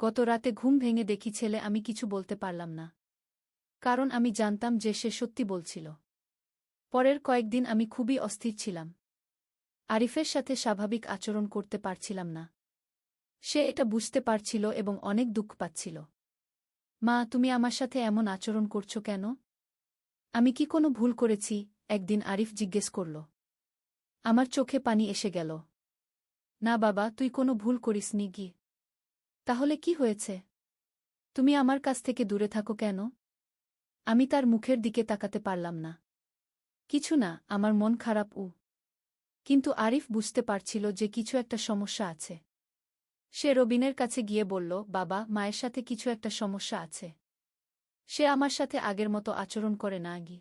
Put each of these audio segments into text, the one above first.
গত রাতে ঘুম ভেঙে দেখি ছেলে আমি কিছু বলতে পারলাম না। কারণ আমি জানতাম যে সে সত্যি বলছিল। পরের কয়েকদিন আমি খুবই অস্থির ছিলাম। আরিফের সাথে স্বাভাবিক আচরণ করতে পারছিলাম না। সে এটা বুঝতে পারছিল এবং অনেক দুঃখ পাচ্ছিল। মা, তুমি আমার সাথে এমন আচরণ করছো কেন? আমি কি কোনো ভুল করেছি? একদিন আরিফ জিজ্ঞেস করল। আমার চোখে পানি এসে গেল। না বাবা, তুই কোনো ভুল করিসনি কি? তাহলে কি হয়েছে? তুমি আমার কাছ থেকে দূরে থাকো কেন? আমি তার মুখের দিকে তাকাতে পারলাম না। কিছু না, আমার মন খারাপ। কিন্তু আরিফ বুঝতে পারছিল যে কিছু একটা সমস্যা আছে। সে রবিনের কাছে গিয়ে বলল, বাবা, মায়ের সাথে কিছু একটা সমস্যা আছে। সে আমার সাথে আগের মতো আচরণ করে না আগে।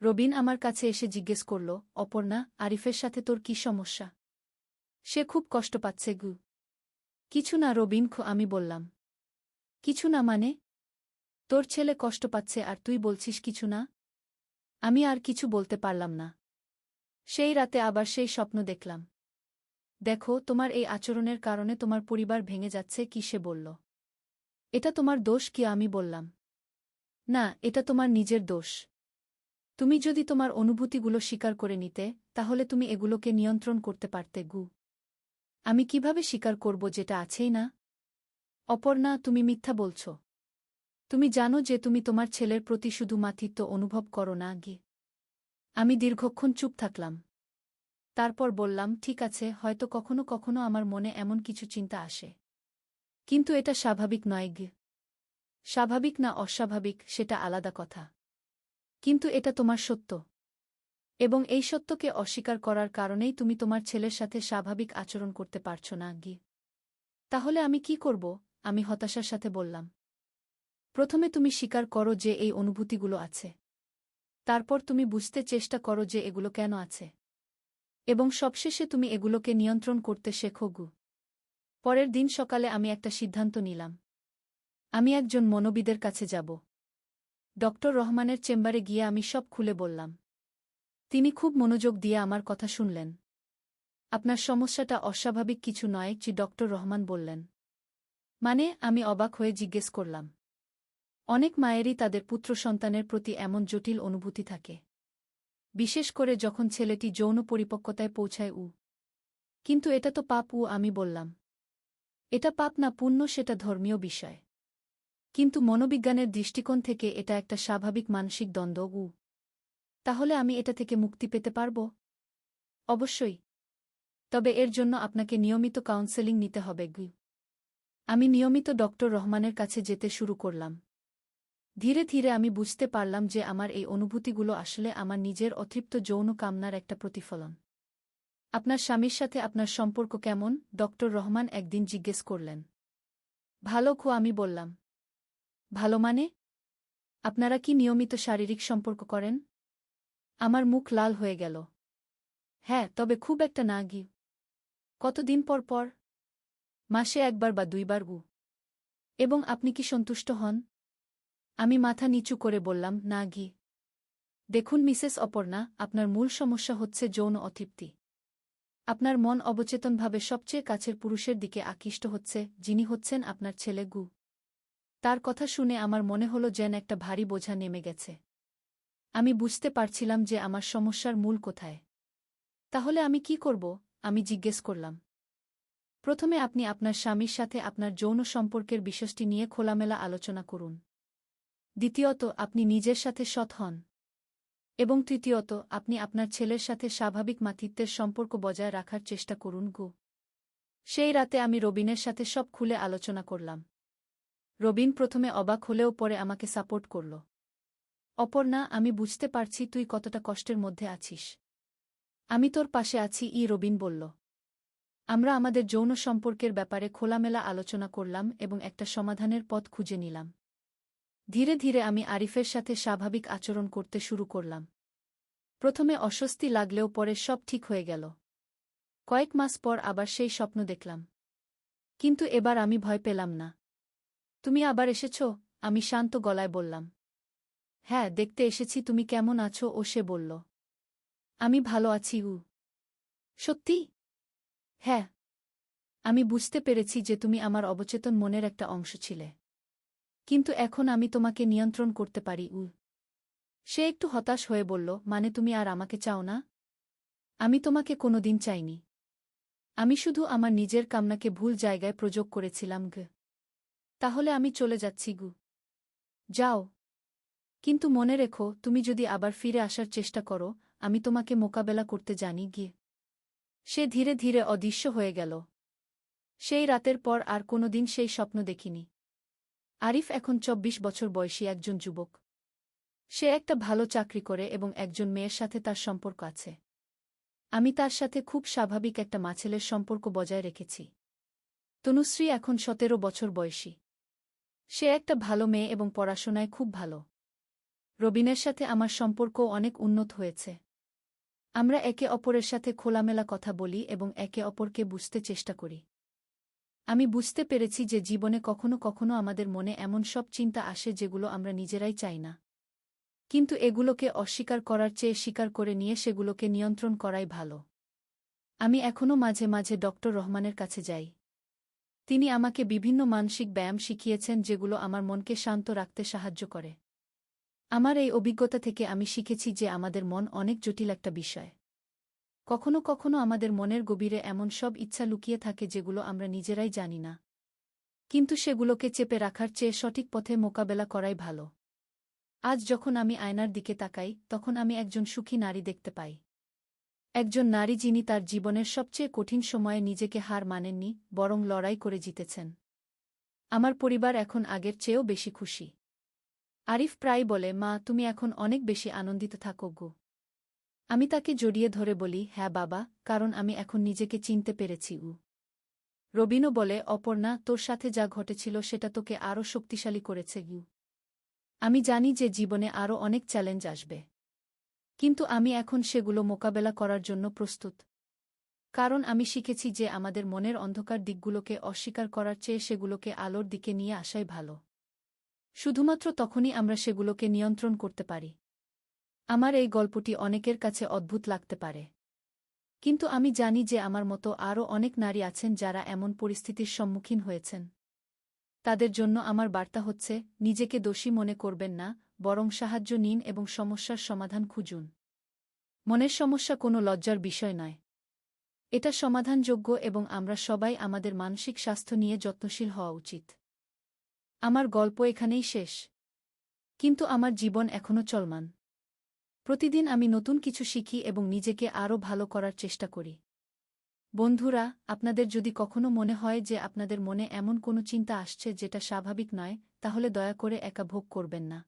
রবিন আমার কাছে এসে জিজ্ঞেস করল, অপর্ণা, আরিফের সাথে তোর কি সমস্যা? সে খুব কষ্ট পাচ্ছে গু। কিছু না রবিন, আমি বললাম। কিছু না মানে? তোর ছেলে কষ্ট পাচ্ছে আর তুই বলছিস কিছু না? আমি আর কিছু বলতে পারলাম না। সেই রাতে আবার সেই স্বপ্ন দেখলাম। দেখো, তোমার এই আচরণের কারণে তোমার পরিবার ভেঙে যাচ্ছে কি? সে বলল। এটা তোমার দোষ কি? আমি বললাম। না, এটা তোমার নিজের দোষ। তুমি যদি তোমার অনুভূতিগুলো স্বীকার করে নিতে, তাহলে তুমি এগুলোকে নিয়ন্ত্রণ করতে পারতে গু। আমি কিভাবে স্বীকার করব যেটা আছেই না? অপর্ণা, তুমি মিথ্যা বলছ। তুমি জানো যে তুমি তোমার ছেলের প্রতি শুধু মাতৃত্ব অনুভব করো না গে। আমি দীর্ঘক্ষণ চুপ থাকলাম। তারপর বললাম, ঠিক আছে, হয়তো কখনো কখনো আমার মনে এমন কিছু চিন্তা আসে। কিন্তু এটা স্বাভাবিক নয় গে। স্বাভাবিক না অস্বাভাবিক সেটা আলাদা কথা। কিন্তু এটা তোমার সত্য। এবং এই সত্যকে অস্বীকার করার কারণেই তুমি তোমার ছেলের সাথে স্বাভাবিক আচরণ করতে পারছ না গি। তাহলে আমি কি করব? আমি হতাশার সাথে বললাম। প্রথমে তুমি স্বীকার করো যে এই অনুভূতিগুলো আছে। তারপর তুমি বুঝতে চেষ্টা করো যে এগুলো কেন আছে। এবং সবশেষে তুমি এগুলোকে নিয়ন্ত্রণ করতে শেখো গু। পরের দিন সকালে আমি একটা সিদ্ধান্ত নিলাম। আমি একজন মনোবিদের কাছে যাব। ডক্টর রহমানের চেম্বারে গিয়ে আমি সব খুলে বললাম। তিনি খুব মনোযোগ দিয়ে আমার কথা শুনলেন। আপনার সমস্যাটা অস্বাভাবিক কিছু নয়, ডক্টর রহমান বললেন। মানে? আমি অবাক হয়ে জিজ্ঞেস করলাম। অনেক মায়েরই তাদের পুত্র সন্তানের প্রতি এমন জটিল অনুভূতি থাকে। বিশেষ করে যখন ছেলেটি যৌন পরিপক্কতায় পৌঁছায়। কিন্তু এটা তো পাপ। আমি বললাম। এটা পাপ না পুণ্য সেটা ধর্মীয় বিষয়। কিন্তু মনোবিজ্ঞানের দৃষ্টিকোণ থেকে এটা একটা স্বাভাবিক মানসিক দ্বন্দ্ব। তাহলে আমি এটা থেকে মুক্তি পেতে পারব? অবশ্যই। তবে এর জন্য আপনাকে নিয়মিত কাউন্সেলিং নিতে হবে গু। আমি নিয়মিত ডক্টর রহমানের কাছে যেতে শুরু করলাম। ধীরে ধীরে আমি বুঝতে পারলাম যে আমার এই অনুভূতিগুলো আসলে আমার নিজের অতৃপ্ত যৌন কামনার একটা প্রতিফলন। আপনার স্বামীর সাথে আপনার সম্পর্ক কেমন? ডক্টর রহমান একদিন জিজ্ঞেস করলেন। ভালো। আমি বললাম। ভালো মানে? আপনারা কি নিয়মিত শারীরিক সম্পর্ক করেন? আমার মুখ লাল হয়ে গেল। হ্যাঁ, তবে খুব একটা না গি। কতদিন পর পর? মাসে একবার বা দুইবার গু। এবং আপনি কি সন্তুষ্ট হন? আমি মাথা নিচু করে বললাম, না গি। দেখুন মিসেস অপর্ণা, আপনার মূল সমস্যা হচ্ছে যৌন অতৃপ্তি। আপনার মন অবচেতনভাবে সবচেয়ে কাছের পুরুষের দিকে আকৃষ্ট হচ্ছে, যিনি হচ্ছেন আপনার ছেলে গু। তার কথা শুনে আমার মনে হলো যেন একটা ভারী বোঝা নেমে গেছে। আমি বুঝতে পারছিলাম যে আমার সমস্যার মূল কোথায়। তাহলে আমি কি করব? আমি জিজ্ঞেস করলাম। প্রথমে আপনি আপনার স্বামীর সাথে আপনার যৌন সম্পর্কের বিষয়টি নিয়ে খোলামেলা আলোচনা করুন। দ্বিতীয়ত, আপনি নিজের সাথে সৎ হন। এবং তৃতীয়ত, আপনি আপনার ছেলের সাথে স্বাভাবিক মাতৃত্বের সম্পর্ক বজায় রাখার চেষ্টা করুন গো। সেই রাতে আমি রবিনের সাথে সব খুলে আলোচনা করলাম। রবিন প্রথমে অবাক হলেও পরে আমাকে সাপোর্ট করল। অপর্ণা, আমি বুঝতে পারছি তুই কতটা কষ্টের মধ্যে আছিস। আমি তোর পাশে আছি। রবিন বলল। আমরা আমাদের যৌন সম্পর্কের ব্যাপারে খোলামেলা আলোচনা করলাম এবং একটা সমাধানের পথ খুঁজে নিলাম। ধীরে ধীরে আমি আরিফের সাথে স্বাভাবিক আচরণ করতে শুরু করলাম। প্রথমে অস্বস্তি লাগলেও পরে সব ঠিক হয়ে গেল। কয়েক মাস পর আবার সেই স্বপ্ন দেখলাম। কিন্তু এবার আমি ভয় পেলাম না। তুমি আবার এসেছ? আমি শান্ত গলায় বললাম। হ্যাঁ, দেখতে এসেছি তুমি কেমন আছো। সে বলল। আমি ভালো আছি। সত্যি? হ্যাঁ। আমি বুঝতে পেরেছি যে তুমি আমার অবচেতন মনের একটা অংশ ছিলে। কিন্তু এখন আমি তোমাকে নিয়ন্ত্রণ করতে পারি। সে একটু হতাশ হয়ে বলল, মানে তুমি আর আমাকে চাও না? আমি তোমাকে কোনোদিন চাইনি। আমি শুধু আমার নিজের কামনাকে ভুল জায়গায় প্রয়োগ করেছিলাম। তাহলে আমি চলে যাচ্ছি। যাও। কিন্তু মনে রেখো, তুমি যদি আবার ফিরে আসার চেষ্টা করো, আমি তোমাকে মোকাবেলা করতে জানি। গিয়ে সে ধীরে ধীরে অদৃশ্য হয়ে গেল। সেই রাতের পর আর কোনোদিন সেই স্বপ্ন দেখিনি। আরিফ এখন ২৪ বছর বয়সী একজন যুবক। সে একটা ভালো চাকরি করে এবং একজন মেয়ের সাথে তার সম্পর্ক আছে। আমি তার সাথে খুব স্বাভাবিক একটা মাছেলের সম্পর্ক বজায় রেখেছি। তনুশ্রী এখন ১৭ বছর বয়সী। সে একটা ভালো মেয়ে এবং পড়াশোনায় খুব ভালো। রবিনের সাথে আমার সম্পর্কও অনেক উন্নত হয়েছে। আমরা একে অপরের সাথে খোলামেলা কথা বলি এবং একে অপরকে বুঝতে চেষ্টা করি। আমি বুঝতে পেরেছি যে জীবনে কখনো কখনো আমাদের মনে এমন সব চিন্তা আসে যেগুলো আমরা নিজেরাই চাই না। কিন্তু এগুলোকে অস্বীকার করার চেয়ে স্বীকার করে নিয়ে সেগুলোকে নিয়ন্ত্রণ করাই ভালো। আমি এখনও মাঝে মাঝে ডক্টর রহমানের কাছে যাই। তিনি আমাকে বিভিন্ন মানসিক ব্যায়াম শিখিয়েছেন যেগুলো আমার মনকে শান্ত রাখতে সাহায্য করে। আমার এই অভিজ্ঞতা থেকে আমি শিখেছি যে আমাদের মন অনেক জটিল একটা বিষয়। কখনো কখনো আমাদের মনের গভীরে এমন সব ইচ্ছা লুকিয়ে থাকে যেগুলো আমরা নিজেরাই জানি না। কিন্তু সেগুলোকে চেপে রাখার চেয়ে সঠিক পথে মোকাবেলা করাই ভালো। আজ যখন আমি আয়নার দিকে তাকাই, তখন আমি একজন সুখী নারী দেখতে পাই। একজন নারী যিনি তার জীবনের সবচেয়ে কঠিন সময়ে নিজেকে হার মানেননি, বরং লড়াই করে জিতেছেন। আমার পরিবার এখন আগের চেয়েও বেশি খুশি। আরিফ প্রায় বলে, মা, তুমি এখন অনেক বেশি আনন্দিত থাকো গো। আমি তাকে জড়িয়ে ধরে বলি, হ্যাঁ বাবা, কারণ আমি এখন নিজেকে চিনতে পেরেছি। রবিনও বলে, অপর্ণা, তোর সাথে যা ঘটেছিল সেটা তোকে আরও শক্তিশালী করেছে। আমি জানি যে জীবনে আরও অনেক চ্যালেঞ্জ আসবে। কিন্তু আমি এখন সেগুলো মোকাবেলা করার জন্য প্রস্তুত। কারণ আমি শিখেছি যে আমাদের মনের অন্ধকার দিকগুলোকে অস্বীকার করার চেয়ে সেগুলোকে আলোর দিকে নিয়ে আসাই ভালো। শুধুমাত্র তখনই আমরা সেগুলোকে নিয়ন্ত্রণ করতে পারি। আমার এই গল্পটি অনেকের কাছে অদ্ভুত লাগতে পারে। কিন্তু আমি জানি যে আমার মতো আরও অনেক নারী আছেন যারা এমন পরিস্থিতির সম্মুখীন হয়েছেন। তাদের জন্য আমার বার্তা হচ্ছে, নিজেকে দোষী মনে করবেন না, বরং সাহায্য নিন এবং সমস্যার সমাধান খুঁজুন। মনের সমস্যা কোনো লজ্জার বিষয় নয়। এটা সমাধানযোগ্য এবং আমরা সবাই আমাদের মানসিক স্বাস্থ্য নিয়ে যত্নশীল হওয়া উচিত। আমার গল্প এখানেই শেষ। কিন্তু আমার জীবন এখনও চলমান। প্রতিদিন আমি নতুন কিছু শিখি এবং নিজেকে আরও ভালো করার চেষ্টা করি। বন্ধুরা, আপনাদের যদি কখনো মনে হয় যে আপনাদের মনে এমন কোনো চিন্তা আসছে যেটা স্বাভাবিক নয়, তাহলে দয়া করে একা ভোগ করবেন না।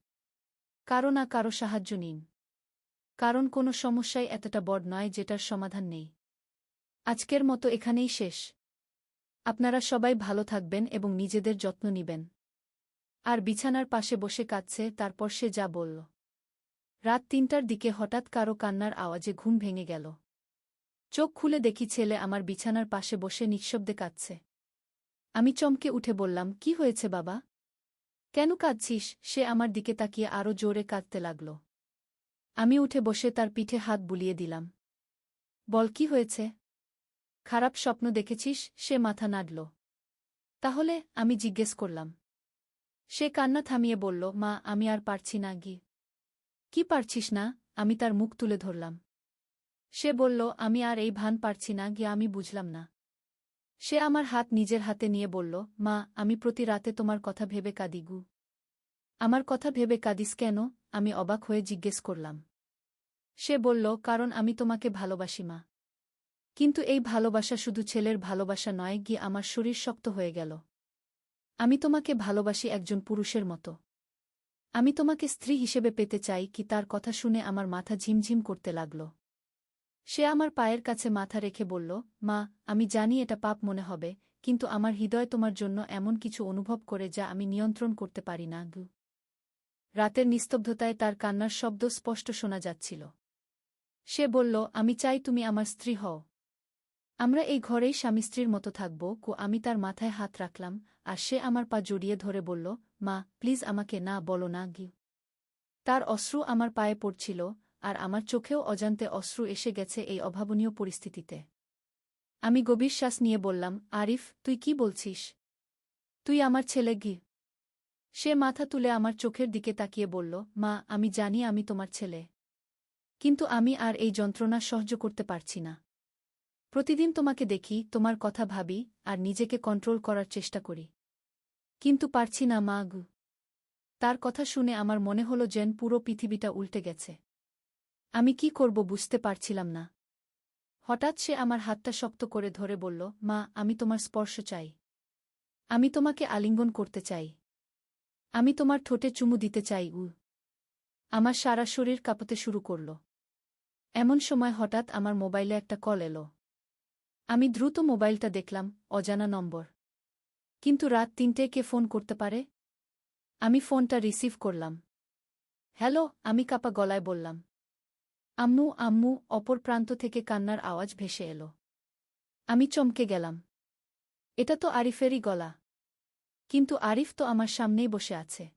কারো সাহায্য নিন। কারণ কোনো সমস্যাই এতটা বড় নয় যেটার সমাধান নেই। আজকের মতো এখানেই শেষ। আপনারা সবাই ভালো থাকবেন এবং নিজেদের যত্ন নিবেন। আর বিছানার পাশে বসে কাঁদছে, তারপর সে যা বলল। রাত ৩টার দিকে হঠাৎ কারো কান্নার আওয়াজে ঘুম ভেঙে গেল। চোখ খুলে দেখি ছেলে আমার বিছানার পাশে বসে নিঃশব্দে কাঁদছে। আমি চমকে উঠে বললাম, কি হয়েছে বাবা? কেন কাঁদছিস? সে আমার দিকে তাকিয়ে আরও জোরে কাঁদতে লাগল। আমি উঠে বসে তার পিঠে হাত বুলিয়ে দিলাম। বল, কি হয়েছে? খারাপ স্বপ্ন দেখেছিস? সে মাথা নাড়ল। তাহলে? আমি জিজ্ঞেস করলাম। সে কান্না থামিয়ে বলল, মা, আমি আর পারছি না। কি পারছিস না? আমি তার মুখ তুলে ধরলাম। সে বলল, আমি আর এই ভান পারছি না। আমি বুঝলাম না। সে আমার হাত নিজের হাতে নিয়ে বলল, মা, আমি প্রতি রাতে তোমার কথা ভেবে কাঁদি। আমার কথা ভেবে কাঁদিস কেন? আমি অবাক হয়ে জিজ্ঞেস করলাম। সে বলল, কারণ আমি তোমাকে ভালোবাসি মা। কিন্তু এই ভালোবাসা শুধু ছেলের ভালোবাসা নয়। আমার শরীর শক্ত হয়ে গেল। আমি তোমাকে ভালোবাসি একজন পুরুষের মতো। আমি তোমাকে স্ত্রী হিসেবে পেতে চাই। তার কথা শুনে আমার মাথা ঝিমঝিম করতে লাগল। সে আমার পায়ের কাছে মাথা রেখে বলল, মা, আমি জানি এটা পাপ মনে হবে, কিন্তু আমার হৃদয় তোমার জন্য এমন কিছু অনুভব করে যা আমি নিয়ন্ত্রণ করতে পারি না। রাতের নিস্তব্ধতায় তার কান্নার শব্দ স্পষ্ট শোনা যাচ্ছিল। সে বলল, আমি চাই তুমি আমার স্ত্রী হও। আমরা এই ঘরেই স্বামী স্ত্রীর মতো থাকব। আমি তার মাথায় হাত রাখলাম, আর সে আমার পা জড়িয়ে ধরে বলল, মা, প্লিজ আমাকে না বলো না। তার অশ্রু আমার পায়ে পড়ছিল, আর আমার চোখেও অজান্তে অশ্রু এসে গেছে এই অভাবনীয় পরিস্থিতিতে। আমি গভীর শ্বাস নিয়ে বললাম, আরিফ, তুই কি বলছিস? তুই আমার ছেলে গি? সে মাথা তুলে আমার চোখের দিকে তাকিয়ে বলল, মা, আমি জানি আমি তোমার ছেলে। কিন্তু আমি আর এই যন্ত্রণা সহ্য করতে পারছি না। প্রতিদিন তোমাকে দেখি, তোমার কথা ভাবি, আর নিজেকে কন্ট্রোল করার চেষ্টা করি। কিন্তু পারছি না মা গু। তার কথা শুনে আমার মনে হলো যেন পুরো পৃথিবীটা উল্টে গেছে। আমি কি করব বুঝতে পারছিলাম না। হঠাৎ সে আমার হাতটা শক্ত করে ধরে বলল, মা, আমি তোমার স্পর্শ চাই। আমি তোমাকে আলিঙ্গন করতে চাই। আমি তোমার ঠোঁটে চুমু দিতে চাই। আমার সারা শরীর কাঁপতে শুরু করল। এমন সময় হঠাৎ আমার মোবাইলে একটা কল এলো। আমি দ্রুত মোবাইলটা দেখলাম, অজানা নম্বর। কিন্তু রাত ৩টায় কে ফোন করতে পারে? আমি ফোনটা রিসিভ করলাম। হ্যালো, আমি কাঁপা গলায় বললাম। আম্মু, আম্মু। অপর প্রান্ত থেকে কান্নার আওয়াজ ভেসে এলো। আমি চমকে গেলাম। এটা তো আরিফেরই গলা। কিন্তু আরিফ তো আমার সামনেই বসে আছে।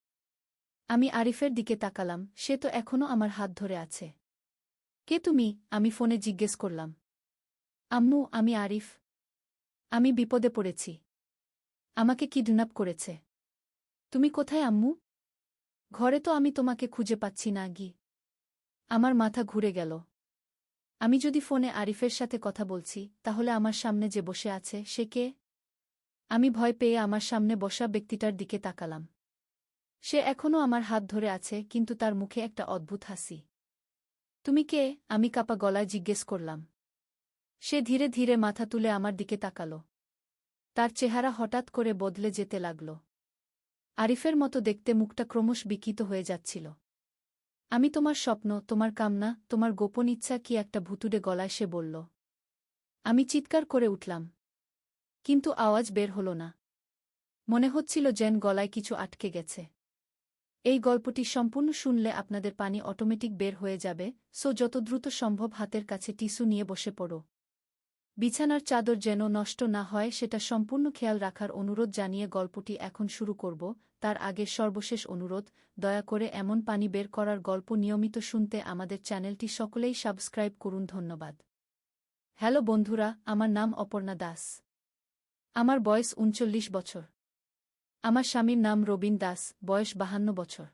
আমি আরিফের দিকে তাকালাম, সে তো এখনও আমার হাত ধরে আছে। কে তুমি? আমি ফোনে জিজ্ঞেস করলাম। আম্মু, আমি আরিফ। আমি বিপদে পড়েছি। আমাকে কিডন্যাপ করেছে। তুমি কোথায় আম্মু? ঘরে তো আমি তোমাকে খুঁজে পাচ্ছি না গি। আমার মাথা ঘুরে গেল। আমি যদি ফোনে আরিফের সাথে কথা বলছি, তাহলে আমার সামনে যে বসে আছে সে কে? আমি ভয় পেয়ে আমার সামনে বসা ব্যক্তিটার দিকে তাকালাম। সে এখনও আমার হাত ধরে আছে, কিন্তু তার মুখে একটা অদ্ভুত হাসি। তুমি কে? আমি কাঁপা গলায় জিজ্ঞেস করলাম। সে ধীরে ধীরে মাথা তুলে আমার দিকে তাকাল। তার চেহারা হঠাৎ করে বদলে যেতে লাগল। আরিফের মতো দেখতে, মুখটা ক্রমশ বিকৃত হয়ে যাচ্ছিল। আমি তোমার স্বপ্ন, তোমার কামনা, তোমার গোপন ইচ্ছা কি একটা ভুতুড়ে গলায় সে বলল। আমি চিৎকার করে উঠলাম। কিন্তু আওয়াজ বের হল না। মনে হচ্ছিল যেন গলায় কিছু আটকে গেছে। এই গল্পটি সম্পূর্ণ শুনলে আপনাদের পানি অটোমেটিক বের হয়ে যাবে, সো যত দ্রুত সম্ভব হাতের কাছে টিস্যু নিয়ে বসে পড়ো। বিছানার চাদর যেন নষ্ট না হয় সেটা সম্পূর্ণ খেয়াল রাখার অনুরোধ জানিয়ে গল্পটি এখন শুরু করব। তার আগে সর্বশেষ অনুরোধ, দয়া করে এমন পানি বের করার গল্প নিয়মিত শুনতে আমাদের চ্যানেলটি সকলেই সাবস্ক্রাইব করুন। ধন্যবাদ। হ্যালো বন্ধুরা, আমার নাম অপর্ণা দাস। আমার বয়স ৩৯ বছর। আমার স্বামীর নাম রবিন দাস, বয়স ৫২ বছর।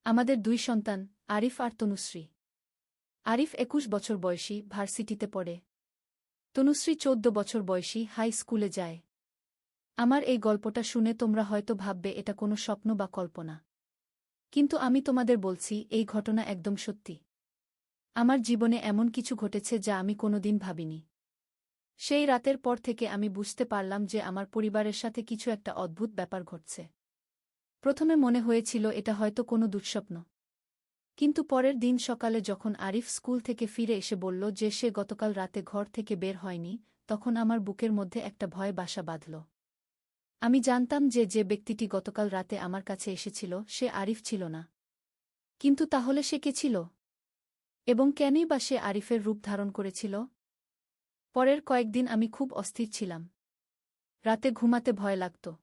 আমাদের ২ সন্তান, আরিফ আর তনুশ্রী। আরিফ ২১ বছর বয়সী, ভার্সিটিতে পড়ে। তনুশ্রী ১৪ বছর বয়সী, হাই স্কুলে যায়। আমার এই গল্পটা শুনে তোমরা হয়তো ভাববে এটা কোনো স্বপ্ন বা কল্পনা। কিন্তু আমি তোমাদের বলছি, এই ঘটনা একদম সত্যি। আমার জীবনে এমন কিছু ঘটেছে যা আমি কোনোদিন ভাবিনি। সেই রাতের পর থেকে আমি বুঝতে পারলাম যে আমার পরিবারের সাথে কিছু একটা অদ্ভুত ব্যাপার ঘটছে। প্রথমে মনে হয়েছিল এটা হয়তো কোনো দুঃস্বপ্ন। কিন্তু পরের দিন সকালে যখন আরিফ স্কুল থেকে ফিরে এসে বলল যে সে গতকাল রাতে ঘর থেকে বের হয়নি, তখন আমার বুকের মধ্যে একটা ভয় বাসা বাঁধল। আমি জানতাম যে যে ব্যক্তিটি গতকাল রাতে আমার কাছে এসেছিল সে আরিফ ছিল না। কিন্তু তাহলে সে কে ছিল? এবং কেনই বা সে আরিফের রূপ ধারণ করেছিল? পরের কয়েকদিন আমি খুব অস্থির ছিলাম। রাতে ঘুমাতে ভয় লাগত।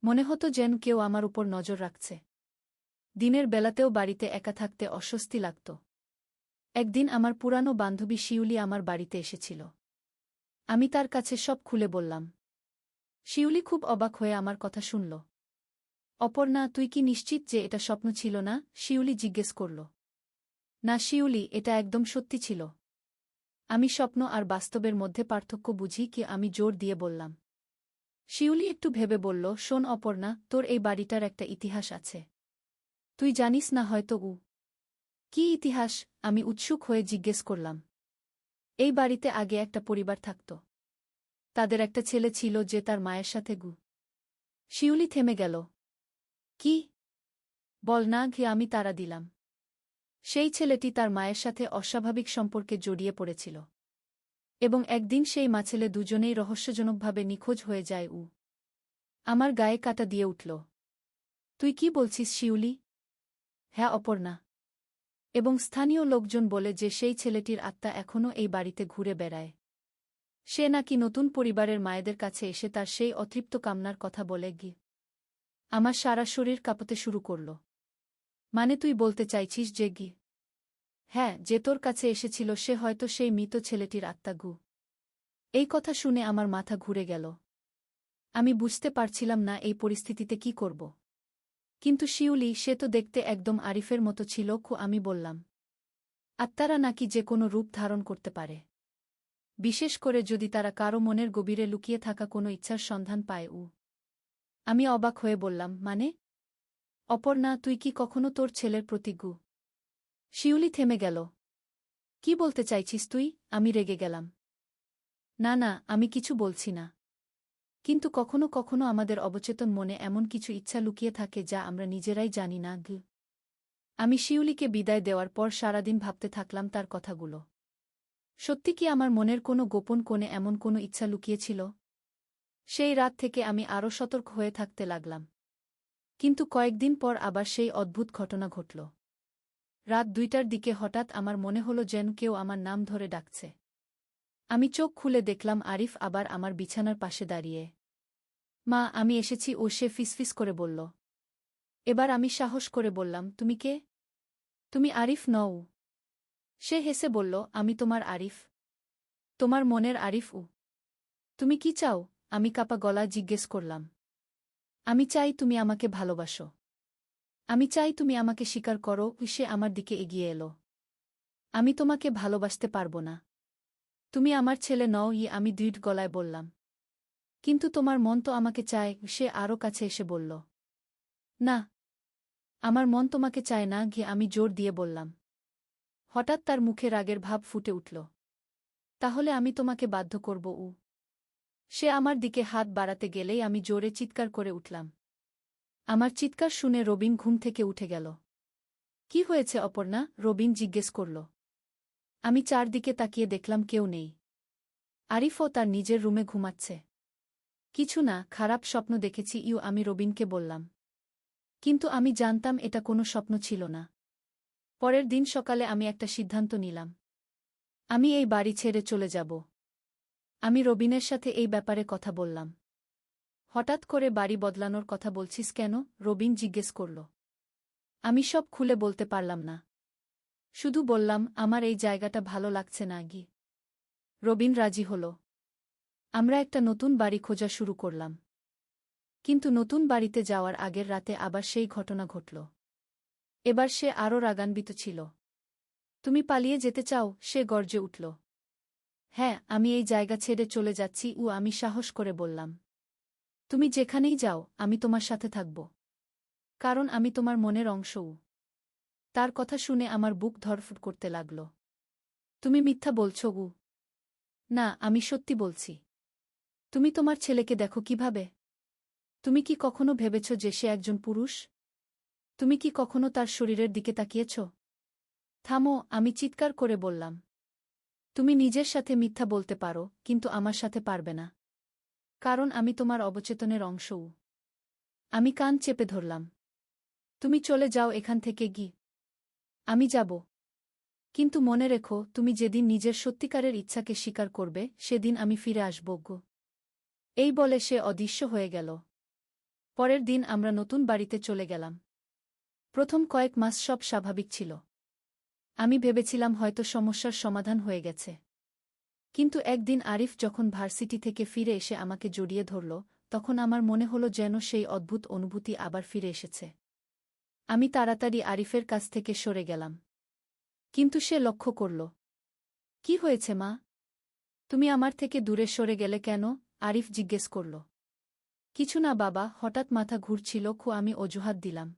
মনে হতো যেন কেউ আমার উপর নজর রাখছে। দিনের বেলাতেও বাড়িতে একা থাকতে অস্বস্তি লাগত। একদিন আমার পুরানো বান্ধবী শিউলি আমার বাড়িতে এসেছিল। আমি তার কাছে সব খুলে বললাম। শিউলি খুব অবাক হয়ে আমার কথা শুনল। অপর্ণা, তুই কি নিশ্চিত যে এটা স্বপ্ন ছিল না? শিউলি জিজ্ঞেস করল। না শিউলি, এটা একদম সত্যি ছিল। আমি স্বপ্ন আর বাস্তবের মধ্যে পার্থক্য বুঝি কি? আমি জোর দিয়ে বললাম। শিউলি একটু ভেবে বলল, শোন অপর্ণা, তোর এই বাড়িটার একটা ইতিহাস আছে। তুই জানিস না হয়তো। কি ইতিহাস? আমি উৎসুক হয়ে জিজ্ঞেস করলাম। এই বাড়িতে আগে একটা পরিবার থাকত। তাদের একটা ছেলে ছিল যে তার মায়ের সাথে শিউলি থেমে গেল। কি? বল না ঘি। আমি তাড়া দিলাম। সেই ছেলেটি তার মায়ের সাথে অস্বাভাবিক সম্পর্কে জড়িয়ে পড়েছিল। এবং একদিন সেই মাছেলে দুজনেই রহস্যজনকভাবে নিখোঁজ হয়ে যায়। আমার গায়ে কাঁটা দিয়ে উঠল। তুই কি বলছিস শিউলি? হ্যাঁ অপর্ণা। এবং স্থানীয় লোকজন বলে যে সেই ছেলেটির আত্মা এখনও এই বাড়িতে ঘুরে বেড়ায়। সে নাকি নতুন পরিবারের মায়েদের কাছে এসে তার সেই অতৃপ্ত কামনার কথা বলে আমার সারা শরীর কাঁপতে শুরু করল। মানে তুই বলতে চাইছিস যে হ্যাঁ, যে তোর কাছে এসেছিল সে হয়তো সেই মৃত ছেলেটির আত্মা এই কথা শুনে আমার মাথা ঘুরে গেল। আমি বুঝতে পারছিলাম না এই পরিস্থিতিতে কি করব। কিন্তু শিউলি, সে তো দেখতে একদম আরিফের মতো ছিল। আমি বললাম, আত্মারা নাকি যে কোনো রূপ ধারণ করতে পারে, বিশেষ করে যদি তারা কারো মনের গভীরে লুকিয়ে থাকা কোনো ইচ্ছার সন্ধান পায়। আমি অবাক হয়ে বললাম, মানে? অপর্ণা, তুই কি কখনো তোর ছেলের প্রতিজ্ঞ? শিউলি থেমে গেল। কি বলতে চাইছিস তুই? আমি রেগে গেলাম। না না, আমি কিছু বলছি না। কিন্তু কখনো কখনো আমাদের অবচেতন মনে এমন কিছু ইচ্ছা লুকিয়ে থাকে যা আমরা নিজেরাই জানি না। আমি শিউলিকে বিদায় দেওয়ার পর সারাদিন ভাবতে থাকলাম তার কথাগুলো। সত্যি কি আমার মনের কোনো গোপন কোণে এমন কোনো ইচ্ছা লুকিয়েছিল? সেই রাত থেকে আমি আরও সতর্ক হয়ে থাকতে লাগলাম। কিন্তু কয়েকদিন পর আবার সেই অদ্ভুত ঘটনা ঘটল। রাত 2টার দিকে হঠাৎ আমার মনে হলো যেন কেউ আমার নাম ধরে ডাকছে। আমি চোখ খুলে দেখলাম আরিফ আবার আমার বিছানার পাশে দাঁড়িয়ে। মা, আমি এসেছি। ও সে ফিসফিস করে বলল। এবার আমি সাহস করে বললাম, তুমি কে? তুমি আরিফ নও। সে হেসে বলল, আমি তোমার আরিফ, তোমার মনের আরিফ। তুমি কি চাও? আমি কাপা গলা জিজ্ঞেস করলাম। আমি চাই তুমি আমাকে ভালোবাসো। আমি চাই তুমি আমাকে স্বীকার করো। সে আমার দিকে এগিয়ে এলো। আমি তোমাকে ভালোবাসতে পারবো না। তুমি আমার ছেলে নও। আমি দৃঢ় গলায় বললাম। কিন্তু তোমার মন তো আমাকে চায়। সে আরও কাছে এসে বলল। না, আমার মন তোমাকে চায় না। আমি জোর দিয়ে বললাম। হঠাৎ তার মুখে রাগের ভাব ফুটে উঠল। তাহলে আমি তোমাকে বাধ্য করব। সে আমার দিকে হাত বাড়াতে গেলেই আমি জোরে চিৎকার করে উঠলাম। আমার চিৎকার শুনে রবিন ঘুম থেকে উঠে গেল। কি হয়েছে অপর্ণা? রবিন জিজ্ঞেস করল। আমি চারদিকে তাকিয়ে দেখলাম কেউ নেই। আরিফও তার নিজের রুমে ঘুমাচ্ছে। কিছু না, খারাপ স্বপ্ন দেখেছি। আমি রবিনকে বললাম। কিন্তু আমি জানতাম এটা কোনো স্বপ্ন ছিল না। পরের দিন সকালে আমি একটা সিদ্ধান্ত নিলাম। আমি এই বাড়ি ছেড়ে চলে যাব। আমি রবিনের সাথে এই ব্যাপারে কথা বললাম। হঠাৎ করে বাড়ি বদলানোর কথা বলছিস কেন? রবিন জিজ্ঞেস করল। আমি সব খুলে বলতে পারলাম না। শুধু বললাম, আমার এই জায়গাটা ভালো লাগছে না। রবিন রাজি হল। আমরা একটা নতুন বাড়ি খোঁজা শুরু করলাম। কিন্তু নতুন বাড়িতে যাওয়ার আগের রাতে আবার সেই ঘটনা ঘটল। এবার সে আরও রাগান্বিত ছিল। তুমি পালিয়ে যেতে চাও? সে গর্জে উঠল। হ্যাঁ, আমি এই জায়গা ছেড়ে চলে যাচ্ছি। আমি সাহস করে বললাম। তুমি যেখানেই যাও, আমি তোমার সাথে থাকব। কারণ আমি তোমার মনের অংশ। তার কথা শুনে আমার বুক ধড়ফড় করতে লাগল। তুমি মিথ্যা বলছ। না, আমি সত্যি বলছি। তুমি তোমার ছেলেকে দেখো কিভাবে? তুমি কি কখনো ভেবেছ যে সে একজন পুরুষ? তুমি কি কখনো তার শরীরের দিকে তাকিয়েছ? থামো, আমি চিৎকার করে বললাম। তুমি নিজের সাথে মিথ্যা বলতে পারো, কিন্তু আমার সাথে পারবে না। কারণ আমি তোমার অবচেতনের অংশও। আমি কান চেপে ধরলাম। তুমি চলে যাও এখান থেকে। আমি যাব। কিন্তু মনে রেখো, তুমি যেদিন নিজের সত্যিকারের ইচ্ছাকে স্বীকার করবে, সেদিন আমি ফিরে আসব। এই বলে সে অদৃশ্য হয়ে গেল। পরের দিন আমরা নতুন বাড়িতে চলে গেলাম। প্রথম কয়েক মাস সব স্বাভাবিক ছিল। আমি ভেবেছিলাম হয়তো সমস্যার সমাধান হয়ে গেছে। কিন্তু একদিন আরিফ যখন ভার্সিটি থেকে ফিরে এসে আমাকে জড়িয়ে ধরল, তখন আমার মনে হলো যেন সেই অদ্ভুত অনুভূতি আবার ফিরে এসেছে। আমি তাড়াতাড়ি আরিফের কাছ থেকে সরে গেলাম। কিন্তু সে লক্ষ্য করল। কি হয়েছে মা? তুমি আমার থেকে দূরে সরে গেলে কেন? আরিফ জিজ্ঞেস করল। কিছু না বাবা, হঠাৎ মাথা ঘুরছিল। আমি অজুহাত দিলাম।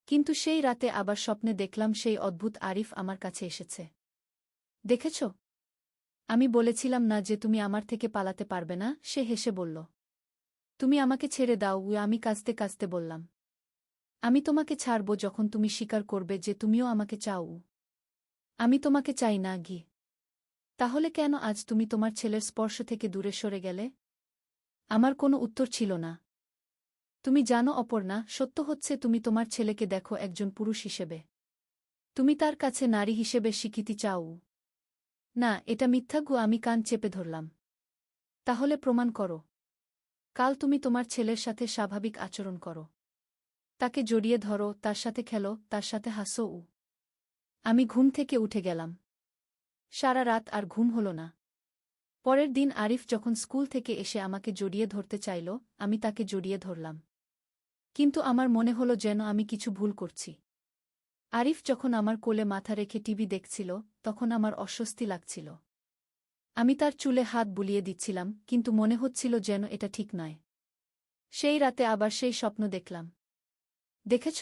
কিন্তু সেই রাতে আবার স্বপ্নে দেখলাম সেই অদ্ভুত আরিফ আমার কাছে এসেছে। দেখেছ? আমি বলেছিলাম না যে তুমি আমার থেকে পালাতে পারবে না? সে হেসে বলল। তুমি আমাকে ছেড়ে দাও। আমি কাঁদতে কাঁদতে বললাম। আমি তোমাকে ছাড়ব যখন তুমি স্বীকার করবে যে তুমিও আমাকে চাও। আমি তোমাকে চাই না। তাহলে কেন আজ তুমি তোমার ছেলের স্পর্শ থেকে দূরে সরে গেলে? আমার কোনো উত্তর ছিল না। তুমি জানো অপর্ণা, সত্য হচ্ছে তুমি তোমার ছেলেকে দেখো একজন পুরুষ হিসেবে। তুমি তার কাছে নারী হিসেবে স্বীকৃতি চাও। না, এটা মিথ্যা। আমি কান চেপে ধরলাম। তাহলে প্রমাণ করো। কাল তুমি তোমার ছেলের সাথে স্বাভাবিক আচরণ করো। তাকে জড়িয়ে ধরো, তার সাথে খেলো, তার সাথে হাসো। আমি ঘুম থেকে উঠে গেলাম। সারা রাত আর ঘুম হল না। পরের দিন আরিফ যখন স্কুল থেকে এসে আমাকে জড়িয়ে ধরতে চাইল, আমি তাকে জড়িয়ে ধরলাম। কিন্তু আমার মনে হলো যেন আমি কিছু ভুল করছি। আরিফ যখন আমার কোলে মাথা রেখে টিভি দেখছিল, তখন আমার অস্বস্তি লাগছিল। আমি তার চুলে হাত বুলিয়ে দিচ্ছিলাম, কিন্তু মনে হচ্ছিল যেন এটা ঠিক নয়। সেই রাতে আবার সেই স্বপ্ন দেখলাম। দেখেছ?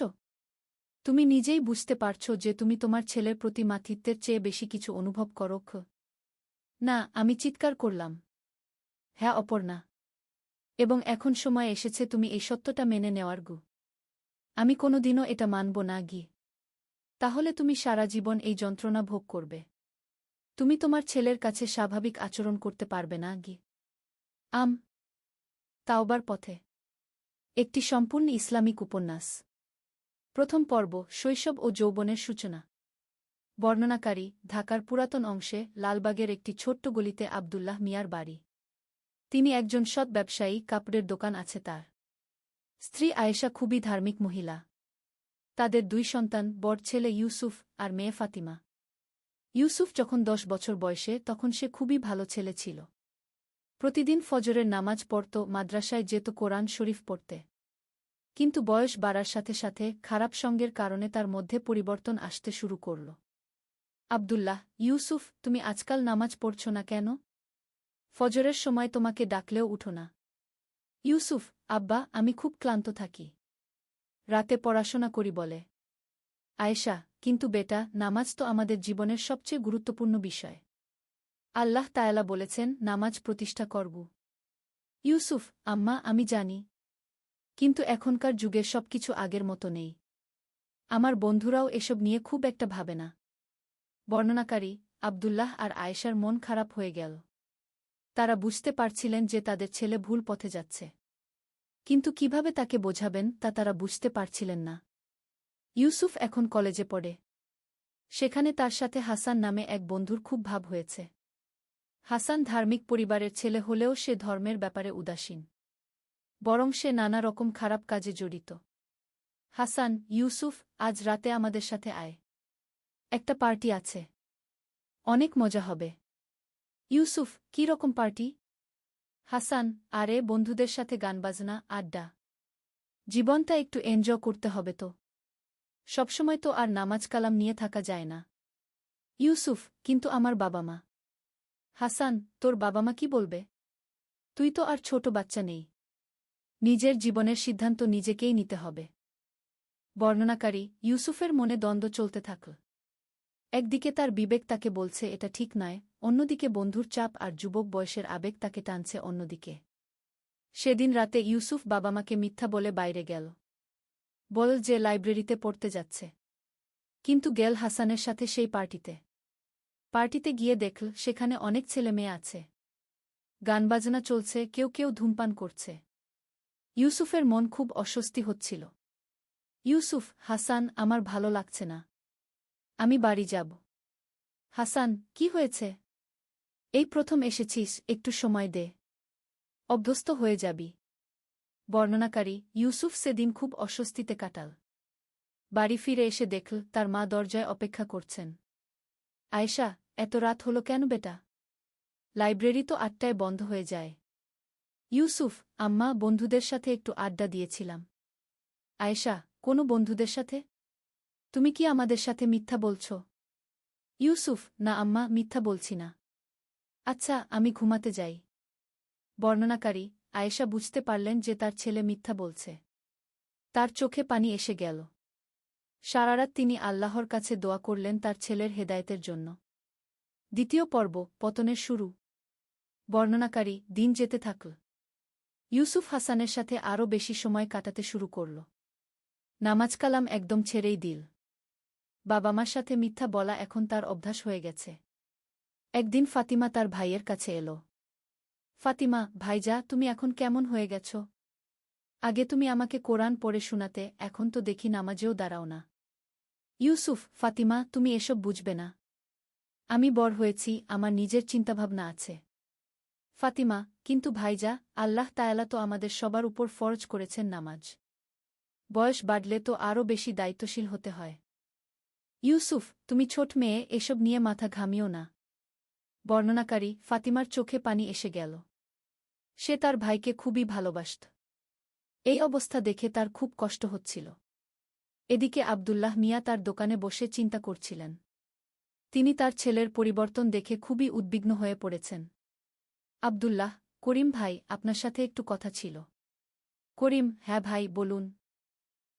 তুমি নিজেই বুঝতে পারছ যে তুমি তোমার ছেলের প্রতি মাতৃত্বের চেয়ে বেশি কিছু অনুভব করো। না, আমি চিৎকার করলাম। হ্যাঁ অপর্ণা। এবং এখন সময় এসেছে তুমি এই সত্যটা মেনে নেওয়ার। আমি কোনোদিনও এটা মানব না। তাহলে তুমি সারা জীবন এই যন্ত্রণা ভোগ করবে। তুমি তোমার ছেলের কাছে স্বাভাবিক আচরণ করতে পারবে না। তাওবার পথে। একটি সম্পূর্ণ ইসলামিক উপন্যাস। প্রথম পর্ব, শৈশব ও যৌবনের সূচনা। বর্ণনাকারী, ঢাকার পুরাতন অংশে লালবাগের একটি ছোট্ট গলিতে আব্দুল্লাহ মিয়ার বাড়ি। তিনি একজন সৎ ব্যবসায়ী, কাপড়ের দোকান আছে তার। স্ত্রী আয়েশা খুবই ধার্মিক মহিলা। তাদের 2 সন্তান, বড় ছেলে ইউসুফ আর মেয়ে ফাতিমা। ইউসুফ যখন 10 বছর বয়সে, তখন সে খুবই ভালো ছেলে ছিল। প্রতিদিন ফজরের নামাজ পড়ত, মাদ্রাসায় যেত কোরআন শরীফ পড়তে। কিন্তু বয়স বাড়ার সাথে সাথে খারাপ সঙ্গের কারণে তার মধ্যে পরিবর্তন আসতে শুরু করল। আব্দুল্লাহ, ইউসুফ, তুমি আজকাল নামাজ পড়ছ না কেন? ফজরের সময় তোমাকে ডাকলেও উঠো না। ইউসুফ, আব্বা, আমি খুব ক্লান্ত থাকি। রাতে পড়াশোনা করি বলে। আয়েশা, কিন্তু বেটা, নামাজ তো আমাদের জীবনের সবচেয়ে গুরুত্বপূর্ণ বিষয়। আল্লাহ তায়ালা বলেছেন নামাজ প্রতিষ্ঠা করব। ইউসুফ, আম্মা, আমি জানি। কিন্তু এখনকার যুগে সবকিছু আগের মতো নেই। আমার বন্ধুরাও এসব নিয়ে খুব একটা ভাবে না। বর্ণনাকারী, আব্দুল্লাহ আর আয়েশার মন খারাপ হয়ে গেল। তারা বুঝতে পারছিলেন যে তাদের ছেলে ভুল পথে যাচ্ছে। কিন্তু কিভাবে তাকে বোঝাবেন তা তারা বুঝতে পারছিলেন না। ইউসুফ এখন কলেজে পড়ে। সেখানে তার সাথে হাসান নামে এক বন্ধুর খুব ভাব হয়েছে। হাসান ধার্মিক পরিবারের ছেলে হলেও সে ধর্মের ব্যাপারে উদাসীন। বরং সে নানা রকম খারাপ কাজে জড়িত। হাসান, ইউসুফ, আজ রাতে আমাদের সাথে আয়। একটা পার্টি আছে। অনেক মজা হবে। ইউসুফ, কী রকম পার্টি? হাসান, আরে বন্ধুদের সাথে গানবাজনা, আড্ডা। জীবনটা একটু এনজয় করতে হবে তো। সবসময় তো আর নামাজ কালাম নিয়ে থাকা যায় না। ইউসুফ, কিন্তু আমার বাবা মা। হাসান, তোর বাবা মা কি বলবে? তুই তো আর ছোট বাচ্চা নেই। নিজের জীবনের সিদ্ধান্ত নিজেকেই নিতে হবে। বর্ণনাকারী, ইউসুফের মনে দ্বন্দ্ব চলতে থাকল। একদিকে তার বিবেক তাকে বলছে এটা ঠিক নয়, অন্যদিকে বন্ধুর চাপ আর যুবক বয়সের আবেগ তাকে টানছে অন্যদিকে। সেদিন রাতে ইউসুফ বাবা মাকে মিথ্যা বলে বাইরে গেল। বল যে লাইব্রেরিতে পড়তে যাচ্ছে। কিন্তু গেল হাসানের সাথে সেই পার্টিতে। পার্টিতে গিয়ে দেখল সেখানে অনেক ছেলে মেয়ে আছে। গানবাজনা চলছে, কেউ কেউ ধূমপান করছে। ইউসুফের মন খুব অস্বস্তি হচ্ছিল। ইউসুফ, হাসান, আমার ভালো লাগছে না। আমি বাড়ি যাব। হাসান, কি হয়েছে? এই প্রথম এসেছিস, একটু সময় দে। অভ্যস্ত হয়ে যাবি। বর্ণনাকারী, ইউসুফ সেদিন খুব অস্বস্তিতে কাটাল। বাড়ি ফিরে এসে দেখল তার মা দরজায় অপেক্ষা করছেন। আয়েশা, এত রাত হলো কেন বেটা? লাইব্রেরি তো 8টায় বন্ধ হয়ে যায়। ইউসুফ, আম্মা, বন্ধুদের সাথে একটু আড্ডা দিয়েছিলাম। আয়েশা, কোনো বন্ধুদের সাথে? তুমি কি আমাদের সাথে মিথ্যা বলছ? ইউসুফ, না আম্মা, মিথ্যা বলছি না। আচ্ছা, আমি ঘুমাতে যাই। বর্ণনাকারী, আয়েশা বুঝতে পারলেন যে তার ছেলে মিথ্যা বলছে। তার চোখে পানি এসে গেল। সারারাত তিনি আল্লাহর কাছে দোয়া করলেন তার ছেলের হেদায়েতের জন্য। দ্বিতীয় পর্ব, পতনের শুরু। বর্ণনাকারী, দিন যেতে থাকল। ইউসুফ হাসানের সাথে আরও বেশি সময় কাটাতে শুরু করল। নামাজ কালাম একদম ছেড়েই দিল। বাবা মার সাথে মিথ্যা বলা এখন তার অভ্যাস হয়ে গেছে। একদিন ফাতিমা তার ভাইয়ের কাছে এল। ফাতিমা, ভাইজা, তুমি এখন কেমন হয়ে গেছ? আগে তুমি আমাকে কোরআন পড়ে শোনাতে, এখন তো দেখি নামাজেও দাঁড়াও না। ইউসুফ, ফাতিমা, তুমি এসব বুঝবে না। আমি বড় হয়েছি, আমার নিজের চিন্তাভাবনা আছে। ফাতিমা, কিন্তু ভাইজা, আল্লাহ তায়ালা তো আমাদের সবার উপর ফরজ করেছেন নামাজ। বয়স বাড়লে তো আরও বেশি দায়িত্বশীল হতে হয়। ইউসুফ, তুমি ছোট মেয়ে, এসব নিয়ে মাথা ঘামিও না। বর্ণনাকারী ফাতিমার চোখে পানি এসে গেল। সে তার ভাইকে খুবই ভালোবাসত। এই অবস্থা দেখে তার খুব কষ্ট হচ্ছিল। এদিকে আব্দুল্লাহ মিয়া তার দোকানে বসে চিন্তা করছিলেন। তিনি তার ছেলের পরিবর্তন দেখে খুবই উদ্বিগ্ন হয়ে পড়েছেন। আব্দুল্লাহ, করিম ভাই, আপনার সাথে একটু কথা ছিল। করিম: হ্যাঁ ভাই, বলুন।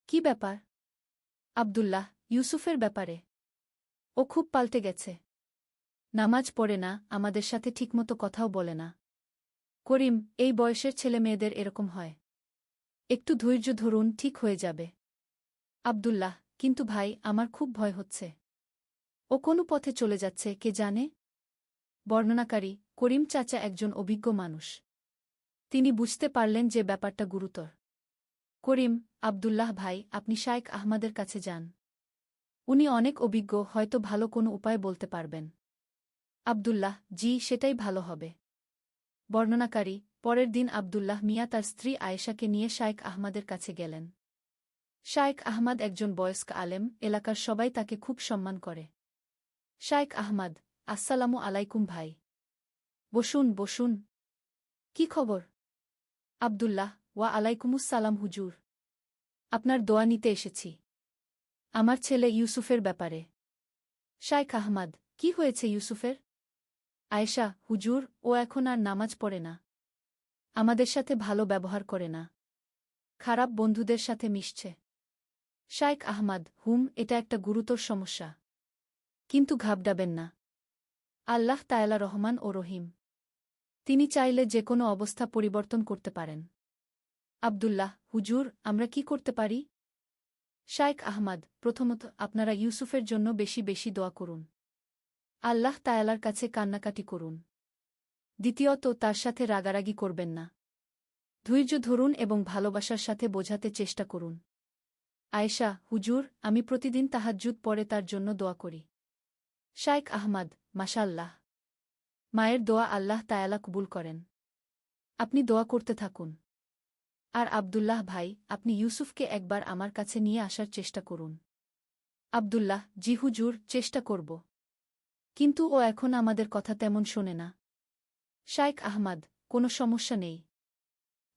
কি ব্যাপার? আব্দুল্লাহ: ইউসুফের ব্যাপারে। ও খুব পাল্টে গেছে। নামাজ পড়ে না, আমাদের সাথে ঠিকমতো কথাও বলে না। করিম: এই বয়সের ছেলে মেয়েদের এরকম হয়। একটু ধৈর্য ধরুন, ঠিক হয়ে যাবে। আব্দুল্লাহ: কিন্তু ভাই, আমার খুব ভয় হচ্ছে। ও কোন পথে চলে যাচ্ছে কে জানে। বর্ণনাকারী: করিম চাচা একজন অভিজ্ঞ মানুষ। তিনি বুঝতে পারলেন যে ব্যাপারটা গুরুতর। করিম: আব্দুল্লাহ ভাই, আপনি শায়েখ আহমদের কাছে যান। উনি অনেক অভিজ্ঞ, হয়তো ভালো কোনো উপায় বলতে পারবেন। আব্দুল্লাহ: জি, সেটাই ভালো হবে। বর্ণনাকারী: পরের দিন আব্দুল্লাহ মিয়া তার স্ত্রী আয়েশাকে নিয়ে শায়েখ আহমদের কাছে গেলেন। শায়েখ আহমদ একজন বয়স্ক আলেম, এলাকার সবাই তাকে খুব সম্মান করে। শায়েখ আহমদ: আসসালামু আলাইকুম ভাই। বসুন বসুন। কি খবর? আব্দুল্লাহ: ওয়া আলাইকুমুসসালাম হুজুর। আপনার দোয়া নিতে এসেছি আমার ছেলে ইউসুফের ব্যাপারে। শায়েখ আহমদ: কি হয়েছে ইউসুফের? আয়েশা: হুজুর, ও এখন আর নামাজ পড়ে না। আমাদের সাথে ভালো ব্যবহার করে না। খারাপ বন্ধুদের সাথে মিশছে। শায়েখ আহমদ: এটা একটা গুরুতর সমস্যা। কিন্তু ঘাবড়াবেন না। আল্লাহ তায়ালা রহমান ও রহিম। তিনি চাইলে যে কোনো অবস্থা পরিবর্তন করতে পারেন। আব্দুল্লাহ: হুজুর, আমরা কি করতে পারি? শায়েখ আহমদ: প্রথমত, আপনারা ইউসুফের জন্য বেশি বেশি দোয়া করুন। আল্লাহ তায়ালার কাছে কান্নাকাটি করুন। দ্বিতীয়ত, তার সাথে রাগারাগি করবেন না। ধৈর্য ধরুন এবং ভালোবাসার সাথে বোঝাতে চেষ্টা করুন। আয়েশা: হুজুর, আমি প্রতিদিন তাহাজ্জুদ পড়ে তার জন্য দোয়া করি। শায়েখ আহমদ: মাশাআল্লাহ। মায়ের দোয়া আল্লাহ তায়ালা কবুল করেন। আপনি দোয়া করতে থাকুন। আর আব্দুল্লাহ ভাই, আপনি ইউসুফকে একবার আমার কাছে নিয়ে আসার চেষ্টা করুন। আব্দুল্লাহ: জি হুজুর, চেষ্টা করব। কিন্তু ও এখন আমাদের কথা তেমন শোনে না। শায়েখ আহমদ: কোনো সমস্যা নেই।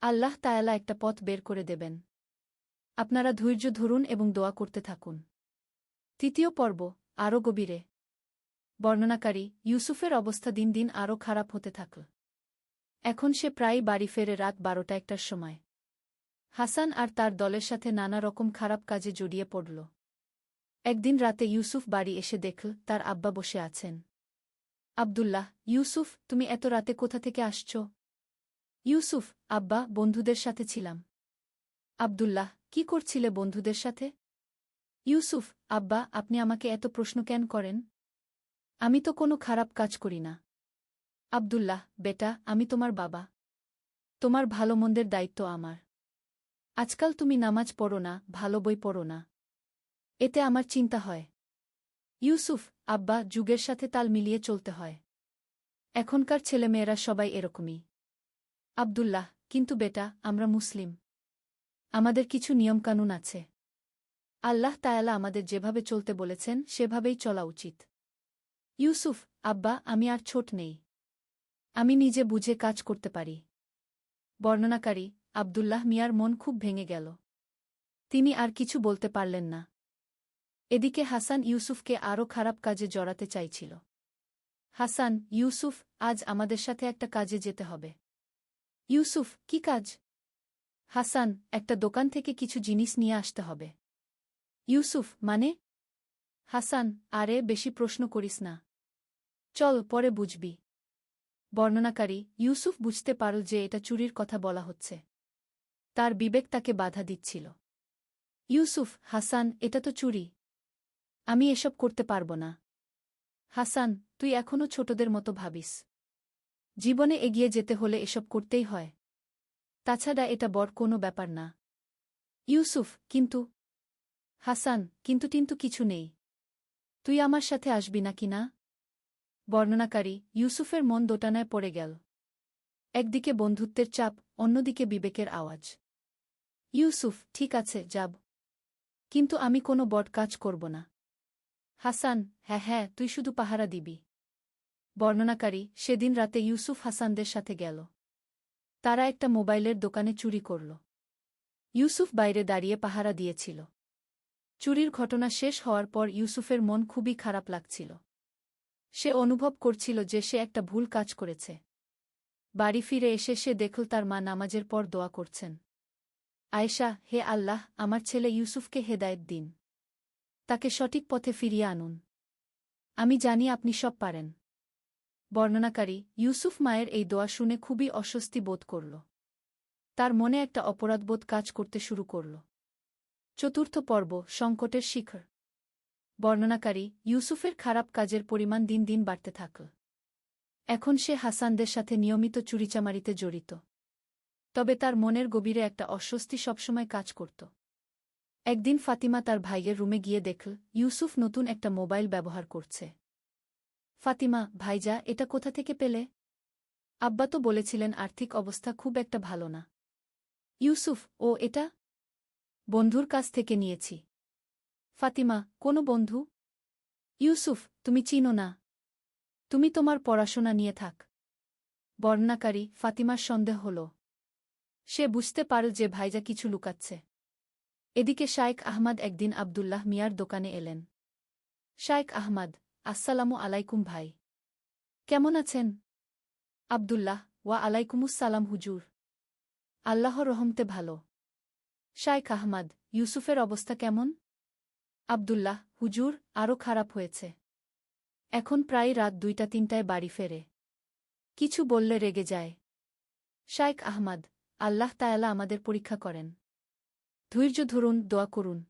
আল্লাহ তায়ালা একটা পথ বের করে দেবেন। আপনারা ধৈর্য ধরুন এবং দোয়া করতে থাকুন। তৃতীয় পর্ব, আরও গভীরে। বর্ণনাকারী: ইউসুফের অবস্থা দিন দিন আরও খারাপ হতে থাকল। এখন সে প্রায়ই বাড়ি ফেরে রাত 12টার সময়। হাসান আর তার দলের সাথে নানা রকম খারাপ কাজে জড়িয়ে পড়ল। একদিন রাতে ইউসুফ বাড়ি এসে দেখল তার আব্বা বসে আছেন। আব্দুল্লাহ: ইউসুফ, তুমি এত রাতে কোথা থেকে আসছ? ইউসুফ: আব্বা, বন্ধুদের সাথে ছিলাম। আব্দুল্লাহ: কি করছিলে বন্ধুদের সাথে? ইউসুফ: আব্বা, আপনি আমাকে এত প্রশ্ন কেন করেন? আমি তো কোনো খারাপ কাজ করি না। আব্দুল্লাহ: বেটা, আমি তোমার বাবা। তোমার ভালো মন্দের দায়িত্ব আমার। আজকাল তুমি নামাজ পড়ো না, ভালো বই পড়ো না। এতে আমার চিন্তা হয়। ইউসুফ: আব্বা, যুগের সাথে তাল মিলিয়ে চলতে হয়। এখনকার ছেলেমেয়েরা সবাই এরকমই। আব্দুল্লাহ: কিন্তু বেটা, আমরা মুসলিম। আমাদের কিছু নিয়মকানুন আছে। আল্লাহ তায়ালা আমাদের যেভাবে চলতে বলেছেন সেভাবেই চলা উচিত। ইউসুফ: আব্বা, আমি আর ছোট নেই। আমি নিজে বুঝে কাজ করতে পারি। বর্ণনাকারী: আব্দুল্লাহ মিয়ার মন খুব ভেঙে গেল। তিনি আর কিছু বলতে পারলেন না। এদিকে হাসান ইউসুফকে আরও খারাপ কাজে জড়াতে চাইছিল। হাসান: ইউসুফ, আজ আমাদের সাথে একটা কাজে যেতে হবে। ইউসুফ: কি কাজ? হাসান: একটা দোকান থেকে কিছু জিনিস নিয়ে আসতে হবে। ইউসুফ: মানে? হাসান: আরে, বেশি প্রশ্ন করিস না। চল, পরে বুঝবি। বর্ণনাকারী: ইউসুফ বুঝতে পারল যে এটা চুরির কথা বলা হচ্ছে। তার বিবেক তাকে বাধা দিচ্ছিল। ইউসুফ: হাসান, এটা তো চুরি। আমি এসব করতে পারব না। হাসান: তুই এখনও ছোটদের মতো ভাবিস। জীবনে এগিয়ে যেতে হলে এসব করতেই হয়। তাছাড়া এটা বড় কোনো ব্যাপার না। ইউসুফ: কিন্তু? হাসান: কিন্তু কিছু নেই। তুই আমার সাথে আসবি নাকি না? বর্ণনাকারী: ইউসুফের মন দোটানায় পড়ে গেল। একদিকে বন্ধুত্বের চাপ, অন্যদিকে বিবেকের আওয়াজ। ইউসুফ: ঠিক আছে, যাব। কিন্তু আমি কোনো বড় কাজ করব না। হাসান: হ্যাঁ, তুই শুধু পাহারা দিবি। বর্ণনাকারী সেদিন রাতে ইউসুফ হাসানদের সাথে গেল। তারা একটা মোবাইলের দোকানে চুরি করল। ইউসুফ বাইরে দাঁড়িয়ে পাহারা দিয়েছিল। চুরির ঘটনা শেষ হওয়ার পর ইউসুফের মন খুবই খারাপ লাগছিল। সে অনুভব করছিল যে সে একটা ভুল কাজ করেছে। বাড়ি ফিরে এসে সে দেখল তার মা নামাজের পর দোয়া করছেন। আয়েশা, হে আল্লাহ, আমার ছেলে ইউসুফকে হেদায়েত দিন। তাকে সঠিক পথে ফিরিয়ে আনুন। আমি জানি আপনি সব পারেন। বর্ণনাকারী ইউসুফ মায়ের এই দোয়া শুনে খুবই অস্বস্তি বোধ করল। তার মনে একটা অপরাধবোধ কাজ করতে শুরু করল। চতুর্থ পর্ব, সংকটের শিখর। বর্ণনাকারী ইউসুফের খারাপ কাজের পরিমাণ দিন দিন বাড়তে থাকল। এখন সে হাসানদের সাথে নিয়মিত চুরিচামারিতে জড়িত। তবে তার মনের গভীরে একটা অস্বস্তি সবসময় কাজ করত। একদিন ফাতিমা তার ভাইয়ের রুমে গিয়ে দেখল ইউসুফ নতুন একটা মোবাইল ব্যবহার করছে। ফাতিমা, ভাইজা, এটা কোথা থেকে পেলে? আব্বা তো বলেছিলেন আর্থিক অবস্থা খুব একটা ভালো না। ইউসুফ, ও এটা বন্ধুর কাছ থেকে নিয়েছি। ফাতিমা, কোনো বন্ধু? ইউসুফ, তুমি চিনো না। তুমি তোমার পড়াশোনা নিয়ে থাক। বর্ণনাকারী ফাতিমার সন্দেহ হল। সে বুঝতে পারল যে ভাইজা কিছু লুকাচ্ছে। এদিকে শায়েখ আহমদ একদিন আব্দুল্লাহ মিয়ার দোকানে এলেন। শায়েখ আহমদ, আসসালামু আলাইকুম ভাই। কেমন আছেন? আব্দুল্লাহ, ওয়া আলাইকুমুসসালাম হুজুর। আল্লাহর রহমতে ভালো। শায়েখ আহমদ, ইউসুফের অবস্থা কেমন? আব্দুল্লাহ, হুজুর, আরও খারাপ হয়েছে। এখন প্রায় রাত 2টা-3টায় বাড়ি ফেরে। কিছু বললে রেগে যায়। শায়েখ আহমদ, আল্লাহ তাআলা আমাদের পরীক্ষা করেন। ধৈর্য ধরুন, দোয়া করুন।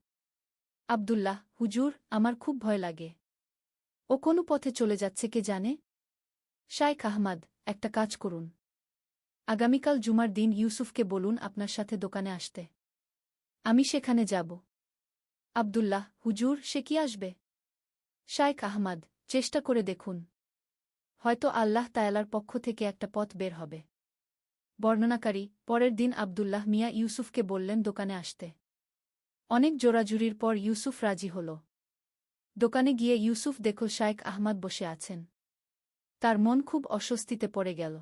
আব্দুল্লাহ, হুজুর, আমার খুব ভয় লাগে। ও কোনো পথে চলে যাচ্ছে কে জানে? শায়েখ আহমদ, একটা কাজ করুন। আগামীকাল জুমার দিন ইউসুফকে বলুন আপনার সাথে দোকানে আসতে। আমি সেখানে যাব। আব্দুল্লাহ, হুজুর, সে কি আসবে? শায়েখ আহমদ, চেষ্টা করে দেখুন। হয়তো আল্লাহ তাআলার পক্ষ থেকে একটা পথ বের হবে। বর্ণনাকারী পরের দিন আব্দুল্লাহ মিয়া ইউসুফকে বললেন দোকানে আসতে। অনেক জোরাজুরির পর ইউসুফ রাজি হল। দোকানে গিয়ে ইউসুফ দেখল শায়েখ আহমদ বসে আছেন। তার মন খুব অস্বস্তিতে পড়ে গেল।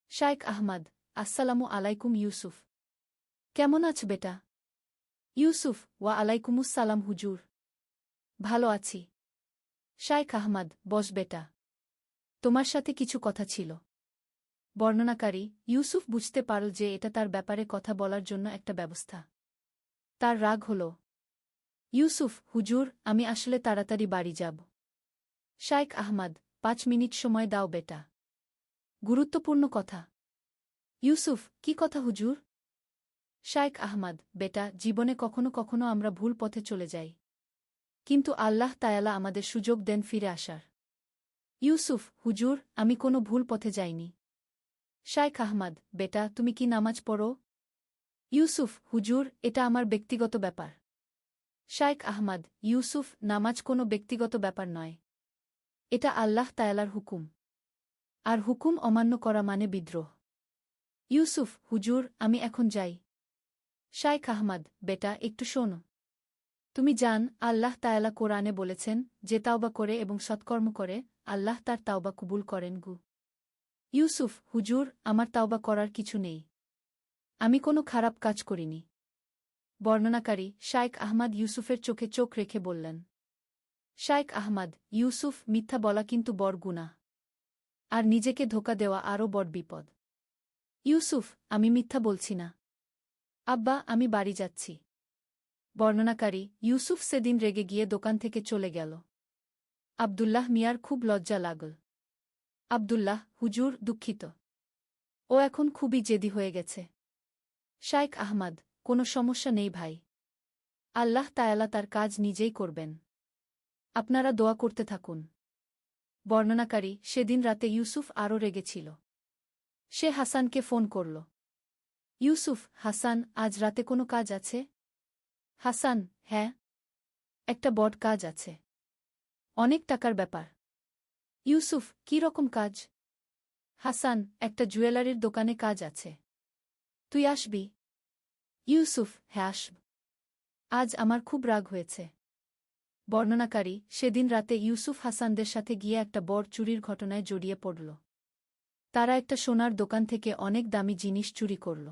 শায়েখ আহমদ, আসসালামু আলাইকুম ইউসুফ। কেমন আছ বেটা? ইউসুফ, ওয়া আলাইকুমুসসালাম হুজুর। ভালো আছি। শায়েখ আহমদ, বস বেটা। তোমার সাথে কিছু কথা ছিল। বর্ণনাকারী ইউসুফ বুঝতে পারল যে এটা তার ব্যাপারে কথা বলার জন্য একটা ব্যবস্থা। তার রাগ হল। ইউসুফ, হুজুর, আমি আসলে তাড়াতাড়ি বাড়ি যাব। শায়েখ আহমদ, 5 মিনিট সময় দাও বেটা। গুরুত্বপূর্ণ কথা। ইউসুফ, কি কথা হুজুর? শায়েখ আহমদ, বেটা, জীবনে কখনো কখনো আমরা ভুল পথে চলে যাই। কিন্তু আল্লাহ তাআলা আমাদের সুযোগ দেন ফিরে আসার। ইউসুফ, হুজুর, আমি কোনো ভুল পথে যাইনি। শায়েখ আহমদ, বেটা, তুমি কি নামাজ পড়ো? ইউসুফ, হুজুর, এটা আমার ব্যক্তিগত ব্যাপার। শায়েখ আহমদ, ইউসুফ, নামাজ কোনো ব্যক্তিগত ব্যাপার নয়। এটা আল্লাহ তাআলার হুকুম। আর হুকুম অমান্য করা মানে বিদ্রোহ। ইউসুফ, হুজুর, আমি এখন যাই। শায়েখ আহমদ, বেটা, একটু শোনো। তুমি জান, আল্লাহ তাআলা কোরআনে বলেছেন, যে তাওবা করে এবং সৎকর্ম করে, আল্লাহ তার তাওবা কবুল করেন গু। ইউসুফ, হুজুর, আমার তাওবা করার কিছু নেই। আমি কোনো খারাপ কাজ করিনি। বর্ণনাকারী শায়েখ আহমদ ইউসুফের চোখে চোখ রেখে বললেন। শায়েখ আহমদ, ইউসুফ, মিথ্যা বলা কিন্তু বড় গুনাহ। আর নিজেকে ধোঁকা দেওয়া আরও বড় বিপদ। ইউসুফ, আমি মিথ্যা বলছি না। আব্বা, আমি বাড়ি যাচ্ছি। বর্ণনাকারী ইউসুফ সেদিন রেগে গিয়ে দোকান থেকে চলে গেল। আব্দুল্লাহ মিয়ার খুব লজ্জা লাগল। আব্দুল্লাহ, হুজুর, দুঃখিত। ও এখন খুবই জেদি হয়ে গেছে। শায়েখ আহমদ, কোনো সমস্যা নেই ভাই। আল্লাহ তাআলা তার কাজ নিজেই করবেন। আপনারা দোয়া করতে থাকুন। বর্ণনাকারী সেদিন রাতে ইউসুফ আরও রেগেছিল। সে হাসানকে ফোন করল। ইউসুফ, হাসান, আজ রাতে কোনো কাজ আছে? হাসান, হ্যাঁ, একটা বড় কাজ আছে। অনেক টাকার ব্যাপার। ইউসুফ, কী রকম কাজ? হাসান, একটা জুয়েলারির দোকানে কাজ আছে। তুই আসবি? ইউসুফ, হ্যাঁ আসব। আজ আমার খুব রাগ হয়েছে। বর্ণনাকারী সেদিন রাতে ইউসুফ হাসানদের সাথে গিয়ে একটা বড় চুরির ঘটনায় জড়িয়ে পড়ল। তারা একটা সোনার দোকান থেকে অনেক দামি জিনিস চুরি করল।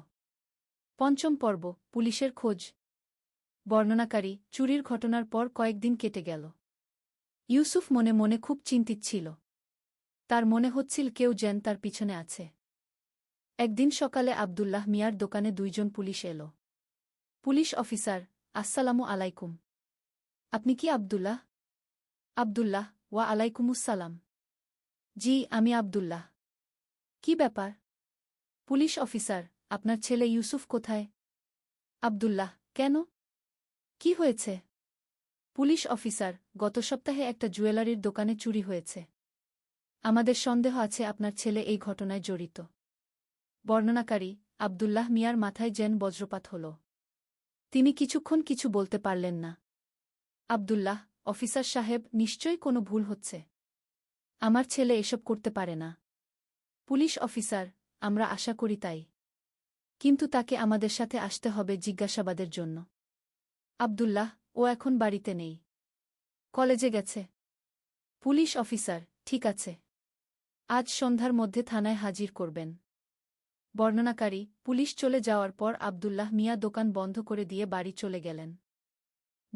পঞ্চম পর্ব, পুলিশের খোঁজ। বর্ণনাকারী চুরির ঘটনার পর কয়েকদিন কেটে গেল। ইউসুফ মনে মনে খুব চিন্তিত ছিল। তার মনে হচ্ছিল কেউ যেন তার পিছনে আছে। একদিন সকালে আব্দুল্লাহ মিয়ার দোকানে দুইজন পুলিশ এল। পুলিশ অফিসার, আসসালামু আলাইকুম। আপনি কি আব্দুল্লাহ? আব্দুল্লাহ, ওয়া আলাইকুমুসসালাম। জি, আমি আব্দুল্লাহ। কি ব্যাপার? পুলিশ অফিসার, আপনার ছেলে ইউসুফ কোথায়? আব্দুল্লাহ, কেন? কি হয়েছে? পুলিশ অফিসার, গত সপ্তাহে একটা জুয়েলারির দোকানে চুরি হয়েছে। আমাদের সন্দেহ আছে আপনার ছেলে এই ঘটনায় জড়িত। বর্ণনাকারী আব্দুল্লাহ মিয়ার মাথায় যেন বজ্রপাত হল। তিনি কিছুক্ষণ কিছু বলতে পারলেন না। আব্দুল্লাহ, অফিসার সাহেব, নিশ্চয়ই কোনো ভুল হচ্ছে। আমার ছেলে এসব করতে পারে না। পুলিশ অফিসার, আমরা আশা করি তাই। কিন্তু তাকে আমাদের সাথে আসতে হবে জিজ্ঞাসাবাদের জন্য। আব্দুল্লাহ, ও এখন বাড়িতে নেই। কলেজে গেছে। পুলিশ অফিসার, ঠিক আছে। আজ সন্ধ্যার মধ্যে থানায় হাজির করবেন। বর্ণনাকারী পুলিশ চলে যাওয়ার পর আব্দুল্লাহ মিয়া দোকান বন্ধ করে দিয়ে বাড়ি চলে গেলেন।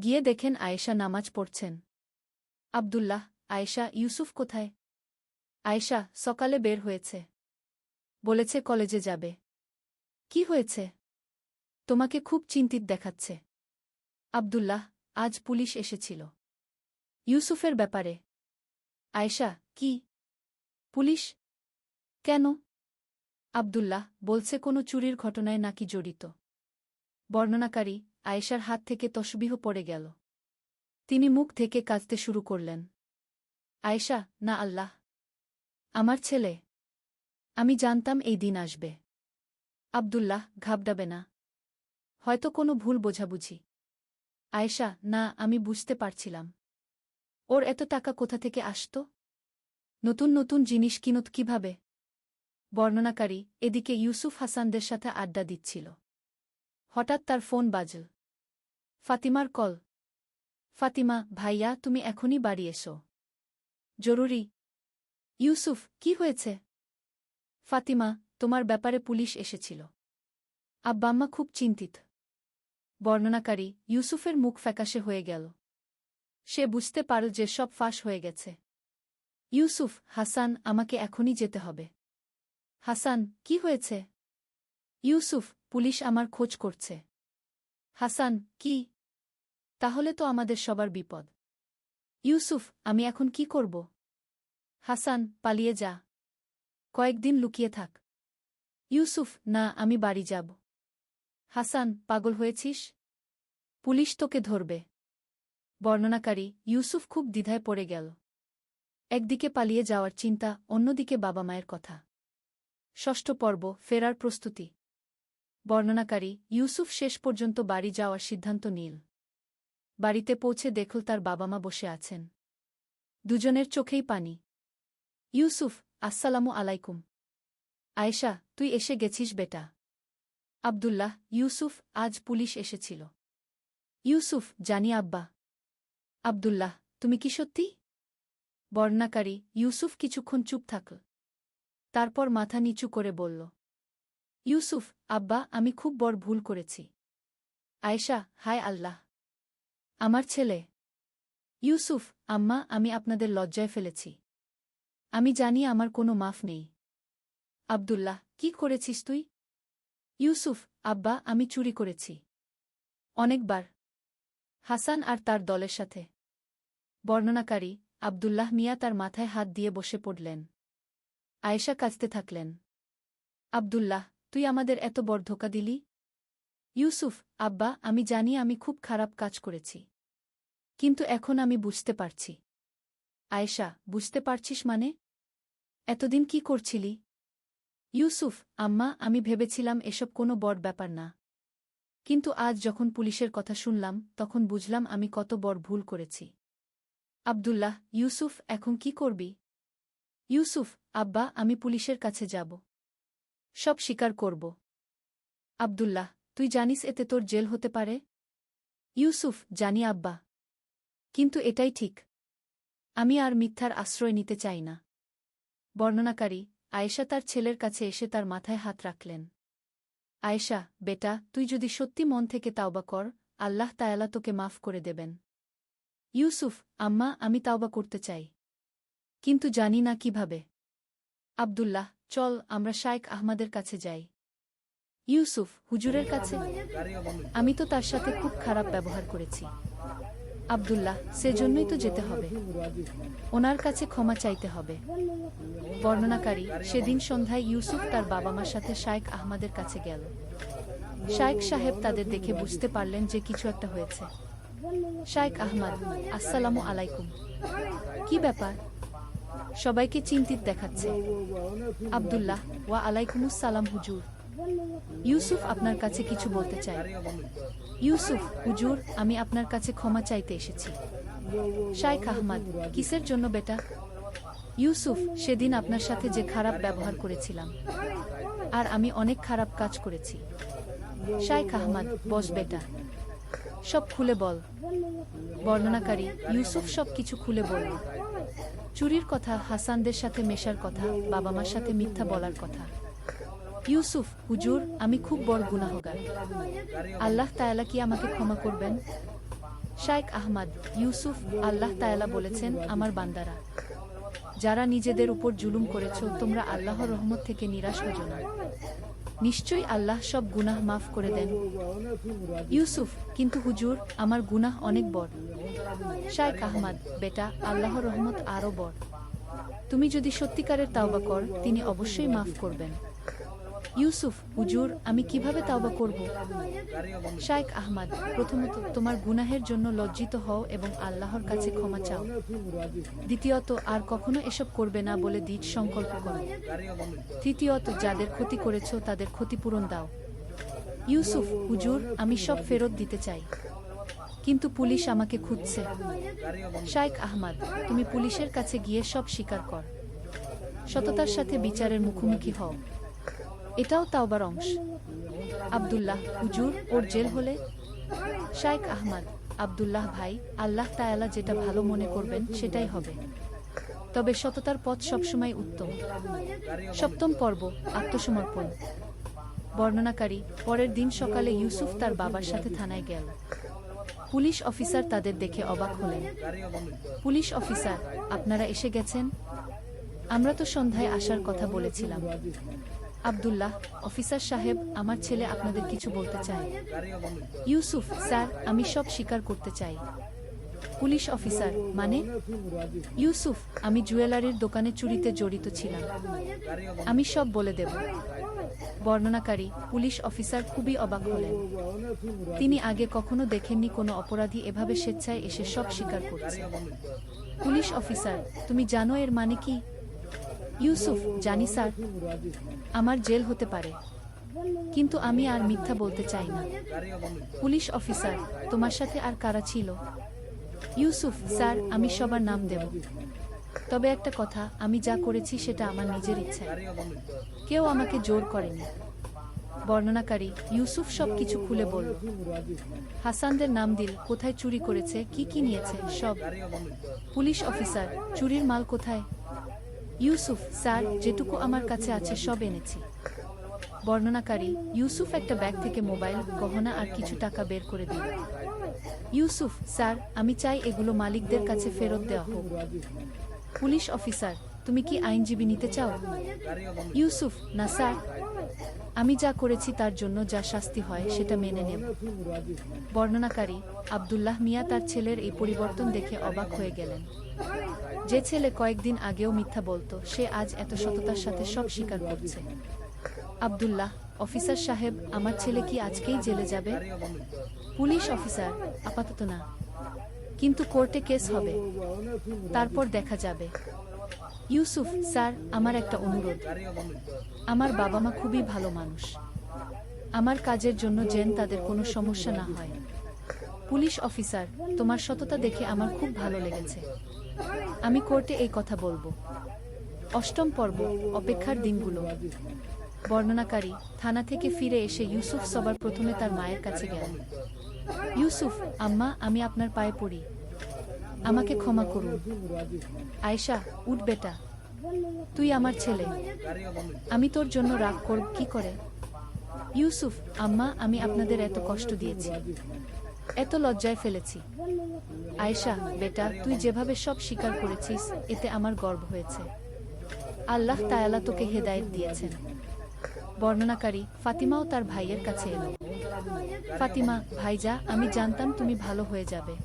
গিয়ে দেখেন আয়েশা নামাজ পড়ছেন। আব্দুল্লাহ, আয়েশা, ইউসুফ কোথায়? আয়েশা, সকালে বের হয়েছে। বলেছে কলেজে যাবে। কি হয়েছে? তোমাকে খুব চিন্তিত দেখাচ্ছে। আব্দুল্লাহ, আজ পুলিশ এসেছিল। ইউসুফের ব্যাপারে। আয়েশা, কি? পুলিশ? কেন? আব্দুল্লাহ, বলছে কোনো চুরির ঘটনায় নাকি জড়িত। বর্ণনাকারী আয়েশার হাত থেকে তসবিহ পড়ে গেল। তিনি মুখ থেকে কাঁদতে শুরু করলেন। আয়েশা, না আল্লাহ! আমার ছেলে! আমি জানতাম এই দিন আসবে। আব্দুল্লাহ, ঘাবড়াবে না। হয়তো কোনো ভুল বোঝাবুঝি। আয়েশা, না, আমি বুঝতে পারছিলাম। ওর এত টাকা কোথা থেকে আসত? নতুন নতুন জিনিস কিনত কিভাবে? বর্ণনাকারী এদিকে ইউসুফ হাসানদের সাথে আড্ডা দিচ্ছিল। হঠাৎ তার ফোন বাজল। ফাতিমার কল। ফাতিমা, ভাইয়া, তুমি এখনই বাড়ি এসো। জরুরি। ইউসুফ, কি হয়েছে? ফাতিমা, তোমার ব্যাপারে পুলিশ এসেছিল। আব্বাম্মা খুব চিন্তিত। বর্ণনাকারী ইউসুফের মুখ ফ্যাকাশে হয়ে গেল। সে বুঝতে পারল যে সব ফাঁস হয়ে গেছে। ইউসুফ, হাসান, আমাকে এখনই যেতে হবে। হাসান, কি হয়েছে? ইউসুফ, পুলিশ আমার খোঁজ করছে। হাসান, কি? তাহলে তো আমাদের সবার বিপদ। ইউসুফ, আমি এখন কি করব? হাসান, পালিয়ে যা। কয়েকদিন লুকিয়ে থাক। ইউসুফ, না, আমি বাড়ি যাব। হাসান, পাগল হয়েছিস? পুলিশ তোকে ধরবে। বর্ণনাকারী ইউসুফ খুব দ্বিধায় পড়ে গেল। একদিকে পালিয়ে যাওয়ার চিন্তা, অন্যদিকে বাবা মায়ের কথা। ষষ্ঠ পর্ব, ফেরার প্রস্তুতি। বর্ণনাকারী ইউসুফ শেষ পর্যন্ত বাড়ি যাওয়ার সিদ্ধান্ত নিল। বাড়িতে পৌঁছে দেখল তার বাবা মা বসে আছেন। দুজনের চোখেই পানি। ইউসুফ, আসসালামু আলাইকুম। আয়েশা, তুই এসে গেছিস বেটা। আব্দুল্লাহ, ইউসুফ, আজ পুলিশ এসেছিল। ইউসুফ, জানি আব্বা। আব্দুল্লাহ, তুমি কি সত্যি? বর্ণনাকারী ইউসুফ কিছুক্ষণ চুপ থাকল। তারপর মাথা নিচু করে বলল, ইউসুফ, আব্বা, আমি খুব বড় ভুল করেছি। আয়েশা, হায় আল্লাহ! আমার ছেলে! ইউসুফ, আম্মা, আমি আপনাদের লজ্জায় ফেলেছি। আমি জানি আমার কোনো মাফ নেই। আব্দুল্লাহ, কি করেছিস তুই? ইউসুফ, আব্বা, আমি চুরি করেছি। অনেকবার। হাসান আর তার দলের সাথে। বর্ণনাকারী আব্দুল্লাহ মিয়া তার মাথায় হাত দিয়ে বসে পড়লেন। আয়েশা কাঁদতে থাকলেন। আব্দুল্লাহ, তুই আমাদের এত বড় ধোঁকা দিলি? ইউসুফ, আব্বা, আমি জানি আমি খুব খারাপ কাজ করেছি। কিন্তু এখন আমি বুঝতে পারছি। আয়েশা, বুঝতে পারছিস মানে? এতদিন কি করছিলি? ইউসুফ, আম্মা, আমি ভেবেছিলাম এসব কোনো বড় ব্যাপার না। কিন্তু আজ যখন পুলিশের কথা শুনলাম তখন বুঝলাম আমি কত বড় ভুল করেছি। আব্দুল্লাহ, ইউসুফ, এখন কি করবি? ইউসুফ, আব্বা, আমি পুলিশের কাছে যাব। সব স্বীকার করব। আব্দুল্লাহ, তুই জানিস এতে তোর জেল হতে পারে? ইউসুফ, জানি আব্বা। কিন্তু এটাই ঠিক। আমি আর মিথ্যার আশ্রয় নিতে চাই না। বর্ণনাকারী আয়েশা তার ছেলের কাছে এসে তার মাথায় হাত রাখলেন। আয়েশা, বেটা, তুই যদি সত্যি মন থেকে তাওবা কর, আল্লাহ তায়ালা তোকে মাফ করে দেবেন। ইউসুফ, আম্মা, আমি তাওবা করতে চাই, কিন্তু জানি না কিভাবে। আব্দুল্লাহ, চল আমরা শায়েখ আহমদের কাছে যাই। ইউসুফ, হুজুরের কাছে? আমি তো তার সাথে খুব খারাপ ব্যবহার করেছি। আব্দুল্লাহ, সেজন্যই তো যেতে হবে। ওনার কাছে ক্ষমা চাইতে হবে। বর্ণনাকারী সেদিন সন্ধ্যায় ইউসুফ তার বাবা মার সাথে শায়েখ আহমদের কাছে গেল। শায়েখ সাহেব তাদের দেখে বুঝতে পারলেন যে কিছু একটা হয়েছে। শায়েখ আহমদ, আসসালামু আলাইকুম। কি ব্যাপার? সবাইকে চিন্তিত দেখাচ্ছে। আব্দুল্লাহ, ওয়া আলাইকুমুস সালাম হুজুর। ইউসুফ আপনার কাছে কিছু বলতে চাই। ইউসুফ, হুজুর, আমি আপনার কাছে ক্ষমা চাইতে এসেছি। শায়েখ আহমদ, কিসের জন্য বেটা? ইউসুফ, সেদিন আপনার সাথে যে খারাপ ব্যবহার করেছিলাম, আর আমি অনেক খারাপ কাজ করেছি। শায়েখ আহমদ, বস বেটা, সব খুলে বল। বর্ণনাকারী ইউসুফ সব কিছু খুলে বলল। চুরির কথা, হাসানদের সাথে মেশার কথা, বাবা মার সাথে মিথ্যা বলার কথা। ইউসুফ, হুজুর, আমি খুব বড় গুনাহগার। আল্লাহ তায়ালা কি আমাকে ক্ষমা করবেন? শায়েখ আহমদ, ইউসুফ, আল্লাহ তায়ালা বলেছেন, আমার বান্দারা যারা নিজেদের উপর জুলুম করেছ, তোমরা আল্লাহর রহমত থেকে নিরাশ হজো না। নিশ্চয়ই আল্লাহ সব গুনাহ মাফ করে দেন। ইউসুফ, কিন্তু হুজুর, আমার গুনাহ অনেক বড়। শায়েখ আহমদ, বেটা, আল্লাহর রহমত আরও বড়। তুমি যদি সত্যিকারের তাওবা কর, তিনি অবশ্যই মাফ করবেন। ইউসুফ, হুজুর, আমি কিভাবে তাওবা করব? শায়েখ আহমদ, প্রথমত তোমার গুনাহের জন্য লজ্জিত হও এবং আল্লাহর কাছে ক্ষমা চাও। দ্বিতীয়ত, আর কখনো এসব করবে না বলে দৃঢ় সংকল্প করো। তৃতীয়ত, যাদের ক্ষতি করেছ তাদের ক্ষতিপূরণ দাও। ইউসুফ, হুজুর, আমি সব ফেরত দিতে চাই, কিন্তু পুলিশ আমাকে খুঁজছে। শায়েখ আহমদ, তুমি পুলিশের কাছে গিয়ে সব স্বীকার কর। সততার সাথে বিচারের মুখোমুখি হও। এটাও তাওবার অংশ। আব্দুল্লাহ, হুজুর, ওর জেল হলে? শায়েখ আহমদ, আব্দুল্লাহ ভাই, আল্লাহ তায়ালা যেটা ভালো মনে করবেন সেটাই হবে, তবে সততার পথ সবসময় উত্তম। সপ্তম পর্ব, আত্মসমর্পণ। বর্ণনাকারী পরের দিন সকালে ইউসুফ তার বাবার সাথে থানায় গেল। পুলিশ অফিসার তাদের দেখে অবাক হলেন। পুলিশ অফিসার, আপনারা এসে গেছেন? আমরা তো সন্ধ্যায় আসার কথা বলেছিলাম। আব্দুল্লাহ, অফিসার সাহেব, আমার ছেলে আপনাদের কিছু বলতে চায়। ইউসুফ, স্যার, আমি সব স্বীকার করতে চাই। পুলিশ অফিসার, মানে? ইউসুফ, আমি জুয়েলারির দোকানে চুরিতে জড়িত ছিলাম। আমি সব বলে দেব। বর্ণনাকারী পুলিশ অফিসার খুবই অবাক হলেন। তিনি আগে কখনো দেখেননি কোনো অপরাধী এভাবে স্বেচ্ছায় এসে সব স্বীকার করছে। পুলিশ অফিসার, তুমি জানো এর মানে কি? ইউসুফ, জানি স্যার। আমার জেল হতে পারে, কিন্তু আমি আর মিথ্যা বলতে চাই না। পুলিশ অফিসার, তোমার সাথে আর কারা ছিল? ইউসুফ, স্যার, আমি সবার নাম দেব, তবে একটা কথা, আমি যা করেছি সেটা আমার নিজের ইচ্ছায়, কেউ আমাকে জোর করেনি। বর্ণনাকারী ইউসুফ সব কিছু খুলে বলল। হাসানদের নাম দিল, কোথায় চুরি করেছে, কি কি নিয়েছে, সব। পুলিশ অফিসার, চুরির মাল কোথায়? ইউসুফ, স্যার, যেটুকু আমার কাছে আছে সব এনেছি। বর্ণনাকারী ইউসুফ একটা ব্যাগ থেকে মোবাইল, গহনা আর কিছু টাকা বের করে দিল। ইউসুফ, স্যার, আমি চাই এগুলো মালিকদের কাছে ফেরত দেওয়া হোক। পুলিশ অফিসার, তুমি কি আইনজীবী নিতে চাও? ইউসুফ, না স্যার, আমি যা করেছি তার জন্য যা শাস্তি হয় সেটা মেনে নেব। বর্ণনাকারী আব্দুল্লাহ মিয়া তার ছেলের এই পরিবর্তন দেখে অবাক হয়ে গেলেন। যে ছেলে কয়েকদিন আগেও মিথ্যা বলতো, সে আজ এত সততার সাথে সব স্বীকার করছে। আব্দুল্লাহ, অফিসার সাহেব, আমার ছেলে কি আজকেই জেলে যাবে? পুলিশ অফিসার, আপাতত না, কিন্তু কোর্টে কেস হবে, তারপর দেখা যাবে। ইউসুফ, স্যার, আমার একটা অনুরোধ। আমার বাবা মা খুবই ভালো মানুষ, আমার কাজের জন্য যেন তাদের কোনো সমস্যা না হয়। পুলিশ অফিসার, তোমার সততা দেখে আমার খুব ভালো লেগেছে, আমি কোর্টে এই কথা বলবো। অষ্টম পর্ব, অপেক্ষার দিনগুলো। বর্ণনাকারী থানা থেকে ফিরে এসে ইউসুফ সবার প্রথমে তার মায়ের কাছে গেল। ইউসুফ, আম্মা, আমি আপনার পায়ে পড়ি, আমাকে ক্ষমা করুন। আয়েশা, উঠ বেটা, তুই আমার ছেলে, আমি তোর জন্য রাগ করব কি করে? ইউসুফ, আম্মা, আমি আপনাদের এত কষ্ট দিয়েছি, এত লজ্জায় ফেলেছি। আয়েশা, বেটা, তুই যেভাবে সব স্বীকার করেছিস এতে আমার গর্ব হয়েছে। আল্লাহ তাআলা তোকে হেদায়েত দিয়েছেন। বর্ণনাকারী ফাতিমাও তার ভাইয়ের কাছে এলো। ফাতিমা, ভাইজা, আমি জানতাম তুমি ভালো হয়ে যাবে,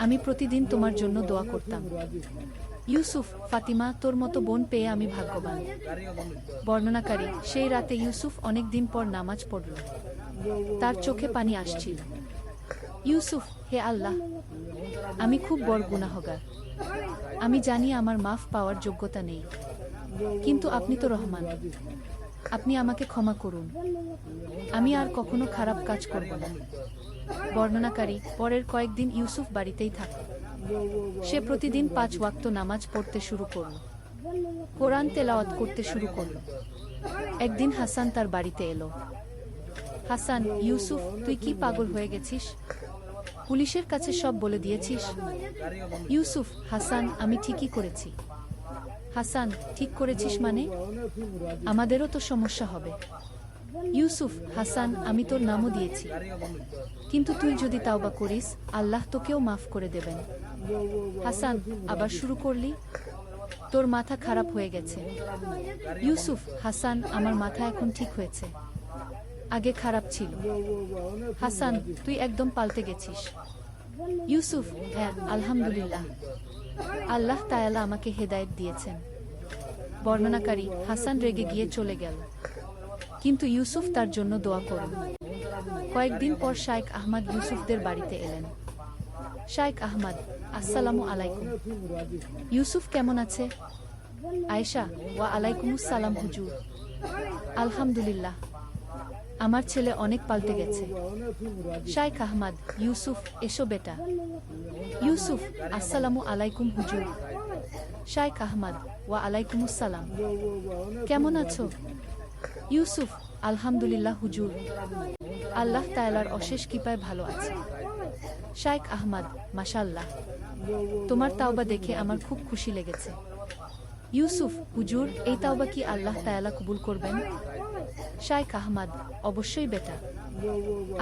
আমি প্রতিদিন তোমার জন্য দোয়া করতাম। ইউসুফ, ফাতিমা, তোর মতো বোন পেয়ে আমি ভাগ্যবান। বর্ণনাকারী, সেই রাতে ইউসুফ অনেক দিন পর নামাজ পড়ল। তার চোখে পানি আসছিল। ইউসুফ, হে আল্লাহ, আমি খুব বড় গুনাহগার, আমি জানি আমার মাফ পাওয়ার যোগ্যতা নেই, কিন্তু আপনি তো রহমান, আপনি আমাকে ক্ষমা করুন, আমি আর কখনো খারাপ কাজ করব না। বর্ণনাকারী, পরের কয়েকদিন ইউসুফ বাড়িতেই থাকল। সে প্রতিদিন 5 ওয়াক্ত নামাজ পড়তে শুরু করল, কোরআন তেলাওয়াত করতে শুরু করল। একদিন হাসান তার বাড়িতে এলো। হাসান, ইউসুফ, তুই কি পাগল হয়ে গেছিস? পুলিশের কাছে সব বলে দিয়েছিস? ইউসুফ, হাসান, আমি ঠিকই করেছি। হাসান, ঠিক করেছিস মানে? আমাদেরও তো সমস্যা হবে। ইউসুফ, হাসান, আমি তোর নামও দিয়েছি, কিন্তু তুই যদি তাওবা করিস আল্লাহ তোকেও মাফ করে দেবেন। হাসান, আবার শুরু করলি? তোর মাথা খারাপ হয়ে গেছে। ইউসুফ, হাসান, আমার মাথা এখন ঠিক হয়েছে, আগে খারাপ ছিল। হাসান, তুই একদম পাল্টে গেছিস। ইউসুফ, হ্যাঁ, আলহামদুলিল্লাহ, আল্লাহ তাআলা আমাকে হেদায়েত দিয়েছেন। বর্ণনাকারী, হাসান রেগে গিয়ে চলে গেল, কিন্তু ইউসুফ তার জন্য দোয়া করল। কয়েকদিন পর শাইখ আহমদ ইউসুফদের বাড়িতে এলেন। শাইখ আহমদ, আসসালামু আলাইকুম। ইউসুফ কেমন আছে? আয়েশা, ওয়া আলাইকুমুস সালাম হুজুর। আলহামদুলিল্লাহ, আমার ছেলে অনেক পাল্টে গেছে। শাইখ আহমদ, ইউসুফ, এসো বেটা। ইউসুফ, আসসালামু আলাইকুম হুজুর। শাইখ আহমদ, ওয়া আলাইকুমুস সালাম। কেমন আছো? ইউসুফ, আলহামদুলিল্লাহ হুজুর, আল্লাহ তাআলার অশেষ কৃপায় ভালো আছে। শাইখ আহমদ, মাশাআল্লাহ, তোমার তাওবা দেখে আমার খুব খুশি লেগেছে। ইউসুফ, হুজুর, এই তাওবা কি আল্লাহ তাআলা কবুল করবেন? শাইখ আহমদ, অবশ্যই বেটা।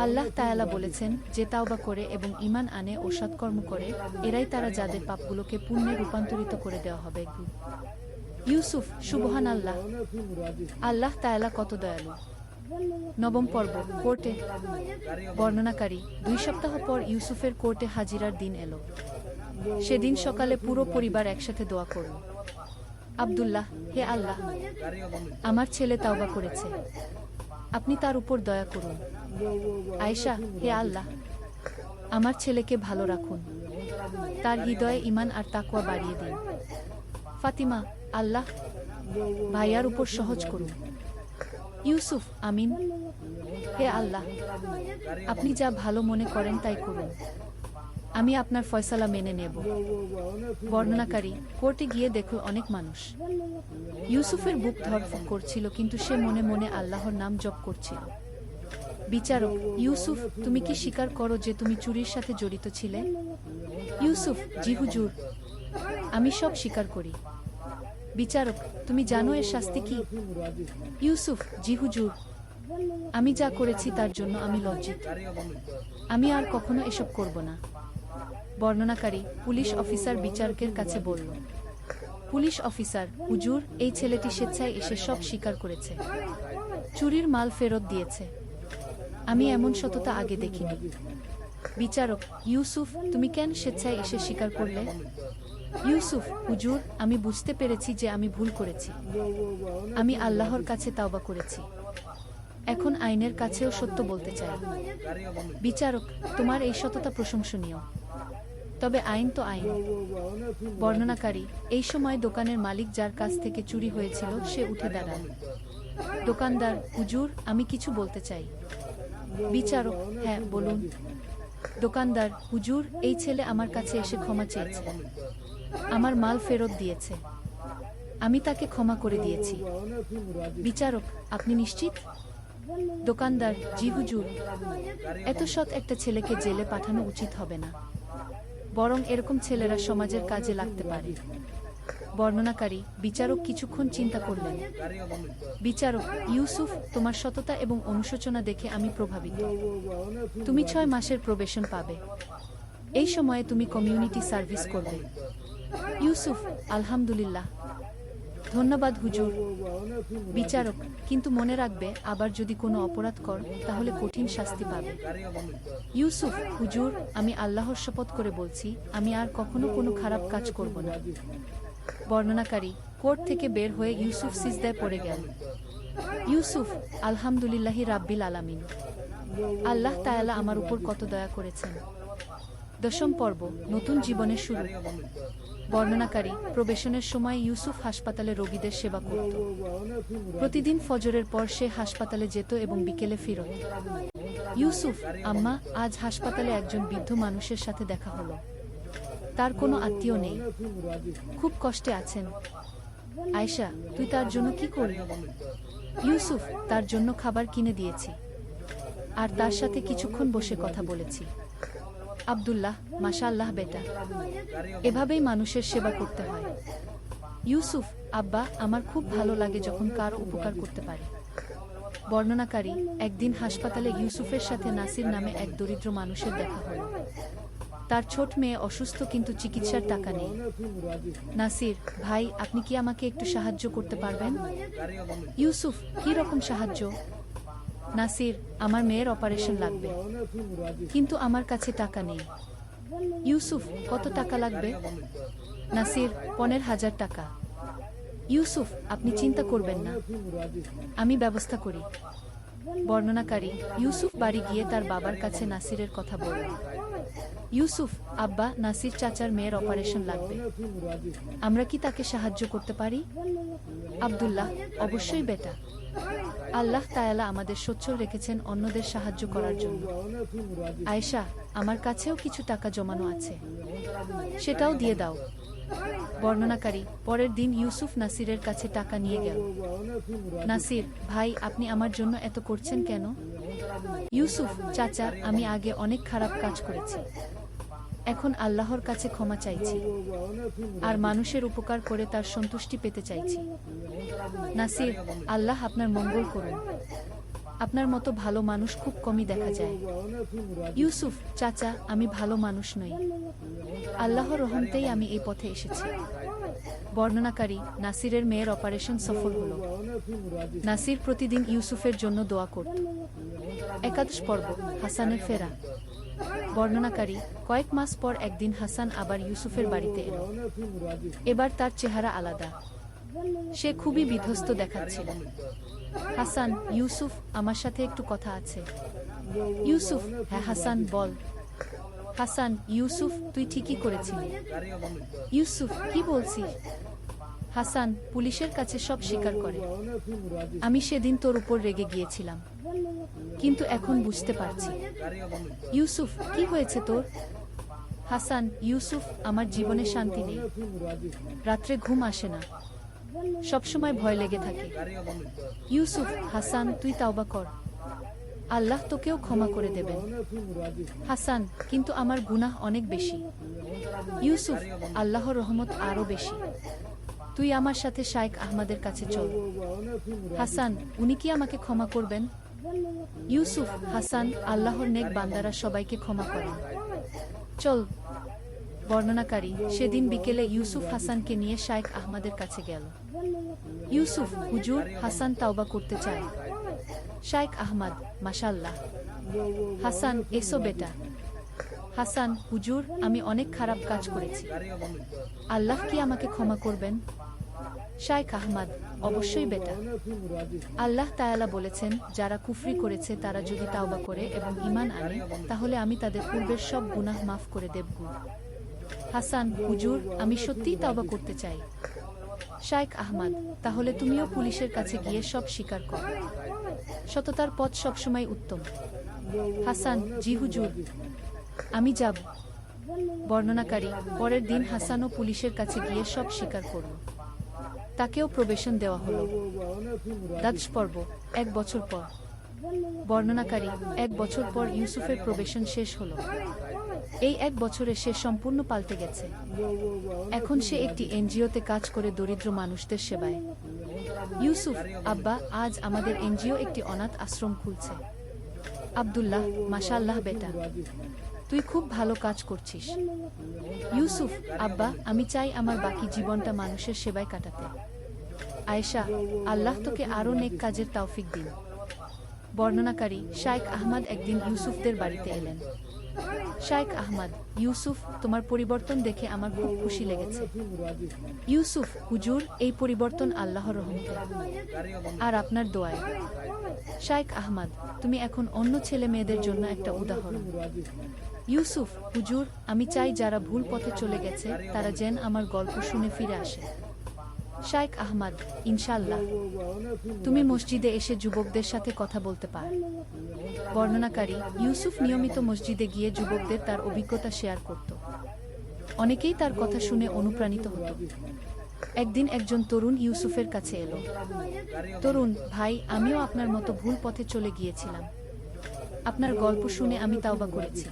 আল্লাহ তাআলা বলেছেন, যে তাওবা করে এবং ঈমান আনে ও সৎকর্ম করে এরাই তারা যাদের পাপগুলোকে পুণ্যে রূপান্তরিত করে দেওয়া হবে। ইউসুফ, সুবহানাল্লাহ, আল্লাহ তাআলা কত দয়ালু। নবম পর্ব, কোর্টে। বর্ণনাকারী, 2 সপ্তাহ পর ইউসুফের কোর্টে হাজিরার দিন এলো। সেদিন সকালে পুরো পরিবার একসাথে দোয়া করল। আব্দুল্লাহ, হে আল্লাহ, আমার ছেলে তাওবা করেছে, আপনি তার উপর দয়া করুন। আয়েশা, হে আল্লাহ, আমার ছেলেকে ভালো রাখুন, তার হৃদয়ে ঈমান আর তাকওয়া বাড়িয়ে দিন। ফাতিমা, আল্লাহ ভাইয়ার উপর সহজ করুন। ইউসুফ, আমিন। হে আল্লাহ, আপনি যা ভালো মনে করেন তাই করুন, আমি আপনার ফয়সালা মেনে নেব। বর্ণনাকারী, কোর্টে গিয়ে দেখল অনেক মানুষ। ইউসুফের বুক ধড়ফড় করছিল, কিন্তু সে মনে মনে আল্লাহর নাম জপ করছিল। বিচারক, ইউসুফ, তুমি কি স্বীকার করো যে তুমি চুরির সাথে জড়িত ছিলে? ইউসুফ, জি হুজুর, আমি সব স্বীকার করি। বিচারক, তুমি জানো এর শাস্তি কি? ইউসুফ, জি হুজুর, আমি যা করেছি তার জন্য আমি লজ্জিত, আমি আর কখনো এসব করব না। বর্ণনাকারী, পুলিশ অফিসার বিচারকের কাছে বলল। পুলিশ অফিসার, হুজুর, এই ছেলেটি স্বেচ্ছায় এসে সব স্বীকার করেছে, চুরির মাল ফেরত দিয়েছে, আমি এমন সততা আগে দেখিনি। বিচারক, ইউসুফ, তুমি কেন স্বেচ্ছায় এসে স্বীকার করলে? ইউসুফ, হুজুর, আমি বুঝতে পেরেছি যে আমি ভুল করেছি, আমি আল্লাহর কাছে তাওবা করেছি, এখন আইনের কাছেও সত্য বলতে চাই। বিচারক, তোমার এই সততা প্রশংসনীয়, তবে আইন তো আইন। বর্ণনাকারী, এই সময় দোকানের মালিক যার কাছ থেকে চুরি হয়েছিল সে উঠে দাঁড়াল। দোকানদার, হুজুর, আমি কিছু বলতে চাই। বিচারক, হ্যাঁ বলুন। দোকানদার, হুজুর, এই ছেলে আমার কাছে এসে ক্ষমা চেয়েছে, আমার মাল ফেরত দিয়েছে, আমি তাকে ক্ষমা করে দিয়েছি। বিচারক, আপনি নিশ্চিত? দোকানদার, জি হুজুর, এত সৎ একটা ছেলেকে জেলে পাঠানো উচিত হবে না। বরং এরকম ছেলেরা সমাজের কাজে লাগতে পারে। বর্ণনাকারী বিচারক কিছুক্ষণ চিন্তা করলেন। বিচারক: ইউসুফ, তোমার সততা এবং অনুশোচনা দেখে আমি প্রভাবিত। তুমি 6 মাসের প্রবেশন পাবে। এই সময়ে তুমি কমিউনিটি সার্ভিস করবে। ইউসুফ: আলহামদুলিল্লাহ, ধন্যবাদ হুজুর। বিচারক: কিন্তু মনে রাখবে, আবার যদি কোনো অপরাধ কর তাহলে কঠিন শাস্তি পাবে। ইউসুফ: হুজুর, আমি আল্লাহর শপথ করে বলছি, আমি আর কখনো কোনো খারাপ কাজ করব না। বর্ণনাকারী: কোর্ট থেকে বের হয়ে ইউসুফ সিজদায় পড়ে গেল। ইউসুফ: আলহামদুলিল্লাহি রাব্বিল আলামিন। আল্লাহ তাআলা আমার উপর কত দয়া করেছেন। 10ম পর্ব, নতুন জীবনের শুরু। বর্ণনাকারী: প্রবেশনের সময় ইউসুফ হাসপাতালে রোগীদের সেবা করত। প্রতিদিন ফজরের পর সে হাসপাতালে যেত এবং বিকেলে ফিরত। ইউসুফ: আম্মা, আজ হাসপাতালে একজন বৃদ্ধ মানুষের সাথে দেখা হলো। তার কোনো আত্মীয় নেই, খুব কষ্টে আছেন। আয়েশা: তুই তার জন্য কি করলি? ইউসুফ: তার জন্য খাবার কিনে দিয়েছি আর তার সাথে কিছুক্ষণ বসে কথা বলেছি। আব্দুল্লাহ: মাশাআল্লাহ বেটা, এভাবেই মানুষের সেবা করতে হয়। ইউসুফ: আব্বা, আমার খুব ভালো লাগে যখন কারো উপকার করতে পারি। বর্ণনাকারী: একদিন হাসপাতালে ইউসুফের সাথে নাসির নামে এক দরিদ্র মানুষের দেখা হলো। তার ছোট মেয়ে অসুস্থ, কিন্তু চিকিৎসার টাকা নেই। নাসির: ভাই, আপনি কি আমাকে একটু সাহায্য করতে পারবেন? ইউসুফ: কি রকম সাহায্য? নাসির: আমার মেয়ের অপারেশন লাগবে, কিন্তু আমার কাছে টাকা নেই। ইউসুফ: কত টাকা লাগবে? নাসির: 15,000 টাকা। ইউসুফ: আপনি চিন্তা করবেন না, আমি ব্যবস্থা করি। বর্ণনাকারী: ইউসুফ বাড়ি গিয়ে তার বাবার কাছে নাসিরের কথা বলল। ইউসুফ: আব্বা, নাসির চাচার মেয়ের অপারেশন লাগবে, আমরা কি তাকে সাহায্য করতে পারি? আব্দুল্লাহ: অবশ্যই বেটা, আল্লাহ তাআলা আমাদের সচ্ছল রেখেছেন অন্যদের সাহায্য করার জন্য। আয়েশা: আমার কাছেও কিছু টাকা জমানো আছে, সেটাও দিয়ে দাও। বর্ণনাকারী: পরের দিন ইউসুফ নাসিরের কাছে টাকা নিয়ে গেল। নাসির: ভাই, আপনি আমার জন্য এত করছেন কেন? ইউসুফ: চাচা, আমি আগে অনেক খারাপ কাজ করেছি, এখন আল্লাহর কাছে ক্ষমা চাইছি আর মানুষের উপকার করে তার সন্তুষ্টি পেতে চাইছি। নাসির: আল্লাহ আপনার মঙ্গল করুন, আপনার মতো ভালো মানুষ খুব কমই দেখা যায়। ইউসুফ: চাচা, আমি ভালো মানুষ নই, আল্লাহর রহমতেই আমি এই পথে এসেছি। বর্ণনাকারী: নাসিরের মেয়ের অপারেশন সফল হলো। নাসির প্রতিদিন ইউসুফের জন্য দোয়া করত। 11 পর্ব, হাসানের ফেরা। বর্ণনাকারী: কয়েক মাস পর একদিন হাসান আবার ইউসুফের বাড়িতে এলো। এবার তার চেহারা আলাদা, সে খুবই বিধ্বস্ত দেখাচ্ছিল। হাসান: ইউসুফ, আমার সাথে একটু কথা আছে। ইউসুফ: হ্যাঁ হাসান, বল। হাসান: ইউসুফ, তুই ঠিকই করেছিলি। ইউসুফ: কি বলছিস? হাসান: পুলিশের কাছে সব স্বীকার করে। আমি সেদিন তোর উপর রেগে গিয়েছিলাম, কিন্তু এখন বুঝতে পারছি। ইউসুফ: কি হয়েছে তোর? হাসান: ইউসুফ, আমার জীবনে শান্তি নেই, রাত্রে ঘুম আসে না, সবসময় ভয় লেগে থাকে। ইউসুফ: হাসান, তুই তাওবা কর, আল্লাহ তোকেও ক্ষমা করে দেবেন। হাসান: কিন্তু আমার গুনাহ অনেক বেশি। ইউসুফ: আল্লাহর রহমত আরও বেশি। তুই আমার সাথে শাইখ আহমদের কাছে চল। হাসান: উনি কি আমাকে ক্ষমা করবেন? ইউসুফ: হাসান, আল্লাহর নেক বান্দারা সবাইকে ক্ষমা করেন, চল। বর্ণনাকারী: সেদিন বিকেলে ইউসুফ হাসানকে নিয়ে শাইখ আহমদের কাছে গেল। ইউসুফ: হুজুর, হাসান তাওবা করতে চায়। শাইখ আহমদ: মাশাআল্লাহ। হাসান: এসো বেটা। হাসান: হুজুর, আমি অনেক খারাপ কাজ করেছি, আল্লাহ কি আমাকে ক্ষমা করবেন? শাইখ আহমদ: অবশ্যই বেটা, আল্লাহ তাআলা বলেছেন, যারা কুফরি করেছে তারা যদি তাওবা করে এবং ঈমান আনে, তাহলে আমি তাদের পূর্বের সব গুনাহ মাফ করে দেব। হাসান: হুজুর, আমি সত্যিই তাওবা করতে চাই। শাইখ আহমদ: তাহলে তুমিও পুলিশের কাছে গিয়ে সব স্বীকার কর, সততার পথ সবসময় উত্তম। হাসান: জি হুজুর, আমি যাব। বর্ণনাকারী: পরের দিন হাসানও পুলিশের কাছে গিয়ে সব স্বীকার করল, তাকেও প্রবেশন দেওয়া হলো। 10 পর্ব, 1 বছর পর। বর্ণনাকারী: 1 বছর পর ইউসুফের প্রবেশন শেষ হলো। এই 1 বছরে সে সম্পূর্ণ পাল্টে গেছে। এখন সে একটি এনজিওতে কাজ করে দরিদ্র মানুষদের সেবায়। ইউসুফ, আব্বা, আজ আমাদের এনজিও একটি অনাথ আশ্রম খুলছে। আব্দুল্লাহ, মাশাআল্লাহ বেটা, তুই খুব ভালো কাজ করছিস। ইউসুফ, আব্বা, আমি চাই আমার বাকি জীবনটা মানুষের সেবায় কাটাতে। আয়েশা, আল্লাহ তোকে আরও নেক কাজের তৌফিক দিন। বর্ণনাকারী শাইখ আহমদ একদিন ইউসুফদের বাড়িতে এলেন। শাইখ আহমদ, ইউসুফ, তোমার পরিবর্তন দেখে আমার খুব খুশি লেগেছে। ইউসুফ, হুজুর, এই পরিবর্তন আল্লাহর রহমতে আর আপনার দোয়ায়। শাইখ আহমদ, তুমি এখন অন্য ছেলে মেয়েদের জন্য একটা উদাহরণ। ইউসুফ, হুজুর, আমি চাই যারা ভুল পথে চলে গেছে তারা যেন আমার গল্প শুনে ফিরে আসে। শাইখ আহমদ, ইনশাআল্লাহ। তুমি মসজিদে এসে যুবকদের সাথে কথা বলতে পার। বর্ণনাকারী ইউসুফ নিয়মিত মসজিদে গিয়ে যুবকদের তার অভিজ্ঞতা শেয়ার করত। অনেকেই তার কথা শুনে অনুপ্রাণিত হতো। একদিন একজন তরুণ ইউসুফের কাছে এলো। তরুণ ভাই, আমিও আপনার মতো ভুল পথে চলে গিয়েছিলাম। আপনার গল্প শুনে আমি তাওবা করেছি।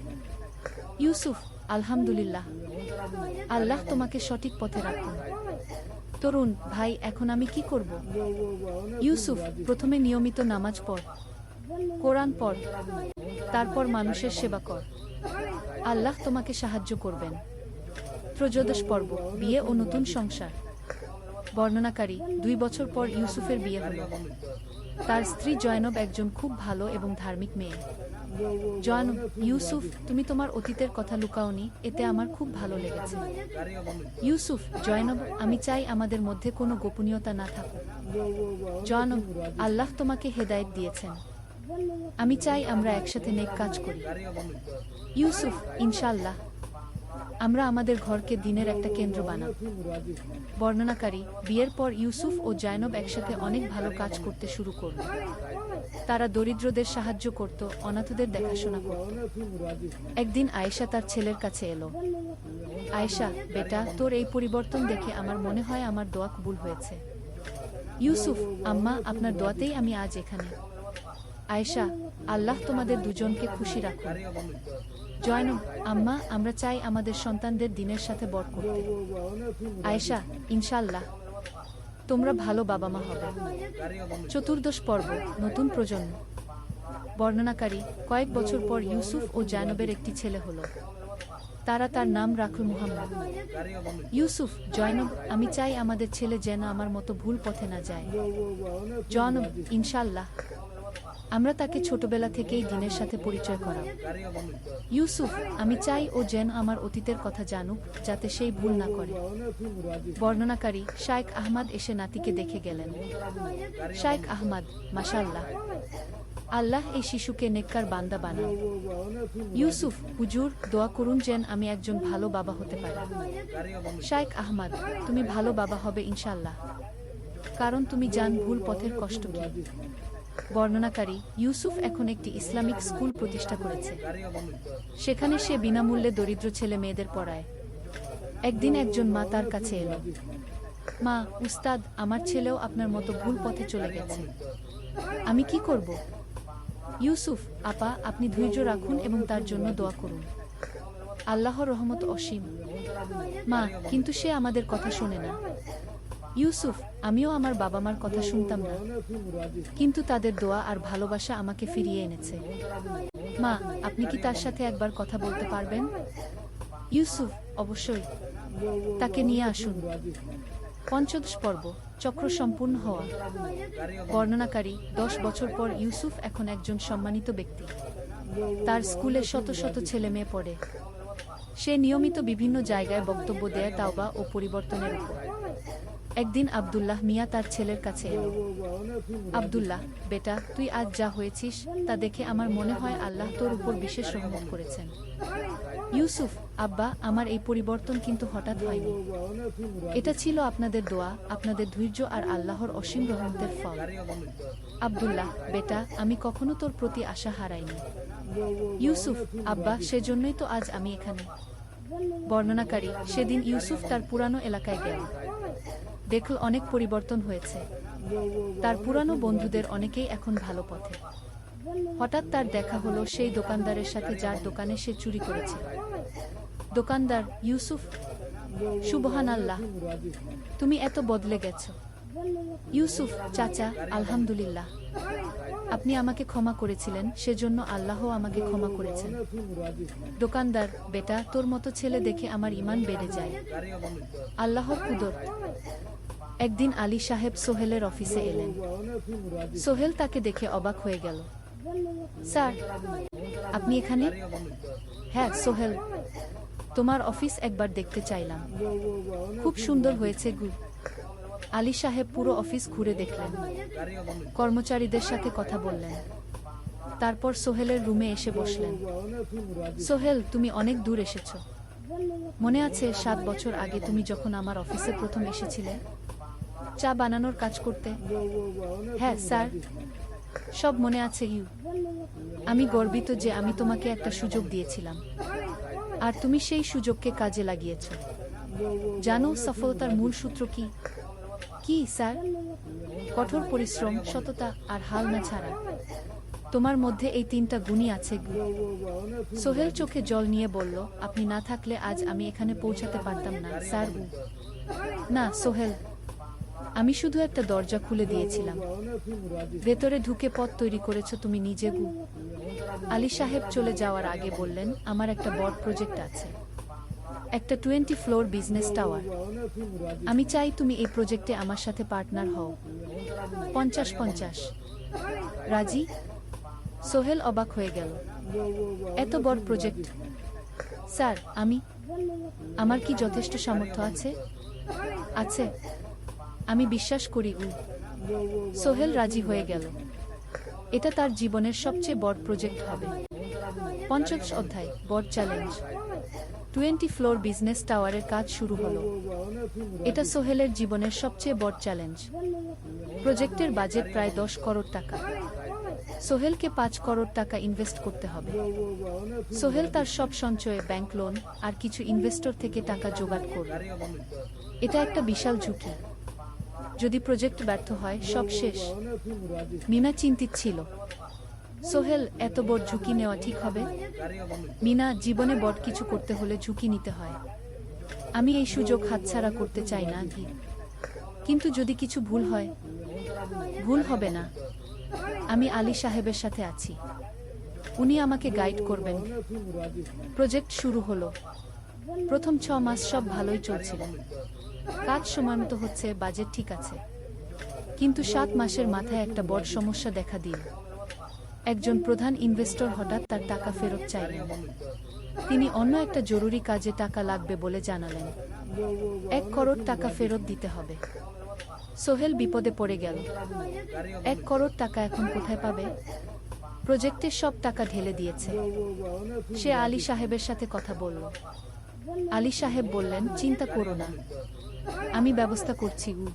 ইউসুফ, আলহামদুলিল্লাহ, আল্লাহ তোমাকে সঠিক পথে রাখুন। তরুণ ভাই, এখন আমি কি করব? ইউসুফ, প্রথমে নিয়মিত নামাজ পড়, কোরআন পড়, তারপর মানুষের সেবা কর। আল্লাহ তোমাকে সাহায্য করবেন। ত্রয়োদশ পর্ব, বিয়ে ও নতুন সংসার। বর্ণনাকারী 2 বছর পর ইউসুফের বিয়ে হল। তার স্ত্রী জয়নব একজন খুব ভালো এবং ধার্মিক মেয়ে। জয়নব, ইউসুফ, তুমি তোমার অতীতের কথা লুকাওনি, এতে আমার খুব ভালো লেগেছে। ইউসুফ, জয়নব, আমি চাই আমাদের মধ্যে কোনো গোপনীয়তা না থাকুক। জয়নব, আল্লাহ তোমাকে হেদায়েত দিয়েছেন। আমি চাই আমরা একসাথে নেক কাজ করি। ইউসুফ, ইনশাআল্লাহ, আমরা আমাদের ঘরকে দিনের একটা কেন্দ্র বানাব। বর্ণনাকারী বিয়ের পর ইউসুফ ও জয়নব একসাথে অনেক ভালো কাজ করতে শুরু করল। তারা দরিদ্রদের সাহায্য করত, অনাথদের দেখাশোনা করত। একদিন আয়েশা তার ছেলের কাছে এলো। আয়েশা, বেটা, তোর এই পরিবর্তন দেখে আমার মনে হয় আমার দোয়া কবুল হয়েছে। ইউসুফ, আম্মা, আপনার দোয়াতেই আমি আজ এখানে। আয়েশা, আল্লাহ তোমাদের দুজনকে খুশি রাখুন। জয়নব, আম্মা, আমরা চাই আমাদের সন্তানদের দিনের সাথে বড় করতে। আয়েশা, ইনশাআল্লাহ, তোমরা ভালো বাবা মা হবে। চতুর্দশ পর্ব, নতুন প্রজন্ম। বর্ণনাকারী কয়েক বছর পর ইউসুফ ও জয়নবের একটি ছেলে হলো। তারা তার নাম রাখল মুহাম্মদ। ইউসুফ, জয়নব, আমি চাই আমাদের ছেলে যেন আমার মতো ভুল পথে না যায়। জয়নব, ইনশাআল্লাহ, আমরা তাকে ছোটবেলা থেকেই দিনের সাথে পরিচয় করাব। ইউসুফ, আমি চাই ও যেন আমার অতীতের কথা জানুক, যাতে সেই ভুল না করে। বর্ণনাকারী শাইখ আহমদ এসে নাতিকে দেখে গেলেন। শাইখ আহমদ, মাশাআল্লাহ, আল্লাহ এই শিশুকে নেককার বান্দা বানান। ইউসুফ, হুজুর, দোয়া করুন যেন আমি একজন ভালো বাবা হতে পারি। শাইখ আহমদ, তুমি ভালো বাবা হবে ইনশাআল্লাহ, কারণ তুমি জান ভুল পথের কষ্ট কি। বর্ণনাকারী ইউসুফ এখন একটি ইসলামিক স্কুল প্রতিষ্ঠা করেছে। সেখানে সে বিনামূল্যে দরিদ্র ছেলে মেয়েদের পড়ায়। একদিন একজন মা তার কাছে এলো। মা, উস্তাদ, আমার ছেলেও আপনার মতো ভুল পথে চলে গেছে, আমি কি করব? ইউসুফ, আপা, আপনি ধৈর্য রাখুন এবং তার জন্য দোয়া করুন। আল্লাহর রহমত অসীম। মা, কিন্তু সে আমাদের কথা শোনে না। ইউসুফ, আমিও আমার বাবা মার কথা শুনতাম না, কিন্তু তাদের দোয়া আর ভালোবাসা আমাকে ফিরিয়ে এনেছে। মা, আপনি কি তার সাথে একবার কথা বলতে পারবেন? ইউসুফ, অবশ্যই, তাকে নিয়ে আসুন। পঞ্চদশ পর্ব, চক্র সম্পূর্ণ হওয়া। বর্ণনাকারী 10 বছর পর ইউসুফ এখন একজন সম্মানিত ব্যক্তি। তার স্কুলে শত শত ছেলে মেয়ে পড়ে। সে নিয়মিত বিভিন্ন জায়গায় বক্তব্য দেয় তাওবা ও পরিবর্তনের উপর। একদিন আব্দুল্লাহ মিয়া তার ছেলের কাছে এলো। আব্দুল্লাহ, বেটা, তুই আজ যা হয়েছিস তা দেখে আমার মনে হয় আল্লাহ তোর উপর বিশেষ রহমত করেছেন। ইউসুফ, আব্বা, আমার এই পরিবর্তন কিন্তু হঠাৎ হয়নি। এটা ছিল আপনাদের দোয়া, আপনাদের ধৈর্য আর আল্লাহর অসীম রহমতের ফল। আব্দুল্লাহ, বেটা, আমি কখনো তোর প্রতি আশা হারাইনি। ইউসুফ, আব্বা, সেজন্যই তো আজ আমি এখানে। বর্ণনাকারী সেদিন ইউসুফ তার পুরানো এলাকায় গেল। দেখল অনেক পরিবর্তন হয়েছে। তার পুরানো বন্ধুদের অনেকেই এখন ভালো পথে। হঠাৎ তার দেখা হলো সেই দোকানদারের সাথে যার দোকানে সে চুরি করেছে। দোকানদার ইউসুফ, সুবহানাল্লাহ, তুমি এত বদলে গেছো। ইউসুফ, চাচা, আলহামদুলিল্লাহ, আপনি আমাকে ক্ষমা করেছিলেন, সেজন্য আল্লাহও আমাকে ক্ষমা করেছেন। দোকানদার, বেটা, তোর মতো ছেলে দেখে আমার ঈমান বেড়ে যায়। আল্লাহর কুদরত। একদিন আলী সাহেব সোহেলের অফিসে এলেন। সোহেল তাকে দেখে অবাক হয়ে গেল। স্যার, আপনি এখানে? হ্যাঁ সোহেল, তোমার অফিস একবার দেখতে চাইলাম। খুব সুন্দর হয়েছে গু। আলী সাহেব পুরো অফিস ঘুরে দেখলেন, কর্মচারীদের সাথে কথা বললেন, তারপর সোহেলের রুমে এসে বসলেন। সোহেল, তুমি অনেক দূর এসেছ। মনে আছে 7 বছর আগে তুমি যখন আমার অফিসে প্রথম এসেছিলে চা বানানোর কাজ করতে? হ্যাঁ স্যার, সব মনে আছে ইউ। আমি গর্বিত যে আমি তোমাকে একটা সুযোগ দিয়েছিলাম, আর তুমি সেই সুযোগকে কাজে লাগিয়েছ। জানো সফলতার মূল সূত্র কি? কি স্যার? কঠোর পরিশ্রম, সততা আর হাল না ছাড়া। তোমার মধ্যে এই 3টা গুণই আছে গু। সোহেল চোখে জল নিয়ে বলল, আপনি না থাকলে আজ আমি এখানে পৌঁছাতে পারতাম না স্যার গু। না সোহেল, আমি শুধু একটা দরজা খুলে দিয়েছিলাম, ভেতরে ঢুকে পথ তৈরি করেছ তুমি নিজে গু। আলী সাহেব চলে যাওয়ার আগে বললেন, আমার একটা বড় প্রজেক্ট আছে, একটা 20 ফ্লোর বিজনেস টাওয়ার। আমি চাই তুমি এই প্রজেক্টে আমার সাথে পার্টনার হও। 50-50 রাজি? সোহেল অবাক হয়ে গেল। এত বড় প্রজেক্ট? স্যার, আমার কি যথেষ্ট সামর্থ্য আছে? আছে, আমি বিশ্বাস করি গু। সোহেল রাজি হয়ে গেল। এটা তার জীবনের সবচেয়ে বড় প্রজেক্ট হবে। 50 অধ্যায়, বড় চ্যালেঞ্জ। 20 ফ্লোর বিজনেস টাওয়ারের কাজ শুরু হলো। এটা সোহেলের জীবনের সবচেয়ে বড় চ্যালেঞ্জ। প্রজেক্টের বাজেট প্রায় 10 করোড় টাকা। সোহেলকে 5 করোড় টাকা ইনভেস্ট করতে হবে। সোহেল তার সব সঞ্চয়ে, ব্যাংক লোন আর কিছু ইনভেস্টর থেকে টাকা জোগাড় করবে। এটা একটা বিশাল ঝুঁকি। যদি প্রজেক্ট ব্যর্থ হয়, সব শেষ। মিনা চিন্তিত ছিল। সোহেল, এত বড় ঝুঁকি নেওয়া ঠিক হবে? মিনা, জীবনে বড় কিছু করতে হলে ঝুঁকি নিতে হয়। আমি এই সুযোগ হাতছাড়া করতে চাই না কি। কিন্তু যদি কিছু ভুল হয়? ভুল হবে না। আমি আলী সাহেবের সাথে আছি, উনি আমাকে গাইড করবেন। প্রজেক্ট শুরু হলো। প্রথম 6 মাস সব ভালোই চলছিল, কাজ সময়মতো হচ্ছে, বাজেট ঠিক আছে। কিন্তু 7 মাসের মাথায় একটা বড় সমস্যা দেখা দিল। একজন প্রধান ইনভেস্টর হঠাৎ তার টাকা ফেরত চাইলেন। তিনি অন্য একটা জরুরি কাজে টাকা লাগবে বলে জানালেন। 1 করোড় টাকা ফেরত দিতে হবে। সোহেল বিপদে পড়ে গেল। 1 করোড় টাকা এখন কোথায় পাবে? প্রজেক্টের সব টাকা ঢেলে দিয়েছে। সে আলী সাহেবের সাথে কথা বলল। আলী সাহেব বললেন, চিন্তা করো না, আমি ব্যবস্থা করছি গু।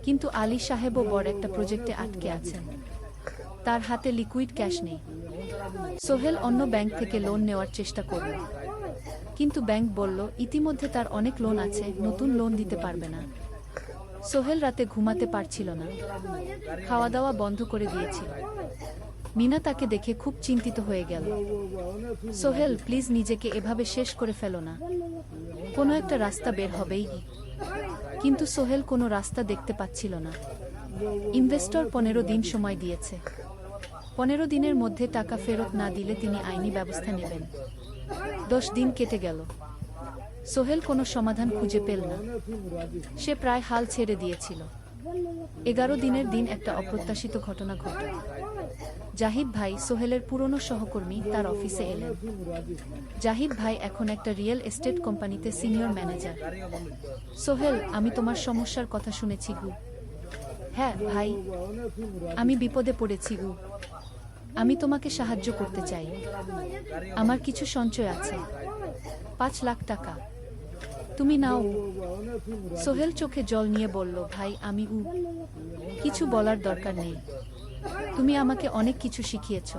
কিন্তু আলী সাহেবও বড় একটা প্রজেক্টে আটকে আছেন। তার হাতে লিকুইড ক্যাশ নেই। সোহেল অন্য ব্যাংক থেকে লোন নেওয়ার চেষ্টা করল, কিন্তু ব্যাংক বলল ইতিমধ্যে তার অনেক লোন আছে, নতুন লোন দিতে পারবে না। সোহেল রাতে ঘুমাতে পারছিল না, খাওয়া দাওয়া বন্ধ করে দিয়েছিল। মিনা তাকে দেখে খুব চিন্তিত হয়ে গেল। সোহেল, প্লিজ নিজেকে এভাবে শেষ করে ফেলো না, কোনো একটা রাস্তা বের হবেই। কিন্তু সোহেল কোনো রাস্তা দেখতে পাচ্ছিল না। ইনভেস্টর 15 দিন সময় দিয়েছে। 15 দিনের মধ্যে টাকা ফেরত না দিলে তিনি আইনি ব্যবস্থা নেবেন। 10 দিন কেটে গেল। সোহেল কোনো সমাধান খুঁজে পেল না। সে প্রায় হাল ছেড়ে দিয়েছিল। 11 দিনের দিন একটা অপ্রত্যাশিত ঘটনা ঘটে। জাহিদ ভাই, সোহেলের পুরনো সহকর্মী, তার অফিসে এলেন। জাহিদ ভাই এখন একটা রিয়েল এস্টেট কোম্পানিতে সিনিয়র ম্যানেজার। সোহেল, আমি তোমার সমস্যার কথা শুনেছি গু। হ্যাঁ ভাই, আমি বিপদে পড়েছি গু। আমি তোমাকে সাহায্য করতে চাই। আমার কিছু সঞ্চয় আছে, 5 লাখ টাকা। তুমি নাও। সোহেল চোখে জল নিয়ে বলল, ভাই আমি কিছু বলার দরকার নেই। তুমি আমাকে অনেক কিছু শিখিয়েছ।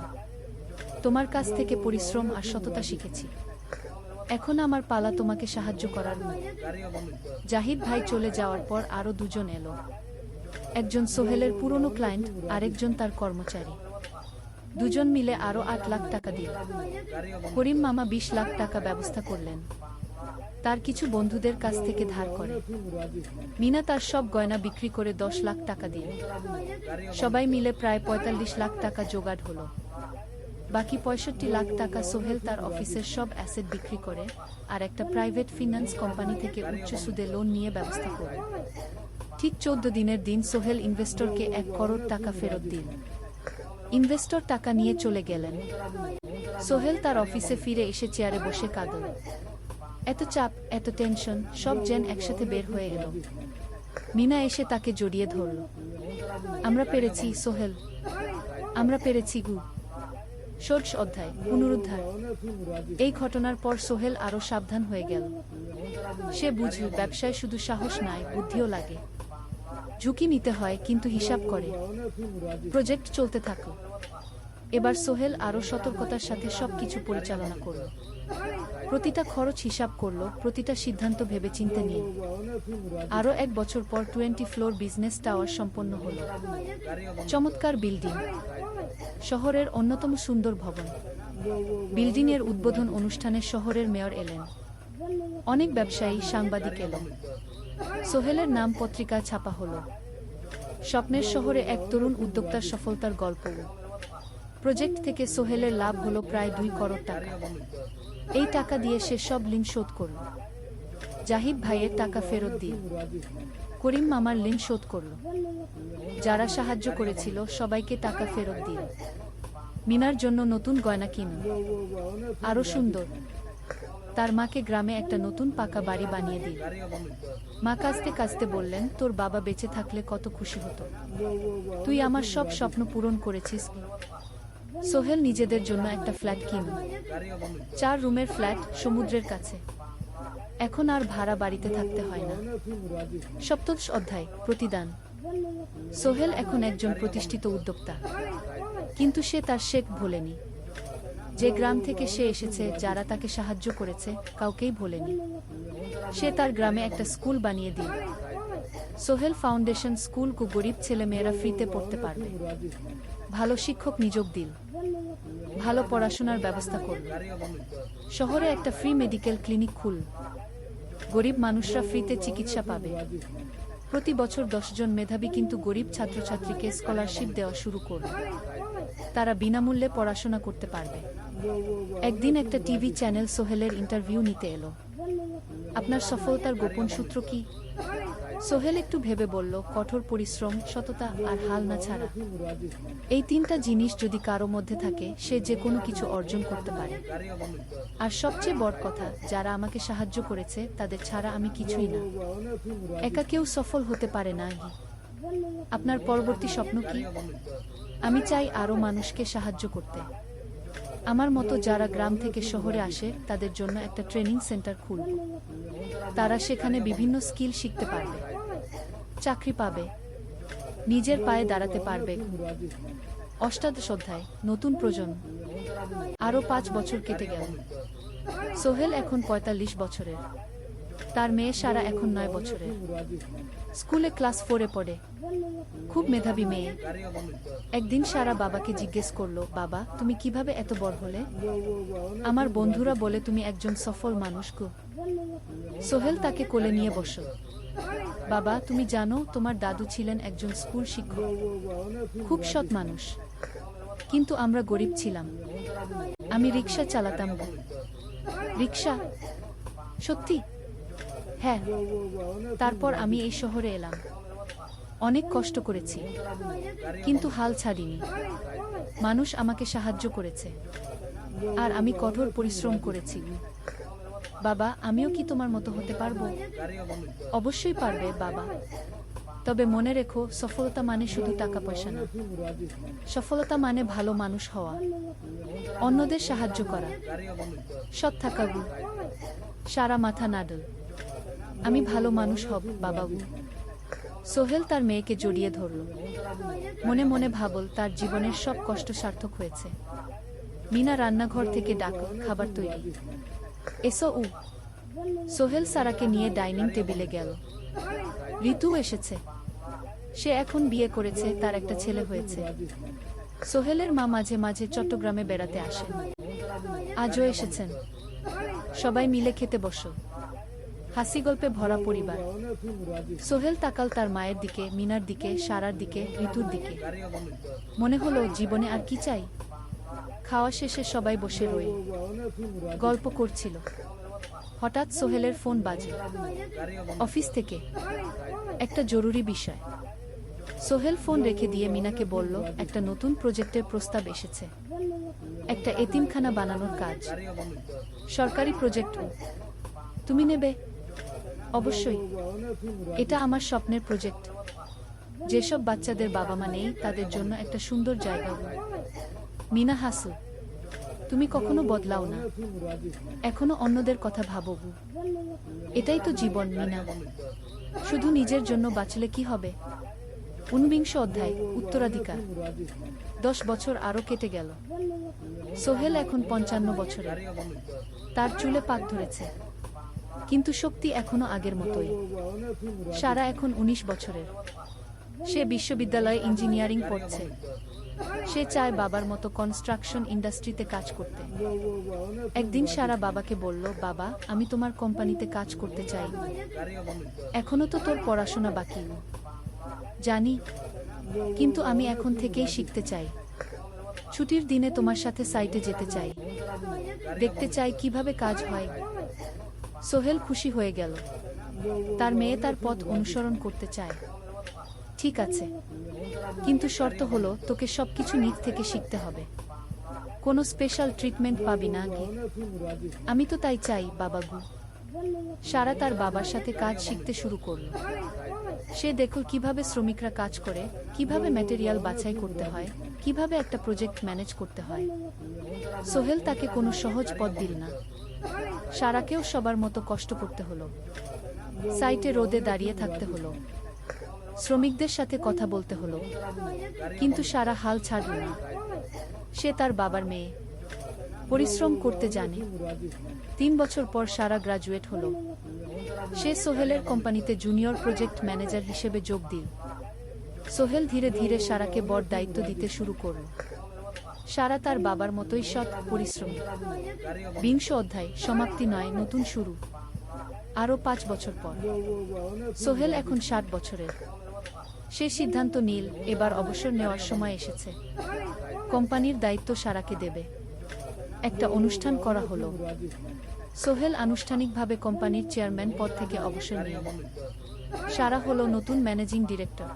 তোমার কাছ থেকে পরিশ্রম আর সততা শিখেছি। এখন আমার পালা তোমাকে সাহায্য করার। জাহিদ ভাই চলে যাওয়ার পর আরো 2 জন এলো। একজন সোহেলের পুরনো ক্লায়েন্ট, আরেকজন তার কর্মচারী। দুজন মিলে আরও 8 লাখ টাকা দিল। করিম মামা 20 লাখ টাকা ব্যবস্থা করলেন তার কিছু বন্ধুদের কাছ থেকে ধার করে। মিনা তার সব গয়না বিক্রি করে 10 লাখ টাকা দিল। সবাই মিলে প্রায় 45 লাখ টাকা জোগাড় হলো। বাকি 65 লাখ টাকা সোহেল তার অফিসের সব অ্যাসেট বিক্রি করে আর একটা প্রাইভেট ফিন্যান্স কোম্পানি থেকে উচ্চ সুদে লোন নিয়ে ব্যবস্থা করে। ঠিক 14 দিনের দিন সোহেল ইনভেস্টরকে 1 করোড় টাকা ফেরত দিল। ইনভেস্টর টাকা নিয়ে চলে গেলেন। সোহেল তার অফিসে ফিরে এসে চেয়ারে বসে কাঁদল। এত চাপ, এত টেনশন সব যেন একসাথে বের হয়ে এলো। মিনা এসে তাকে জড়িয়ে ধরল। আমরা পেরেছি সোহেল, আমরা পেরেছি গু। ষোড়শ অধ্যায় পুনরুদ্ধার। এই ঘটনার পর সোহেল আরও সাবধান হয়ে গেল। সে বুঝল ব্যবসায় শুধু সাহস নয়, বুদ্ধিও লাগে। ঝুঁকি নিতে হয় কিন্তু হিসাব করে। প্রজেক্ট চলতে থাকল। এবার সোহেল আরও সতর্কতার সাথে সবকিছু পরিচালনা করল। প্রতিটা খরচ হিসাব করল, প্রতিটা সিদ্ধান্ত ভেবেচিন্তে নিয়ে। আরও 1 বছর পর 20 ফ্লোর বিজনেস টাওয়ার সম্পন্ন হল। চমৎকার বিল্ডিং, শহরের অন্যতম সুন্দর ভবন। বিল্ডিংয়ের উদ্বোধন অনুষ্ঠানে শহরের মেয়র এলেন। অনেক ব্যবসায়ী, সাংবাদিক এলেন। সোহেলের নাম পত্রিকা ছাপা হলো। স্বপ্নের শহরে এক তরুণ উদ্যোক্তার সফলতার গল্প। প্রজেক্ট থেকে সোহেলের লাভ হলো প্রায় 2 করোড় টাকা। এই টাকা দিয়ে সে সব ঋণ শোধ করল। জাহিদ ভাইয়ের টাকা ফেরত দিয়ে করিম মামার ঋণ শোধ করল। যারা সাহায্য করেছিল সবাইকে টাকা ফেরত দিল। মিনার জন্য নতুন গয়না কিনল, আরো সুন্দর। তার মাকে গ্রামে একটা নতুন পাকা বাড়ি বানিয়ে দিল। মা কাঁদতে কাঁদতে বললেন, তোর বাবা বেঁচে থাকলে কত খুশি হতো। তুই আমার সব স্বপ্ন পূরণ করেছিস। সোহেল নিজেদের জন্য একটা ফ্ল্যাট কিনল। 4 রুমের ফ্ল্যাট, সমুদ্রের কাছে। এখন আর ভাড়া বাড়িতে থাকতে হয় না। সপ্তদশ অধ্যায় প্রতিদান। সোহেল এখন একজন প্রতিষ্ঠিত উদ্যোক্তা, কিন্তু সে তার শেখ ভোলেনি। যে গ্রাম থেকে সে এসেছে, যারা তাকে সাহায্য করেছে, কাউকেই ভোলেনি। সে তার গ্রামে একটা স্কুল বানিয়ে দিল। সোহেল ফাউন্ডেশন স্কুল কো গরিব ছেলেমেয়েরা ফ্রিতে পড়তে পারবে। ভালো শিক্ষক নিযোগ দিল, ভালো পড়াশোনার ব্যবস্থা করল। শহরে একটা ফ্রি মেডিকেল ক্লিনিক খুলল। গরিব মানুষরা ফ্রিতে চিকিৎসা পাবে। প্রতি বছর 10 জন মেধাবী কিন্তু গরিব ছাত্রছাত্রীকে স্কলারশিপ দেওয়া শুরু করল। তারা বিনামূল্যে পড়াশোনা করতে পারবে। একদিন একটা টিভি চ্যানেল সোহেলের ইন্টারভিউ নিতে এলো। আপনার সফলতার গোপন সূত্র কি? সোহেল একটু ভেবে বলল, কঠোর পরিশ্রম, সততা আর হাল না ছাড়া। এই 3টা জিনিস যদি কারো মধ্যে থাকে, সে যে কোনো কিছু অর্জন করতে পারে। আর সবচেয়ে বড় কথা, যারা আমাকে সাহায্য করেছে তাদের ছাড়া আমি কিছুই না। একা কেউ সফল হতে পারে না। আপনার পরবর্তী স্বপ্ন কি? আমি চাই আরও মানুষকে সাহায্য করতে। আমার মতো যারা গ্রাম থেকে শহরে আসে তাদের জন্য একটা ট্রেনিং সেন্টার খুলব। তারা সেখানে বিভিন্ন স্কিল শিখতে পারবে, চাকরি পাবে, নিজের পায়ে দাঁড়াতে পারবে। অষ্টাদশ অধ্যায় নতুন প্রজন্ম। আরও 5 বছর কেটে গেল। সোহেল এখন 45 বছরের। তার মেয়ে সারা এখন 9 বছরের। স্কুলে ক্লাস 4-এ পড়ে। খুব মেধাবী মেয়ে। একদিন সারা বাবাকে জিজ্ঞেস করলো, বাবা তুমি কিভাবে এত বড় হলে? আমার বন্ধুরা বলে তুমি একজন সফল মানুষ গো। সোহেল তাকে কোলে নিয়ে বসল। বাবা তুমি জানো, তোমার দাদু ছিলেন একজন স্কুল শিক্ষক, খুব সৎ মানুষ। কিন্তু আমরা গরিব ছিলাম। আমি রিক্সা চালাতাম। রিক্সা? সত্যি? হ্যাঁ। তারপর আমি এই শহরে এলাম। অনেক কষ্ট করেছি, কিন্তু হাল ছাড়িনি। মানুষ আমাকে সাহায্য করেছে, আর আমি কঠোর পরিশ্রম করেছি। বাবা আমিও কি তোমার মতো হতে পারবো? অবশ্যই পারবে বাবা। তবে মনে রেখো, সফলতা মানে শুধু টাকা পয়সা না। সফলতা মানে ভালো মানুষ হওয়া, অন্যদের সাহায্য করা, সৎ থাকা। সারা মাথা নাডল। আমি ভালো মানুষ হব বাবাবু। সোহেল তার মেয়েকে জড়িয়ে ধরল। মনে মনে ভাবল, তার জীবনের সব কষ্ট সার্থক হয়েছে। মিনা রান্নাঘর থেকে ডাকল, খাবার তৈরি। এসো। সোহেল সারাকে নিয়ে ডাইনিং টেবিলে গেল। ঋতু এসেছে। সে এখন বিয়ে করেছে, তার একটা ছেলে হয়েছে। সোহেলের মা মাঝে মাঝে চট্টগ্রামে বেড়াতে আসেন। আজও এসেছেন। সবাই মিলে খেতে বসো। হাসি গল্পে ভরা পরিবার। সোহেল তাকাল তার মায়ের দিকে, মিনার দিকে, সারার দিকে, ঋতুর দিকে। মনে হলো জীবনে আর কি চাই। খাওয়া শেষে সবাই বসে রয়ে গল্প করছিল। হঠাৎ সোহেলের ফোন বাজে। অফিস থেকে একটা জরুরি বিষয়। সোহেল ফোন রেখে দিয়ে মিনাকে বলল, একটা নতুন প্রজেক্টের প্রস্তাব এসেছে। একটা এতিমখানা বানানোর কাজ। সরকারি প্রজেক্ট। তুমি নেবে? অবশ্যই। এটা আমার স্বপ্নের প্রজেক্ট। যেসব বাচ্চাদের বাবা মা নেই তাদের জন্য একটা সুন্দর জায়গা। মিনা হাসল। তুমি কখনো বদলাও না। এখনো অন্যদের কথা ভাবো। এটাই তো জীবন মিনা। শুধু নিজের জন্য বাঁচলে কি হবে? 19 অধ্যায়, উত্তরাধিকার। 10 বছর আরো কেটে গেল। সোহেল এখন 55 বছরের। তার চুলে পাক ধরেছে, কিন্তু শক্তি এখনো আগের মতোই। সারা এখন 19 বছরের। সে বিশ্ববিদ্যালয়ে ইঞ্জিনিয়ারিং পড়ছে। সে চায় বাবার মতো কনস্ট্রাকশন ইন্ডাস্ট্রিতে কাজ করতে। একদিন সারা বাবাকে বলল, বাবা, আমি তোমার কোম্পানিতে কাজ করতে চাই। এখনো তো তোর পড়াশোনা বাকি। জানি, কিন্তু আমি এখন থেকেই শিখতে চাই। ছুটির দিনে তোমার সাথে সাইটে যেতে চাই। দেখতে চাই কিভাবে কাজ হয়। সোহেল খুশি হয়ে গেল। তার মেয়ে তার পথ অনুসরণ করতে চায়। ঠিক আছে, কিন্তু শর্ত হলো তোকে সবকিছু নিজ থেকে শিখতে হবে। কোনো স্পেশাল ট্রিটমেন্ট পাবি না। আমি তো তাই চাই বাবাগু। সারা তার বাবার সাথে কাজ শিখতে শুরু করল। সে দেখল কিভাবে শ্রমিকরা কাজ করে, কিভাবে ম্যাটেরিয়াল বাছাই করতে হয়, কিভাবে একটা প্রজেক্ট ম্যানেজ করতে হয়। সোহেল তাকে কোনো সহজ পথ দিল না। সারাকেও সবার মতো কষ্ট করতে হলো। সাইটে রোদে দাঁড়িয়ে থাকতে হলো। শ্রমিকদের সাথে কথা বলতে হলো। কিন্তু সারা হাল ছাড়ল না। সে তার বাবার মেয়ে, পরিশ্রম করতে জানে। 3 বছর পর সারা গ্রাজুয়েট হলো। সে সোহেলের কোম্পানিতে জুনিয়র প্রজেক্ট ম্যানেজার হিসেবে যোগ দিল। সোহেল ধীরে ধীরে সারাকে বড় দায়িত্ব দিতে শুরু করল। সারা তার বাবার মতোই সৎ, পরিশ্রমী। 20 অধ্যায়, সমাপ্তি নয়, নতুন শুরু। আরও 5 বছর পর সোহেল এখন 60 বছরের। সে সিদ্ধান্ত নিল, এবার অবসর নেওয়ার সময় এসেছে। কোম্পানির দায়িত্ব সারাকে দেবে। একটা অনুষ্ঠান করা হলো। সোহেল আনুষ্ঠানিকভাবে কোম্পানির চেয়ারম্যান পদ থেকে অবসর নিল। সারা হলো নতুন ম্যানেজিং ডিরেক্টর।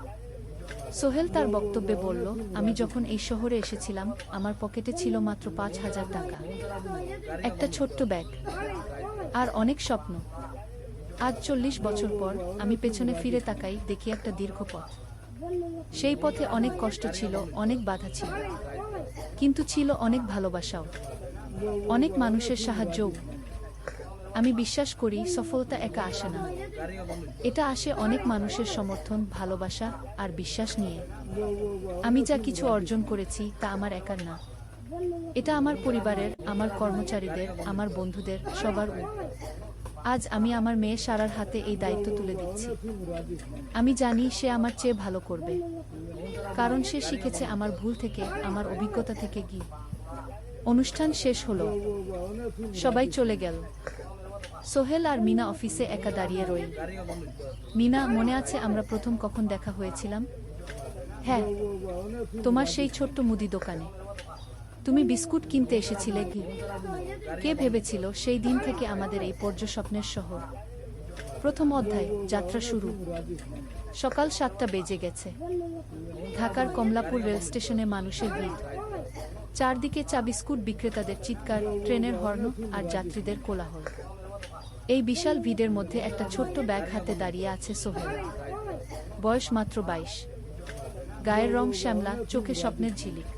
সোহেল তার বক্তব্যে বলল, আমি যখন এই শহরে এসেছিলাম আমার পকেটে ছিল মাত্র 5,000 টাকা, একটা ছোট্ট ব্যাগ, আর অনেক স্বপ্ন। আজ 40 বছর পর আমি পেছনে ফিরে তাকাই, দেখি একটা দীর্ঘ পথ। সেই পথে অনেক কষ্ট ছিল, অনেক বাধা ছিল, কিন্তু ছিল অনেক ভালোবাসাও, অনেক মানুষের সাহায্যও। আমি বিশ্বাস করি সফলতা একা আসে না। এটা আসে অনেক মানুষের সমর্থন, ভালোবাসা আর বিশ্বাস নিয়ে। আমি যা কিছু অর্জন করেছি তা আমার একার না। এটা আমার পরিবারের, আমার কর্মচারীদের, আমার বন্ধুদের, সবার। আজ আমি আমার মেয়ে সারার হাতে এই দায়িত্ব তুলে দিচ্ছি। আমি জানি সে আমার চেয়ে ভালো করবে, কারণ সে শিখেছে আমার ভুল থেকে, আমার অভিজ্ঞতা থেকে। গিয়ে অনুষ্ঠান শেষ হলো। সবাই চলে গেল। সোহেল আর মিনা অফিসে একা দাঁড়িয়ে রইল। মিনা, মনে আছে আমরা প্রথম কখন দেখা হয়েছিলাম? হ্যাঁ, তোমার সেই ছোট্ট মুদি দোকানে। তুমি বিস্কুট কিনতে এসেছিলে। কে ভেবেছিল সেই দিন থেকে আমাদের এই পর্যস্বপ্নের শহর। প্রথম অধ্যায়, যাত্রা শুরু। সকাল 7টা বেজে গেছে। ঢাকার কমলাপুর রেল স্টেশনে মানুষের ভিড়। চারদিকে চা বিস্কুট বিক্রেতাদের চিৎকার, ট্রেনের হর্ন আর যাত্রীদের কোলাহল। এই বিশাল ভিড়ের মধ্যে একটা ছোট্ট ব্যাগ হাতে দাঁড়িয়ে আছে সোহেল। বয়স মাত্র 22। গায়ের রং শ্যামলা, চোখে স্বপ্নের ঝিলিক।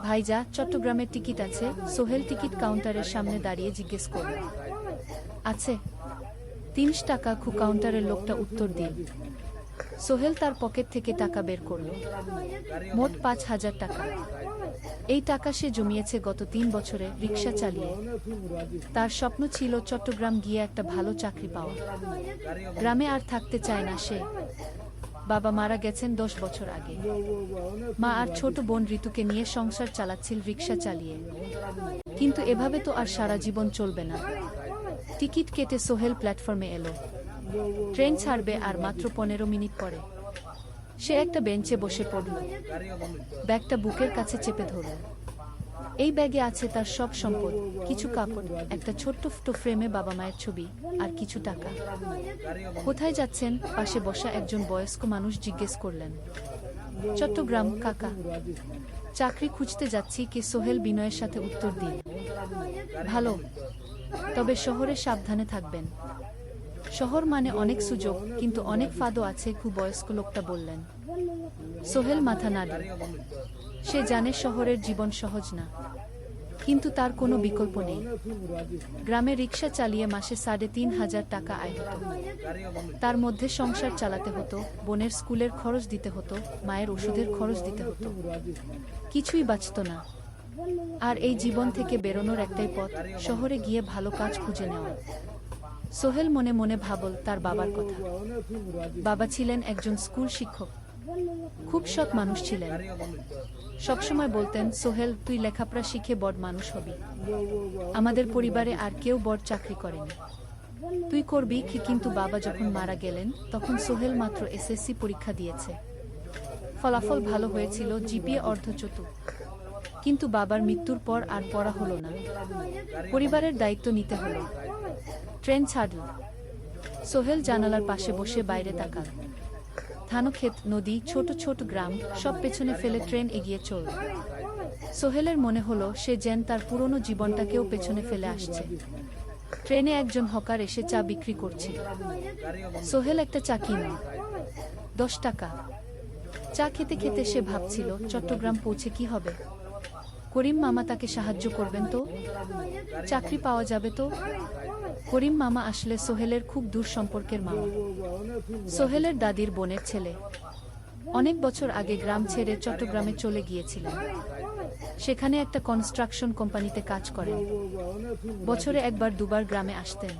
ভাইজা, চট্টগ্রামের টিকিট আছে? সোহেল টিকিট কাউন্টারের সামনে দাঁড়িয়ে জিজ্ঞেস করল। আছে। 30 টাকা। কাউন্টারের লোকটা উত্তর দিল। সোহেল তার পকেট থেকে টাকা বের করল। মোট 5,000 টাকা। এই টাকা সে জমিয়েছে গত 3 বছরে রিক্সা চালিয়ে। তার স্বপ্ন ছিল চট্টগ্রাম গিয়ে একটা ভালো চাকরি পাওয়া। গ্রামে আর থাকতে চায় না সে। বাবা মারা গেছেন 10 বছর আগে। মা আর ছোট বোন ঋতুকে নিয়ে সংসার চালাচ্ছিল রিক্সা চালিয়ে। কিন্তু এভাবে তো আর সারা জীবন চলবে না। টিকিট কেটে সোহেল প্ল্যাটফর্মে এলো। ট্রেন ছাড়বে আর মাত্র 15 মিনিট পরে। সে একটা বেঞ্চে বসে পড়ল, ব্যাগটা বুকের কাছে চেপে ধরল। এই ব্যাগে আছে তার সব সম্পদ, কিছু কাপড়, একটা ছোট্ট ফটো ফ্রেমে বাবা মায়ের ছবি, আর কিছু টাকা। কোথায় যাচ্ছেন? পাশে বসা একজন বয়স্ক মানুষ জিজ্ঞেস করলেন। চট্টগ্রাম কাকা। চাকরি খুঁজতে যাচ্ছি কি? সোহেল বিনয়ের সাথে উত্তর দিল। ভালো, তবে শহরে সাবধানে থাকবেন। শহর মানে অনেক সুযোগ, কিন্তু অনেক ফাঁদও আছে, খুব বয়স্ক লোকটা বললেন। সোহেল মাথা নাড়ল। সে জানে শহরের জীবন সহজ না, কিন্তু তার কোনো বিকল্প নেই। গ্রামে রিক্সা চালিয়ে মাসে ৩,৫০০ টাকা আয় হতো। তার মধ্যে সংসার চালাতে হতো, বোনের স্কুলের খরচ দিতে হতো, মায়ের ওষুধের খরচ দিতে হতো। কিছুই বাঁচত না। আর এই জীবন থেকে বেরোনোর একটাই পথ, শহরে গিয়ে ভালো কাজ খুঁজে নেওয়া। সোহেল মনে মনে ভাবল তার বাবার কথা। বাবা ছিলেন একজন স্কুল শিক্ষক, খুব সৎ মানুষ ছিলেন। সবসময় বলতেন, সোহেল, তুই লেখাপড়া শিখে বড় মানুষ হবি। আমাদের পরিবারে আর কেউ বড় চাকরি করেনি, তুই করবি। কিন্তু বাবা যখন মারা গেলেন তখন সোহেল মাত্র এসএসসি পরীক্ষা দিয়েছে। ফলাফল ভালো হয়েছিল, জিপিএ অর্ধচতুর। কিন্তু বাবার মৃত্যুর পর আর পড়া হলো না। পরিবারের দায়িত্ব নিতে হলো। ট্রেন ছাড়ল। সোহেল জানালার পাশে বসে বাইরে তাকাল। ধানক্ষেত, নদী, ছোট ছোট গ্রাম, সব পেছনে ফেলে ট্রেন এগিয়ে চলল। সোহেলের মনে হলো সে যেন তার পুরনো জীবনটাকেও পেছনে ফেলে আসছে। ট্রেনে একজন হকার এসে চা বিক্রি করছিল। সোহেল একটা চা কিনল, 10 টাকা। চা খেতে খেতে সে ভাবছিল, চট্টগ্রাম পৌঁছে কি হবে? করিম মামা তাকে সাহায্য করবেন তো? চাকরি পাওয়া যাবে তো? করিম মামা আসলে সোহেলের খুব দূর সম্পর্কের মামা। সোহেলের দাদির বোনের ছেলে। অনেক বছর আগে গ্রাম ছেড়ে চট্টগ্রামে চলে গিয়েছিলেন। সেখানে একটা কনস্ট্রাকশন কোম্পানিতে কাজ করেন। বছরে একবার দুবার গ্রামে আসতেন।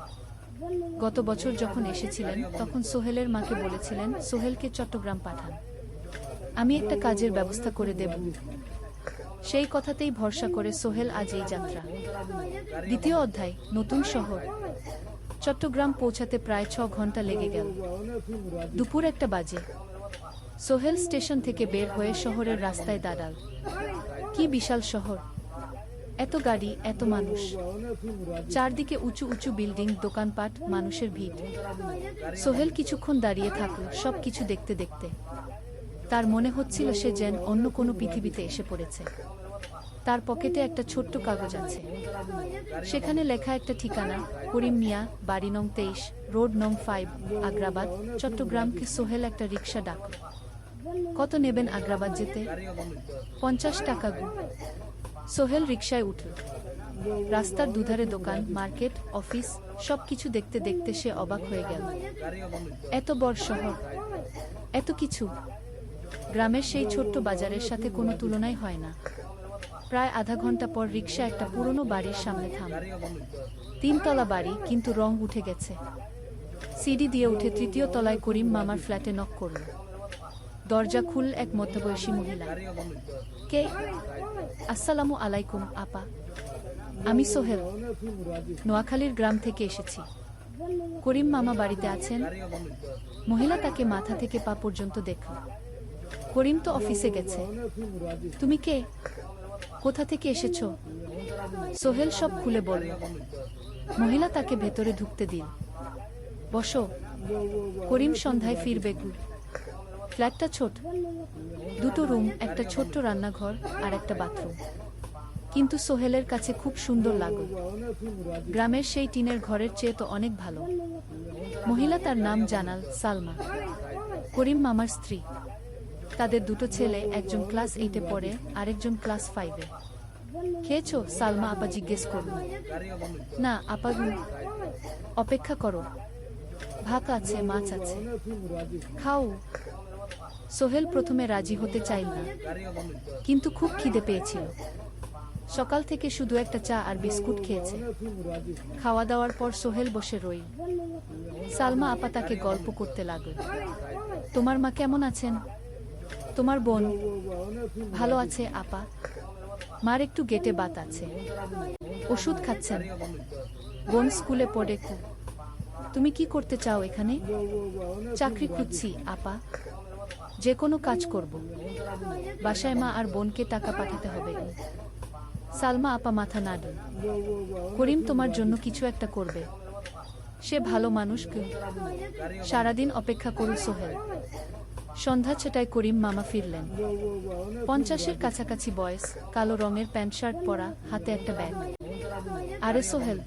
গত বছর যখন এসেছিলেন তখন সোহেলের মাকে বলেছিলেন, সোহেলকে চট্টগ্রাম পাঠান, আমি একটা কাজের ব্যবস্থা করে দেব। সেই কথাতেই ভরসা করে সোহেল আজ এই যাত্রা। দ্বিতীয় অধ্যায়, নতুন শহর। চট্টগ্রাম পৌঁছাতে প্রায় 6 ঘন্টা লেগে গেল। দুপুর 1টা বাজে। সোহেল স্টেশন থেকে বের হয়ে শহরের রাস্তায় দাঁড়াল। কি বিশাল শহর! এত গাড়ি, এত মানুষ। চারদিকে উঁচু উঁচু বিল্ডিং, দোকানপাট, মানুষের ভিড়। সোহেল কিছুক্ষণ দাঁড়িয়ে থাকল, সব কিছু দেখতে দেখতে। তার মনে হচ্ছিল সে যেন অন্য কোনো পৃথিবীতে এসে পড়েছে। তার পকেটে একটা ছোট্ট কাগজ আছে। সেখানে লেখা একটা ঠিকানা, করিম মিয়া, বাড়ি নং 23, রোড নং 5, আগ্রাবাদ, চট্টগ্রামকে। সোহেল একটা রিক্সা ডাকল। কত নেবেন আগ্রাবাদ যেতে? 50 টাকা গু। সোহেল রিক্সায় উঠল। রাস্তার দুধারে দোকান, মার্কেট, অফিস, সবকিছু দেখতে দেখতে সে অবাক হয়ে গেল। এত বড় শহর, এত কিছু। গ্রামের সেই ছোট্ট বাজারের সাথে কোনো তুলনাই হয় না। প্রায় আধা ঘন্টা পর রিক্সা একটা পুরনো বাড়ির সামনে থামল। 3 তলা বাড়ি, কিন্তু রং উঠে গেছে। সিঁড়ি দিয়ে উঠে 3য় তলায় করিম মামার ফ্ল্যাটে নক করল। দরজা খুলল এক মধ্যবয়সী মহিলা। কে? আসসালামু আলাইকুম আপা, আমি সোহেল, নোয়াখালীর গ্রাম থেকে এসেছি। করিম মামা বাড়িতে আছেন? মহিলা তাকে মাথা থেকে পা পর্যন্ত দেখল। করিম তো অফিসে গেছে। তুমি কে? কোথা থেকে এসেছো? সোহেল সব খুলে বলল। মহিলা তাকে ভেতরে ঢুকতে দিল। বসো। করিম সন্ধ্যায় ফিরবে গু। ফ্ল্যাটটা ছোট, 2টো রুম, একটা ছোট্ট রান্নাঘর আর একটা বাথরুম। কিন্তু সোহেলের কাছে খুব সুন্দর লাগল। গ্রামের সেই টিনের ঘরের চেয়ে তো অনেক ভালো। মহিলা তার নাম জানাল, সালমা, করিম মামার স্ত্রী। তাদের 2টো ছেলে, একজন ক্লাস 8-এ পড়ে, আরেকজন ক্লাস 5-এ। খেয়েছো? সালমা আপা জিজ্ঞেস করল। না আপা গু। অপেক্ষা করো, ভাত আছে, মাছ আছে, খাও। সোহেল প্রথমে রাজি হতে চাইল না, কিন্তু খুব খিদে পেয়েছিল। সকাল থেকে শুধু একটা চা আর বিস্কুট খেয়েছে। খাওয়া দাওয়ার পর সোহেল বসে রইল। সালমা আপা তাকে গল্প করতে লাগল। তোমার মা কেমন আছেন? তোমার বোন? ভালো আছে আপা। মার একটু গেটে বাত আছে। ওষুধ খাচ্ছেন। বোন স্কুলে পড়ে খুব। তুমি কি করতে চাও এখানে? চাকরি খুঁজছি আপা। যে কোনো কাজ করব। বাসায় মা আর বোনকে টাকা পাঠাতে হবে। সালমা আপা মাথা নাড়ল। করিম তোমার জন্য কিছু একটা করবে। সে ভালো মানুষ। সারাদিন অপেক্ষা করল সোহেল। সন্ধ্যা 6টায় করিম মামা ফিরলেন। 50-এর কাছাকাছি বয়স, কালো রঙের প্যান্ট শার্ট পরা, হাতে একটা ব্যাগ। আরে সোহেল,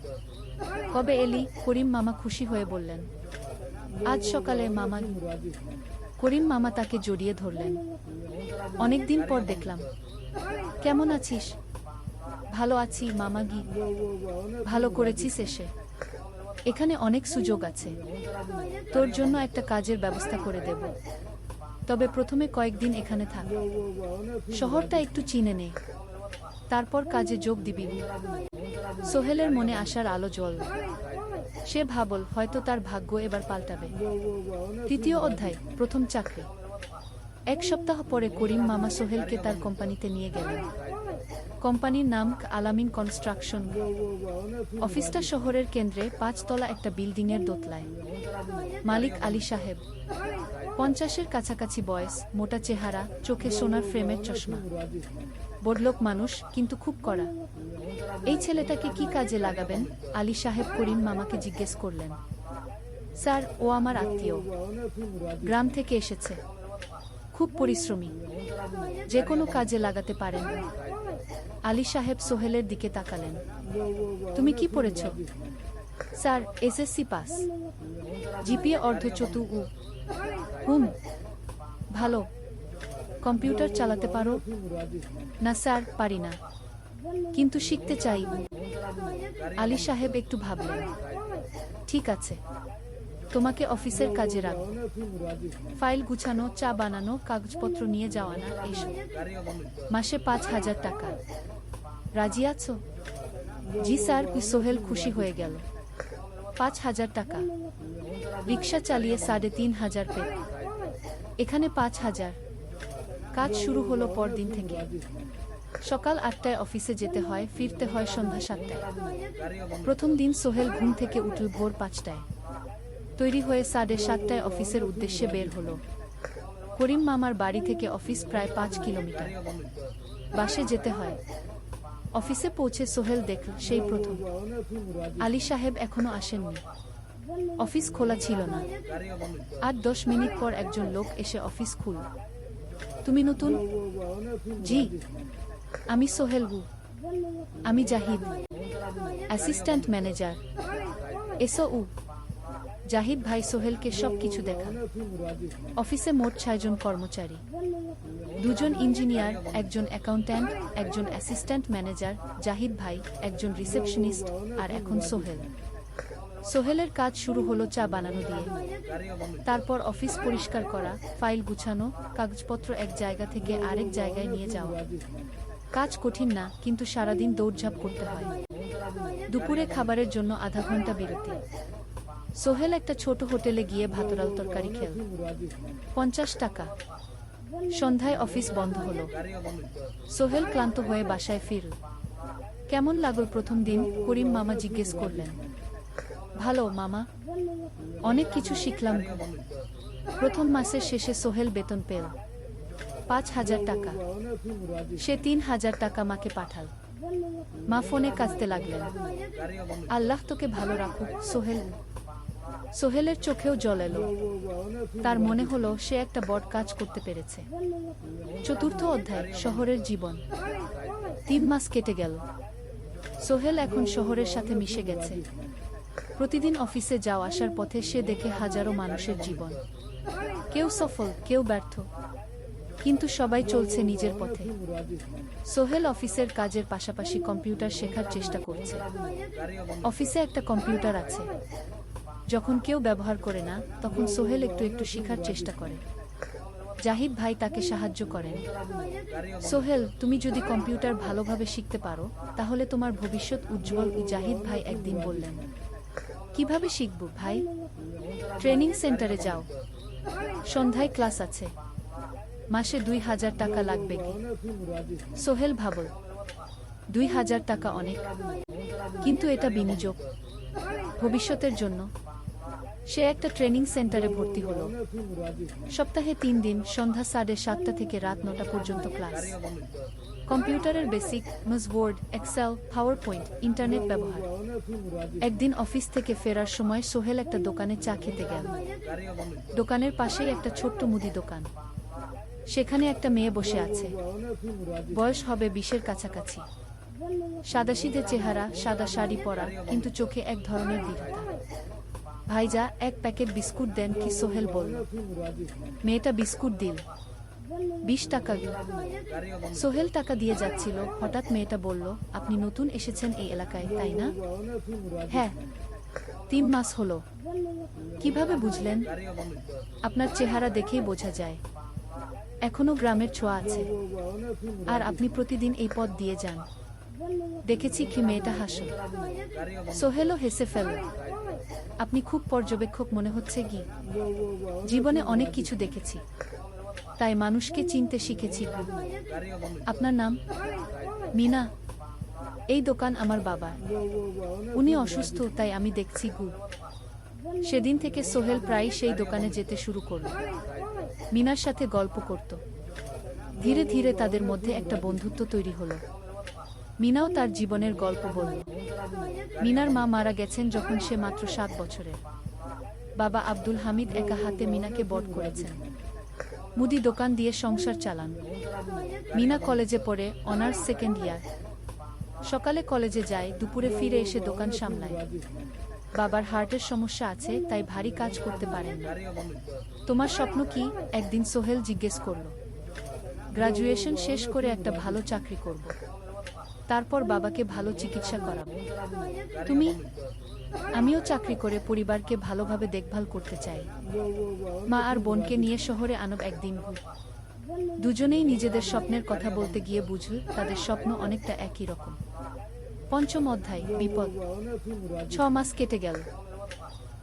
কবে এলি? করিম মামা খুশি হয়ে বললেন। আজ সকালে মামা। করিম মামা তাকে জড়িয়ে ধরলেন। অনেকদিন পর দেখলাম। কেমন আছিস? ভালো আছি মামা গি। ভালো করেছিস এসে। এখানে অনেক সুযোগ আছে। তোর জন্য একটা কাজের ব্যবস্থা করে দেব। তবে প্রথমে কয়েকদিন এখানে থাক। শহরটা একটু চিনে নে। তারপর কাজে যোগ দিবি। সোহেলের মনে আসার আলো জ্বলল। সে ভাবল হয়তো তার ভাগ্য এবার পাল্টাবে। তৃতীয় অধ্যায়, প্রথম চাকরি। 1 সপ্তাহ পরে করিম মামা সোহেলকে তার কোম্পানিতে নিয়ে গেলেন। কোম্পানির নাম আলামিন কনস্ট্রাকশন। অফিসটা শহরের কেন্দ্রে 5 তলা একটা বিল্ডিংয়ের দোতলায়। মালিক আলী সাহেব। 50-এর কাছাকাছি বয়স, মোটা চেহারা, চোখে সোনার ফ্রেমের চশমা। বড়লোক মানুষ, কিন্তু খুব কড়া। এই ছেলেটাকে কি কাজে লাগাবেন? আলী সাহেব করিম মামাকে জিজ্ঞেস করলেন। স্যার, ও আমার আত্মীয়। গ্রাম থেকে এসেছে। খুব পরিশ্রমী। যে কোনো কাজে লাগাতে পারেন। আলী সাহেব সোহেলের দিকে তাকালেন। তুমি কি পড়েছ? Sir, SSC pass. জিপিএ অর্ধচতু। হুম, ভালো। কম্পিউটার চালাতে পারো? না স্যার, পারি না। কিন্তু শিখতে চাই। আলী সাহেব একটু ভাবলেন। ঠিক আছে, তোমাকে অফিসের কাজে রাখব। ফাইল গুছানো, চা বানানো, কাগজপত্র নিয়ে যাওয়া না এসব। মাসে 5,000 টাকা। রাজি আছো? জি স্যার। সোহেল খুশি হয়ে গেল। 5,000 টাকা। রিক্সা চালিয়ে 3,500 পেত। এখানে 5,000। কাজ শুরু হলো পরদিন থেকে। সকাল 8টায় অফিসে যেতে হয়, ফিরতে হয় সন্ধ্যা 7টায়। প্রথম দিন সোহেল ঘুম থেকে উঠল ভোর 5টায়। তৈরি হয়ে 7:30টায় অফিসের উদ্দেশ্যে বের হলো। করিম মামার বাড়ি থেকে অফিস প্রায় 5 কিলোমিটার। বাসে যেতে হয়। অফিসে পৌঁছে সোহেল দেখল সেই প্রথম আলী সাহেব এখনো আসেননি। অফিস খোলা ছিল না। আর 10 মিনিট পর একজন লোক এসে অফিস খুলল। তুমি নতুন? জি। আমি সোহেল। আমি জাহিদ, অ্যাসিস্ট্যান্ট ম্যানেজার। এসো। জাহিদ ভাই সোহেলকে সব কিছু দেখাল। অফিসে মোট 6 জন কর্মচারী। 2 জন ইঞ্জিনিয়ার, একজন অ্যাকাউন্ট্যান্ট, একজন অ্যাসিস্ট্যান্ট ম্যানেজার, জাহিদ ভাই, একজন রিসেপশনিস্ট, আর এখন সোহেল। সোহেলের কাজ শুরু হলো চা বানানো দিয়ে। তারপর অফিস পরিষ্কার করা, ফাইল গুছানো, কাগজপত্র এক জায়গা থেকে আরেক জায়গায় নিয়ে যাওয়া। কাজ কঠিন না, কিন্তু সারাদিন দৌড়ঝাঁপ করতে হয়। দুপুরে খাবারের জন্য আধা ঘন্টা বিরতি। সোহেল একটা ছোট হোটেলে গিয়ে ভাতরাল তরকারি খেল। 50 টাকা। সন্ধ্যায় অফিস বন্ধ হলো। সোহেল ক্লান্ত হয়ে বাসায় ফিরল। কেমন লাগল প্রথম দিন? করিম মামা জিজ্ঞেস করলেন। ভালো মামা, অনেক কিছু শিখলাম। প্রথম মাসের শেষে সোহেল বেতন পেল 5,000 টাকা। সে 3,000 টাকা মাকে পাঠাল। মা ফোনে কাঁদতে লাগলেন। আল্লাহ তোকে ভালো রাখুক সোহেল। সোহেলের চোখেও জল এলো। তার মনে হলো সে একটা বড় কাজ করতে পেরেছে। চতুর্থ অধ্যায়, শহরের জীবন। 3 মাস কেটে গেল। সোহেল এখন শহরের সাথে মিশে গেছে। প্রতিদিন অফিসে যাওয়া আসার পথে সে দেখে হাজারো মানুষের জীবন। কেউ সফল, কেউ ব্যর্থ, কিন্তু সবাই চলছে নিজের পথে। সোহেল অফিসের কাজের পাশাপাশি কম্পিউটার শেখার চেষ্টা করছে। অফিসে একটা কম্পিউটার আছে। যখন কেউ ব্যবহার করে না, তখন সোহেল একটু একটু শেখার চেষ্টা করে। জাহিদ ভাই তাকে সাহায্য করেন। সোহেল, তুমি যদি কম্পিউটার ভালোভাবে শিখতে পারো, তাহলে তোমার ভবিষ্যৎ উজ্জ্বল। জাহিদ ভাই একদিন বললেন। কিভাবে শিখব ভাই? ট্রেনিং সেন্টারে যাও। সন্ধ্যায় ক্লাস আছে। মাসে 2,000 টাকা লাগবে কি? সোহেল ভাবল, 2,000 টাকা অনেক, কিন্তু এটা বিনিয়োগ, ভবিষ্যতের জন্য। সে একটা ট্রেনিং সেন্টারে ভর্তি হলো। সপ্তাহে 3 দিন, সন্ধ্যা 7:30 থেকে রাত 9টা পর্যন্ত ক্লাস। কম্পিউটারের basic, MS Word, Excel, PowerPoint, internet ব্যবহার। একদিন অফিস থেকে ফেরার সময় সোহেল একটা দোকানে চা খেতে গেল। দোকানের পাশেই একটা ছোট্ট মুদি দোকান। সেখানে একটা মেয়ে বসে আছে। বয়স হবে 20-এর কাছাকাছি। সাদাসিধে চেহারা, সাদা শাড়ি পরা, কিন্তু চোখে এক ধরনের দৃঢ়তা। ভাইজা, 1 প্যাকেট বিস্কুট দেন কি? সোহেল বলল। মেয়েটা বিস্কুট দিল। 20 টাকা। সোহেল টাকা দিয়ে যাচ্ছিল, হঠাৎ মেয়েটা বলল, আপনি নতুন এসেছেন এই এলাকায়, তাই না? হ্যাঁ, 3 মাস হলো। কিভাবে বুঝলেন? আপনার চেহারা দেখেই বোঝা যায়। এখনো গ্রামের ছোঁয়া আছে। আর আপনি প্রতিদিন এই পথ দিয়ে যান। দেখেছি কি? মেয়েটা হাসল। সোহেলও হেসে ফেলল। আপনি খুব পর্যবেক্ষক মনে হচ্ছে কি? জীবনে অনেক কিছু দেখেছি, তাই মানুষকে চিনতে শিখেছি। আপনার নাম? মিনা। এই দোকান আমার বাবার। উনি অসুস্থ, তাই আমি দেখছি গু। সেদিন থেকে সোহেল প্রায় সেই দোকানে যেতে শুরু করল। মিনার সাথে গল্প করত। ধীরে ধীরে তাদের মধ্যে একটা বন্ধুত্ব তৈরি হলো। মিনাও তার জীবনের গল্প বলল। মিনার মা মারা গেছেন যখন সে মাত্র 7 বছরের। বাবা আব্দুল হামিদ একা হাতে মিনাকে বড় করেছেন। মুদি দোকান দিয়ে সংসার চালান। মিনা কলেজে পড়ে, অনার্স 2nd ইয়ার। সকালে কলেজে যায়, দুপুরে ফিরে এসে দোকান সামলায়। বাবার হার্টের সমস্যা আছে, তাই ভারী কাজ করতে পারেন না। তোমার স্বপ্ন কি? একদিন সোহেল জিজ্ঞেস করল। গ্রাজুয়েশন শেষ করে একটা ভালো চাকরি করব, তারপর বাবাকে ভালো চিকিৎসা করাবো। তুমি? আমিও চাকরি করে পরিবারকে ভালোভাবে দেখভাল করতে চাই। মা আর বোনকে নিয়ে শহরে আনব একদিন। দুজনেই নিজেদের স্বপ্নের কথা বলতে গিয়ে বুঝল তাদের স্বপ্ন অনেকটা একই রকম। 5ম অধ্যায়, বিপদ। 6 মাস কেটে গেল।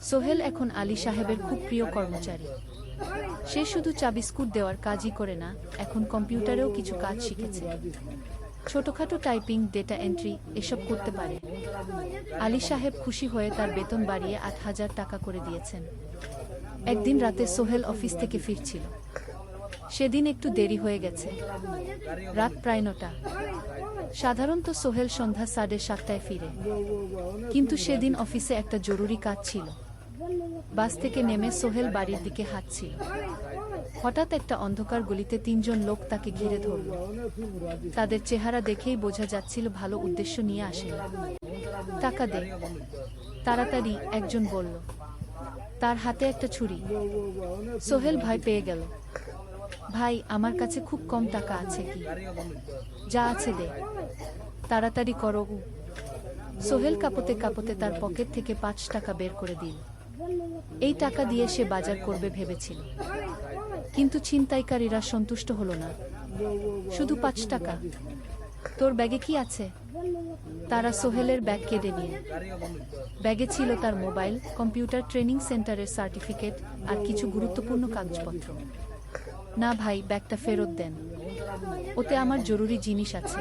সোহেল এখন আলী সাহেবের খুব প্রিয় কর্মচারী। সে শুধু চা বিস্কুট দেওয়ার কাজই করে না, এখন কম্পিউটারেও কিছু কাজ শিখেছে। ছোটখাটো টাইপিং, ডেটা এন্ট্রি এসব করতে পারে। আলী সাহেব খুশি হয়ে তার বেতন বাড়িয়ে 8,000 টাকা করে দিয়েছেন। একদিন রাতে সোহেল অফিস থেকে ফিরছিল। সেদিন একটু দেরি হয়ে গেছে। রাত প্রায় 9টা। সাধারণত সোহেল সন্ধ্যা 7:30টায় ফিরে, কিন্তু সেদিন অফিসে একটা জরুরি কাজ ছিল। বাস থেকে নেমে সোহেল বাড়ির দিকে হাঁটছিল। হঠাৎ একটা অন্ধকার গলিতে 3 জন লোক তাকে ঘিরে ধরল। তাদের চেহারা দেখেই বোঝা যাচ্ছিল ভালো উদ্দেশ্য নিয়ে আসেন। টাকা দে তাড়াতাড়ি, একজন বলল। তার হাতে একটা ছুরি। সোহেল ভয় পেয়ে গেল। ভাই, আমার কাছে খুব কম টাকা আছে, কি যা আছে দে, তাড়াতাড়ি করো। সোহেল কাঁপতে কাঁপতে তার পকেট থেকে 5 টাকা বের করে দিল। এই টাকা দিয়ে সে বাজার করবে ভেবেছিল, কিন্তু ছিনতাইকারীরা সন্তুষ্ট হলো না। শুধু 5 টাকা? তোর ব্যাগে কি আছে? তারা সোহেলের ব্যাগ কেড়ে নিয়ে। ব্যাগে ছিল তার মোবাইল, কম্পিউটার ট্রেনিং সেন্টারের সার্টিফিকেট আর কিছু গুরুত্বপূর্ণ কাগজপত্র। না ভাই, ব্যাগটা ফেরত দেন, ওতে আমার জরুরি জিনিস আছে।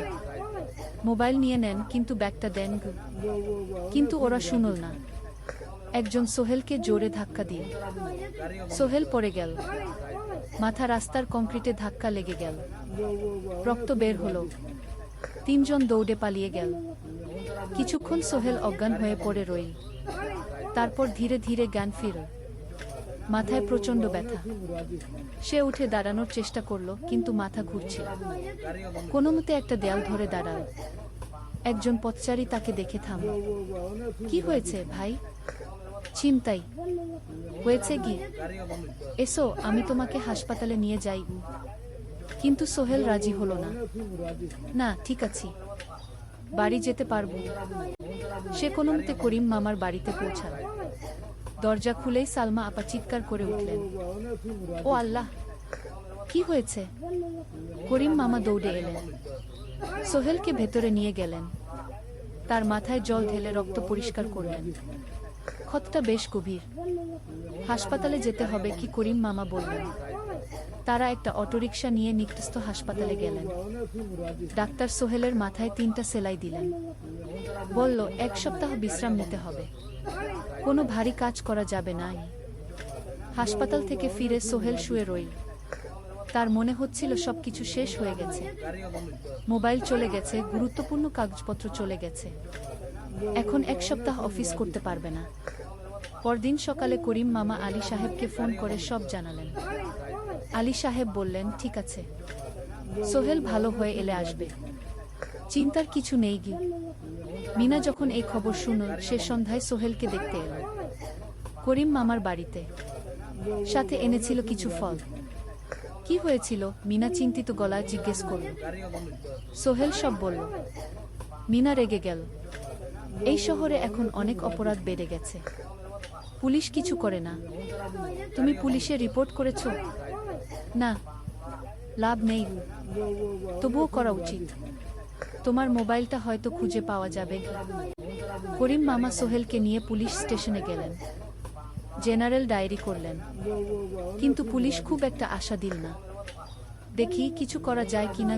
মোবাইল নিয়ে নেন, কিন্তু ব্যাগটা দেন। কিন্তু ওরা শুনল না। একজন সোহেলকে জোরে ধাক্কা দিয়ে। সোহেল পড়ে গেল। মাথা রাস্তার কংক্রিটে ধাক্কা লেগে গেল। রক্ত বের হলো। 3 জন দৌড়ে পালিয়ে গেল। কিছুক্ষণ সোহেল অজ্ঞান হয়ে পড়ে রইল। তারপর ধীরে ধীরে জ্ঞান ফিরল। মাথায় প্রচণ্ড ব্যথা। সে উঠে দাঁড়ানোর চেষ্টা করল, কিন্তু মাথা ঘুরছিল। কোনোমতে একটা দেয়াল ধরে দাঁড়াল। একজন পথচারী তাকে দেখে থামল। কি হয়েছে ভাই? ছিনতাই হয়েছে কি? এসো, আমি তোমাকে হাসপাতালে নিয়ে যাই। কিন্তু সোহেল রাজি হলো না। না, ঠিক আছে, বাড়ি যেতে পারবো। সে কোনোমতে করিম মামার বাড়িতে পৌঁছাল। দরজা খুলেই সালমা আপা চিৎকার করে উঠলেন। ও আল্লাহ, কি হয়েছে? করিম মামা দৌড়ে এলেন। সোহেলকে ভেতরে নিয়ে গেলেন। তার মাথায় জল ঢেলে রক্ত পরিষ্কার করলেন। ক্ষতটা বেশ গভীর। হাসপাতালে যেতে হবে কি করিম মামা বললেন। তারা একটা অটোরিকশা নিয়ে নিকটস্থ হাসপাতালে গেলেন। ডাক্তার সোহেলের মাথায় 3টা সেলাই দিলেন। বলল 1 সপ্তাহ বিশ্রাম নিতে হবে, কোনো ভারী কাজ করা যাবে না। হাসপাতাল থেকে ফিরে সোহেল শুয়ে রইল। তার মনে হচ্ছিল সবকিছু শেষ হয়ে গেছে। মোবাইল চলে গেছে, গুরুত্বপূর্ণ কাগজপত্র চলে গেছে। এখন 1 সপ্তাহ অফিস করতে পারবে না। পরদিন সকালে করিম মামা আলী সাহেবকে ফোন করে সব জানালেন। আলী সাহেব বললেন, ঠিক আছে, সোহেল ভালো হয়ে এলে আসবে, চিন্তার কিছু নেই গি। মিনা যখন এই খবর শুনল, সে সন্ধ্যায় সোহেলকে দেখতে এলো করিম মামার বাড়িতে। সাথে এনেছিল কিছু ফল। কি হয়েছিল? মিনা চিন্তিত গলায় জিজ্ঞেস করল। সোহেল সব বলল। মিনা রেগে গেল। এই শহরে এখন অনেক অপরাধ বেড়ে গেছে, পুলিশ কিছু করে না। তুমি পুলিশে রিপোর্ট করেছ? না, লাভ নেই, তবুও করা উচিত। তোমার মোবাইলটা হয়তো খুঁজে পাওয়া যাবে। করিম মামা সোহেলকে নিয়ে পুলিশ স্টেশনে গেলেন। জেনারেল ডায়েরি করলেন, কিন্তু পুলিশ খুব একটা আশা দিল না। দেখি কিছু করা যায় কিনা।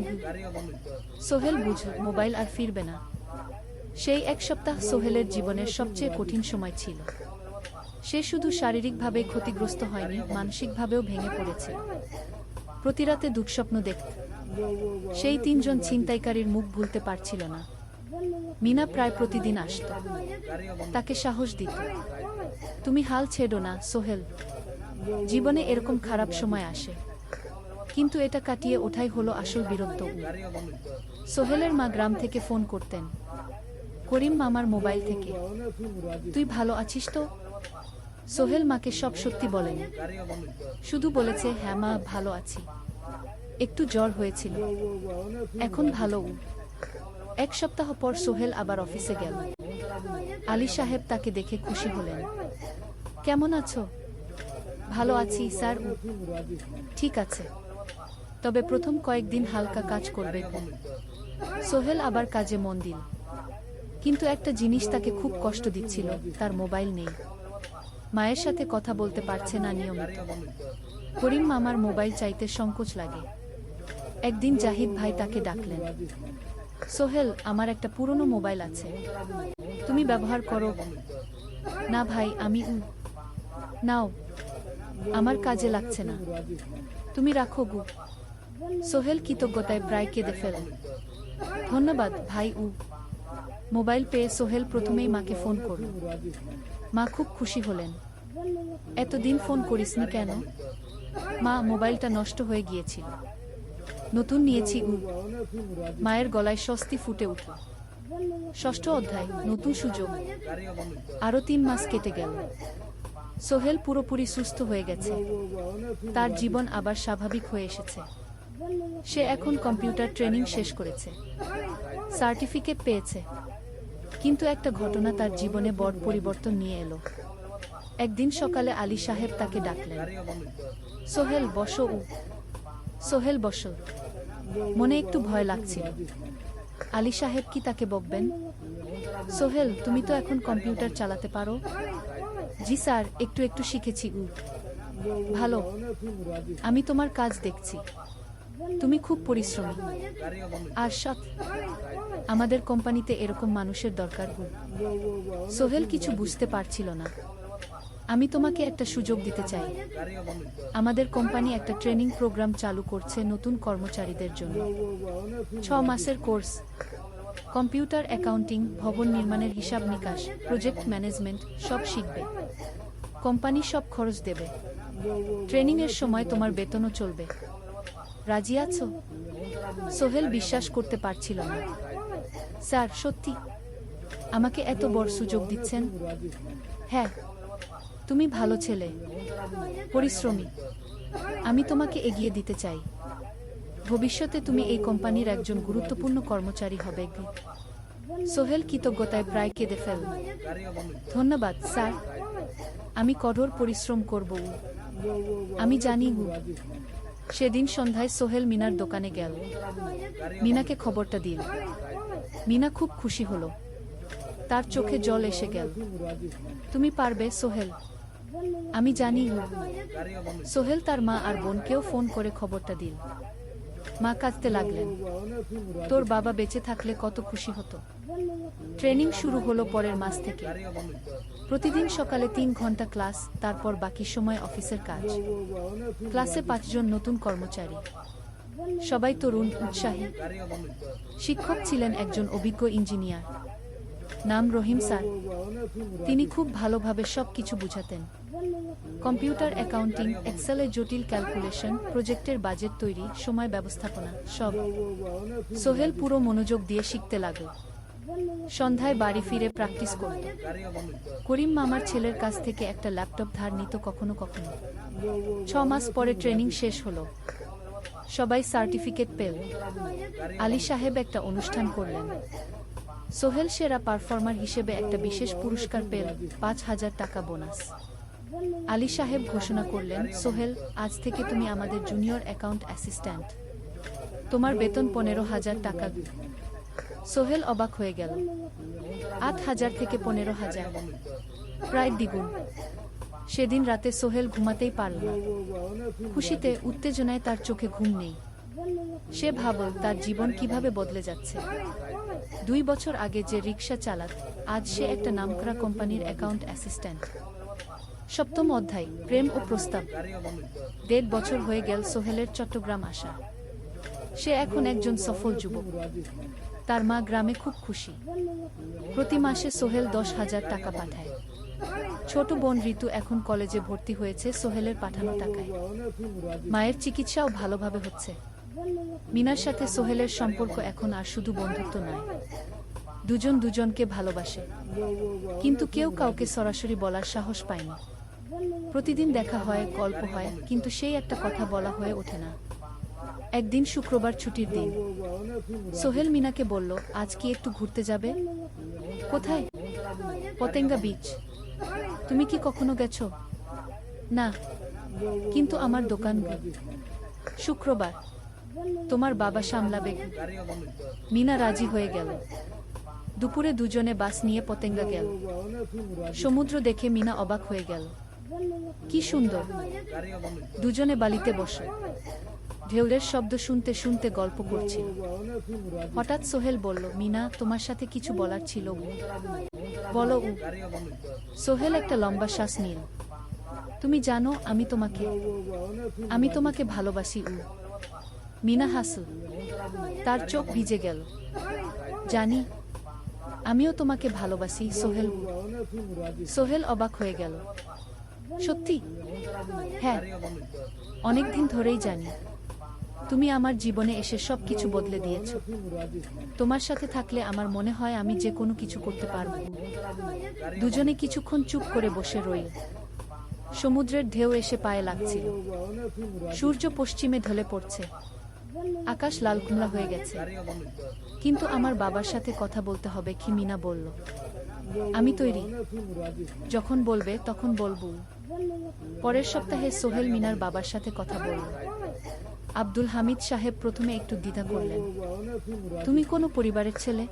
সোহেল বুঝল মোবাইল আর ফিরবে না। সেই 1 সপ্তাহ সোহেলের জীবনের সবচেয়ে কঠিন সময় ছিল। সে শুধু শারীরিকভাবে ক্ষতিগ্রস্ত হয়নি, মানসিকভাবেও ভেঙে পড়েছে। প্রতি রাতে দুঃস্বপ্ন দেখত। সেই 3 জন ছিনতাইকারীর মুখ ভুলতে পারছিল না। মিনা প্রায় প্রতিদিন আসত, তাকে সাহস দিত। তুমি হাল ছেড়ো না সোহেল, জীবনে এরকম খারাপ সময় আসে, কিন্তু এটা কাটিয়ে ওঠাই হলো আসল বীরত্ব। সোহেলের মা গ্রাম থেকে ফোন করতেন, করিম মামার মোবাইল থেকে। তুই ভালো আছিস তো? সোহেল মাকে সব সত্যি বলেনি, শুধু বলেছে, হ্যাঁ মা, ভালো আছি, একটু জ্বর হয়েছিল, এখন ভালো। 1 সপ্তাহ পর সোহেল আবার অফিসে গেল। আলী সাহেব তাকে দেখে খুশি হলেন। কেমন আছো? ভালো আছি স্যার। ঠিক আছে, তবে প্রথম কয়েকদিন হালকা কাজ করবে। সোহেল আবার কাজে মন দিল, কিন্তু একটা জিনিস তাকে খুব কষ্ট দিচ্ছিল, তার মোবাইল নেই। মায়ের সাথে কথা বলতে পারছে না নিয়মিত। করিম মামার মোবাইল চাইতে সংকোচ লাগে। একদিন জাহিদ ভাই তাকে ডাকলেন। সোহেল, আমার একটা পুরনো মোবাইল আছে, তুমি ব্যবহার করো? না ভাই, আমি নাও, আমার কাজে লাগছে না, তুমি রাখো গু। সোহেল কৃতজ্ঞতায় প্রায় কেঁদে ফেলেন। ধন্যবাদ ভাই। মোবাইল পেয়ে সোহেল প্রথমেই মাকে ফোন করল। মা খুব খুশি হলেন। এতদিন ফোন করিসনি কেন? মা, মোবাইলটা নষ্ট হয়ে গিয়েছিল, নতুন নিয়েছি। মায়ের গলায় স্বস্তি ফুটে উঠল। 6ষ্ঠ অধ্যায়, নতুন সুযোগ। আরো 3 মাস কেটে গেল। সোহেল পুরোপুরি সুস্থ হয়ে গেছে। তার জীবন আবার স্বাভাবিক হয়ে এসেছে। সে এখন কম্পিউটার ট্রেনিং শেষ করেছে, সার্টিফিকেট পেয়েছে। কিন্তু একটা ঘটনা তার জীবনে বড় পরিবর্তন নিয়ে এলো। একদিন সকালে আলী সাহেব তাকে ডাকলেন। সোহেল বসো। সোহেল বসল। মনে একটু ভয় লাগছিল। আলী সাহেব কি তাকে বকবেন? সোহেল, তুমি তো এখন কম্পিউটার চালাতে পারো? জি স্যার, একটু একটু শিখেছি। ভালো, আমি তোমার কাজ দেখছি, তুমি খুব পরিশ্রমী আর সৎ। আমাদের কোম্পানিতে এরকম মানুষের দরকার। সোহেল কিছু বুঝতে পারছিল না। আমি তোমাকে একটা সুযোগ দিতে চাই। আমাদের কোম্পানি একটা ট্রেনিং প্রোগ্রাম চালু করছে নতুন কর্মচারীদের জন্য। 6 মাসের কোর্স, কম্পিউটার, অ্যাকাউন্টিং, ভবন নির্মাণের হিসাব নিকাশ, প্রজেক্ট ম্যানেজমেন্ট, সব শিখবে। কোম্পানি সব খরচ দেবে। ট্রেনিংয়ের সময় তোমার বেতনও চলবে। রাজি আছো? সোহেল বিশ্বাস করতে পারছিল না। স্যার, সত্যি আমাকে এত বড় সুযোগ দিচ্ছেন? হ্যাঁ, তুমি ভালো ছেলে, পরিশ্রমী, আমি তোমাকে এগিয়ে দিতে চাই। ভবিষ্যতে তুমি এই কোম্পানির একজন গুরুত্বপূর্ণ কর্মচারী হবে। সোহেল কৃতজ্ঞতায় প্রায় কেঁদে ফেলল। ধন্যবাদ স্যার, আমি কঠোর পরিশ্রম করব। আমি জানি। সেদিন সন্ধ্যায় সোহেল মিনার দোকানে গেল। মিনাকে খবরটা দিল। মিনা খুব খুশি হলো, তার চোখে জল এসে গেল। তুমি পারবে সোহেল, আমি জানি। সোহেল তার মা আর বোনকেও ফোন করে খবরটা দিল। মা কাঁদতে লাগলেন। তোর বাবা বেঁচে থাকলে কত খুশি হতো। ট্রেনিং শুরু হলো পরের মাস থেকে। প্রতিদিন সকালে 3 ঘন্টা ক্লাস, তারপর বাকি সময় অফিসের কাজ। ক্লাসে 5 জন নতুন কর্মচারী, সবাই তরুণ, উৎসাহী। শিক্ষক ছিলেন একজন অভিজ্ঞ ইঞ্জিনিয়ার, নাম রহিম স্যার। তিনি খুব ভালোভাবে সব কিছু বুঝাতেন। কম্পিউটার, অ্যাকাউন্টিং, এক্সেলের জটিল ক্যালকুলেশন, প্রজেক্টের বাজেট তৈরি, সময় ব্যবস্থাপনা, সব। সোহেল পুরো মনোযোগ দিয়ে শিখতে লাগল। সন্ধ্যায় বাড়ি ফিরে প্র্যাকটিস করত। করিম মামার ছেলের কাছ থেকে একটা ল্যাপটপ ধার নিত কখনো কখনো। 6 মাস পরে ট্রেনিং শেষ হলো, সবাই সার্টিফিকেট পেল। আলী সাহেব একটা অনুষ্ঠান করলেন। সোহেল সেরা পারফর্মার হিসেবে একটা বিশেষ পুরস্কার পেল, 5,000 টাকা বোনাস। আলী সাহেব ঘোষণা করলেন, সোহেল, আজ থেকে তুমি আমাদের জুনিয়র অ্যাকাউন্ট অ্যাসিস্ট্যান্ট। তোমার বেতন 15,000 টাকা। সোহেল অবাক হয়ে গেল। 8,000 থেকে 15,000, প্রায় দ্বিগুণ। সেদিন রাতে সোহেল ঘুমাতেই পারল না। খুশিতে, উত্তেজনায় তার চোখে ঘুম নেই। সে ভাবল তার জীবন কিভাবে বদলে যাচ্ছে। 2 বছর আগে যে রিক্সা চালাত, আজ সে একটা নামকরা কোম্পানির অ্যাকাউন্ট অ্যাসিস্ট্যান্ট। 7ম অধ্যায়, প্রেম ও প্রস্তাব। 1.5 বছর হয়ে গেল সোহেলের চট্টগ্রাম আসা। সে এখন একজন সফল যুবক। তার মা গ্রামে খুব খুশি। প্রতি মাসে সোহেল 10,000 টাকা পাঠায়। ছোট বোন ঋতু এখন কলেজে ভর্তি হয়েছে সোহেলের পাঠানো টাকায়। মায়ের চিকিৎসাও ভালোভাবে হচ্ছে। মিনার সাথে সোহেলের সম্পর্ক এখন আর শুধু বন্ধুত্ব নয়, দুজন দুজনকে ভালোবাসে। কিন্তু কেউ কাউকে সরাসরি বলার সাহস পায়নি। প্রতিদিন দেখা হয়, গল্প হয়, কিন্তু সেই একটা কথা বলা হয়ে ওঠে না। একদিন শুক্রবার ছুটির দিন। সোহেল মিনাকে বলল, আজ কি একটু ঘুরতে যাবে? কোথায়? পতেঙ্গা বিচ। তুমি কি কখনো গেছো? না, কিন্তু আমার দোকান। শুক্রবার, তোমার বাবা সামলাবে। মিনা রাজি হয়ে গেল। দুপুরে দুজনে বাস নিয়ে পতেঙ্গা গেল। সমুদ্র দেখে মিনা অবাক হয়ে গেল। কি সুন্দর। দুজনে বালিতে বসে ঢেউয়ের শব্দ শুনতে শুনতে গল্প করছিল। হঠাৎ সোহেল বলল, মিনা, তোমার সাথে কিছু বলার ছিল। বলো। সোহেল একটা লম্বা শ্বাস নিল। তুমি জানো, আমি তোমাকে ভালোবাসি। মিনা হাসল। তার চোখ ভিজে গেল। জানি, আমিও তোমাকে ভালোবাসি সোহেল। সোহেল অবাক হয়ে গেল। সত্যি? হ্যাঁ, অনেকদিন ধরেই জানি। তুমি আমার জীবনে এসে সবকিছু বদলে দিয়েছ। তোমার সাথে থাকলে আমার মনে হয় আমি যে কোনো কিছু করতে পারব। দুজনে কিছুক্ষণ চুপ করে বসে রইল। সমুদ্রের ঢেউ এসে পায়ে লাগছিল। সূর্য পশ্চিমে ঢলে পড়ছে। আকাশ লাল কুমড়া হয়ে গেছে। কিন্তু আমার বাবার সাথে কথা বলতে হবে কি? মিনা বলল। আমি তৈরি। যখন বলবে তখন বলবো। পরের সপ্তাহে সোহেল মিনার বাবার সাথে কথা বলল। আব্দুল হামিদ সাহেব প্রথমে একটু দ্বিধা করলেন। তুমি কোনো পরিবারের ছেলে?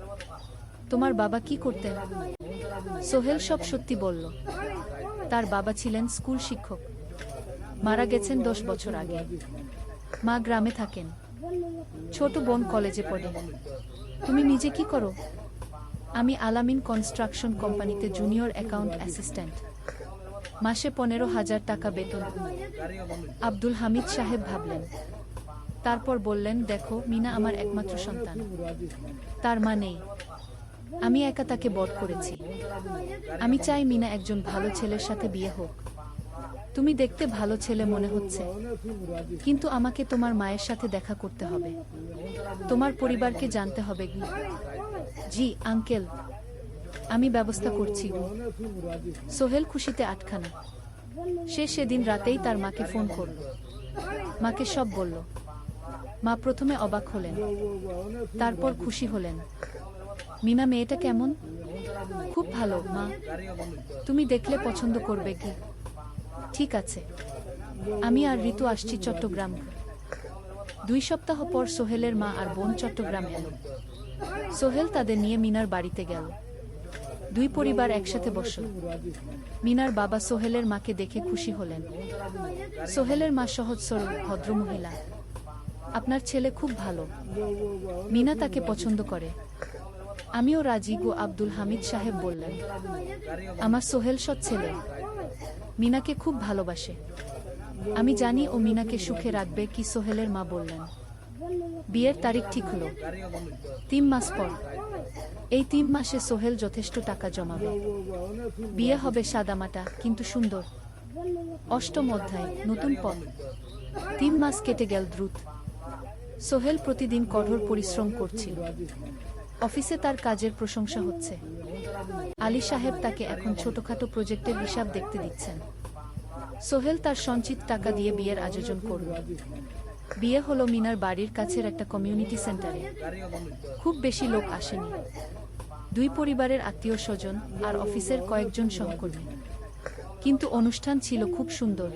তোমার বাবা কি করতেন? সোহেল সব সত্যি বলল। তার বাবা ছিলেন স্কুল শিক্ষক, মারা গেছেন 10 বছর আগে। মা গ্রামে থাকেন। ছোট বোন কলেজে পড়ে। তুমি নিজে কি করো? আমি আলামিন কনস্ট্রাকশন কোম্পানিতে জুনিয়র অ্যাকাউন্ট অ্যাসিস্ট্যান্ট। মাসে 15,000 টাকা বেতন। আব্দুল হামিদ সাহেব ভাবলেন। তারপর বললেন, দেখো, মিনা আমার একমাত্র সন্তান। তার মা নেই। আমি একা তাকে বড় করেছি। আমি চাই মিনা একজন ভালো ছেলের সাথে বিয়ে হোক। তুমি দেখতে ভালো ছেলে মনে হচ্ছে, কিন্তু আমাকে তোমার মায়ের সাথে দেখা করতে হবে। তোমার পরিবারকে জানতে হবে। জি আঙ্কেল, আমি ব্যবস্থা করছি। সোহেল খুশিতে আটখানা। সে সেদিন রাতেই তার মাকে ফোন করল। মাকে সব বলল। মা প্রথমে অবাক হলেন, তারপর খুশি হলেন। মিনা মেয়েটা কেমন? খুব ভালো মা, তুমি দেখলে পছন্দ করবে কি? ঠিক আছে, আমি আর ঋতু আসছি চট্টগ্রাম। 2 সপ্তাহ পর সোহেলের মা আর বোন চট্টগ্রাম এলো। সোহেল তাদের নিয়ে মিনার বাড়িতে গেল। দুই পরিবার একসাথে বসল। মিনার বাবা সোহেলের মাকে দেখে খুশি হলেন। সোহেলের মা সহজ সরল ভদ্রমহিলা। আপনার ছেলে খুব ভালো, মিনা তাকে পছন্দ করে। আমিও রাজি গো, আব্দুল হামিদ সাহেব বললেন। আমার সোহেল সৎ ছেলে, মিনাকে খুব ভালোবাসে। আমি জানি ও মিনাকে সুখে রাখবে কি, সোহেলের মা বললেন। বিয়ের তারিখ ঠিক হলো 3 মাস পর। এই 3 মাসে সোহেল যথেষ্ট টাকা জমাবে। বিয়ে হবে সাদামাটা কিন্তু সুন্দর। অষ্টম অধ্যায়, নতুন পথ। 3 মাস কেটে গেল দ্রুত। সোহেল প্রতিদিন কঠোর পরিশ্রম করছিল। অফিসে তার কাজের প্রশংসা হচ্ছে। আলী সাহেব তাকে এখন ছোটখাটো প্রজেক্টের হিসাব দেখতে দিচ্ছেন। সোহেল তার সঞ্চিত টাকা দিয়ে বিয়ের আয়োজন করল। বিয়ে হলো মিনার বাড়ির কাছের একটা কমিউনিটি সেন্টারে। খুব বেশি লোক আসেনি, দুই পরিবারের আত্মীয় স্বজন আর অফিসের কয়েকজন সহকর্মী। কিন্তু অনুষ্ঠান ছিল খুব সুন্দর।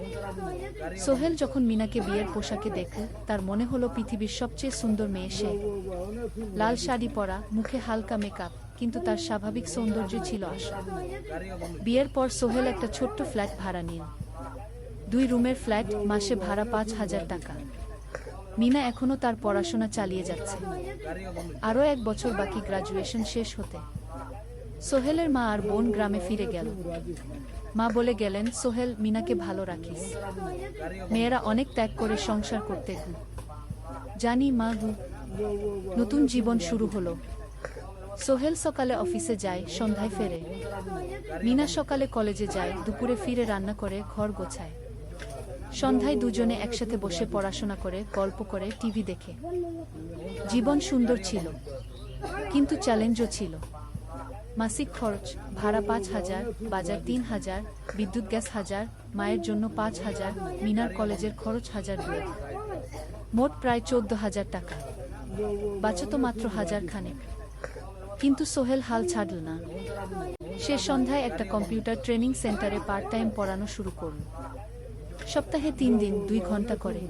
সোহেল যখন মিনাকে বিয়ের পোশাকে দেখল, তার মনে হলো পৃথিবীর সবচেয়ে সুন্দর মেয়ে সে। লাল শাড়ি পরা, মুখে হালকা মেকআপ, কিন্তু তার স্বাভাবিক সৌন্দর্য ছিল আসল। বিয়ের পর সোহেল একটা ছোট্ট ফ্ল্যাট ভাড়া নিল। 2 রুমের ফ্ল্যাট, মাসে ভাড়া 5,000 টাকা। মিনা এখনো তার পড়াশোনা চালিয়ে যাচ্ছে। আরও 1 বছর বাকি গ্রাজুয়েশন শেষ হতে। সোহেলের মা আর বোন গ্রামে ফিরে গেল। মা বলে গেলেন, সোহেল, মিনাকে ভালো রাখিস। মেয়েরা অনেক ত্যাগ করে সংসার করতে গু। জানি মা গু। নতুন জীবন শুরু হলো। সোহেল সকালে অফিসে যায়, সন্ধ্যায় ফেরে। মিনা সকালে কলেজে যায়, দুপুরে ফিরে রান্না করে, ঘর গোছায়। সন্ধ্যায় দুজনে একসাথে বসে পড়াশোনা করে, গল্প করে, টিভি দেখে। জীবন সুন্দর ছিল, কিন্তু চ্যালেঞ্জও ছিল। মাসিক খরচ, ভাড়া 5,000, বাজার 3,000, বিদ্যুৎ গ্যাস 1,000, মায়ের জন্য 5,000, মিনার কলেজের খরচ 1,200। মোট প্রায় 14,000 টাকা। বাঁচত মাত্র 1,000 খানেক। কিন্তু সোহেল হাল ছাড়ল না। সে সন্ধ্যায় একটা কম্পিউটার ট্রেনিং সেন্টারে পার্ট টাইম পড়ানো শুরু করল। সপ্তাহে 3 দিন 2 ঘন্টা করে।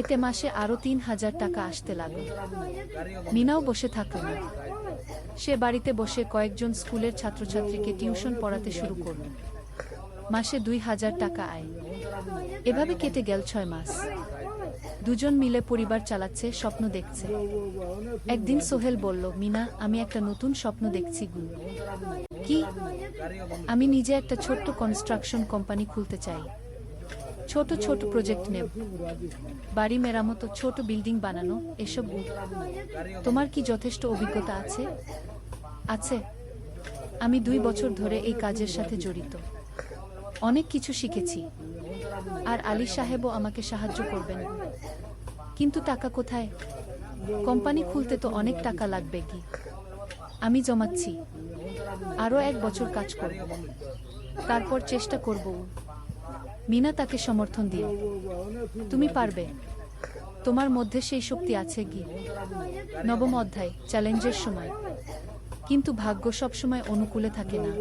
এতে মাসে আরও 3,000 টাকা আসতে লাগল। মিনাও বসে থাকল না। সে বাড়িতে বসে কয়েকজন স্কুলের ছাত্রছাত্রীকে টিউশন পড়াতে শুরু করল। মাসে 2,000 টাকা আয়। এভাবে কেটে গেল 6 মাস। দুজন মিলে পরিবার চালাচ্ছে, স্বপ্ন দেখছে। একদিন সোহেল বলল, মিনা, আমি একটা নতুন স্বপ্ন দেখছি গু। কি? আমি নিজে একটা ছোট্ট কনস্ট্রাকশন কোম্পানি খুলতে চাই। ছোট ছোট প্রজেক্ট নেব, বাড়ি মেরামত, ছোট বিল্ডিং বানানো, এসব। তোমার কি যথেষ্ট অভিজ্ঞতা আছে? আছে। আমি 2 বছর ধরে এই কাজের সাথে জড়িত। অনেক কিছু শিখেছি। আর আলী সাহেবও আমাকে সাহায্য করবেন। কিন্তু টাকা কোথায়? কোম্পানি খুলতে তো অনেক টাকা লাগবে কি। আমি জমাচ্ছি। আরও 1 বছর কাজ করব, তারপর চেষ্টা করব। মিনা তাকে সমর্থন দিল। তুমি পারবে, তোমার মধ্যে সেই শক্তি আছে কি। নবম অধ্যায়, চ্যালেঞ্জের সময়। কিন্তু ভাগ্য সব সময় অনুকূলে থাকে না।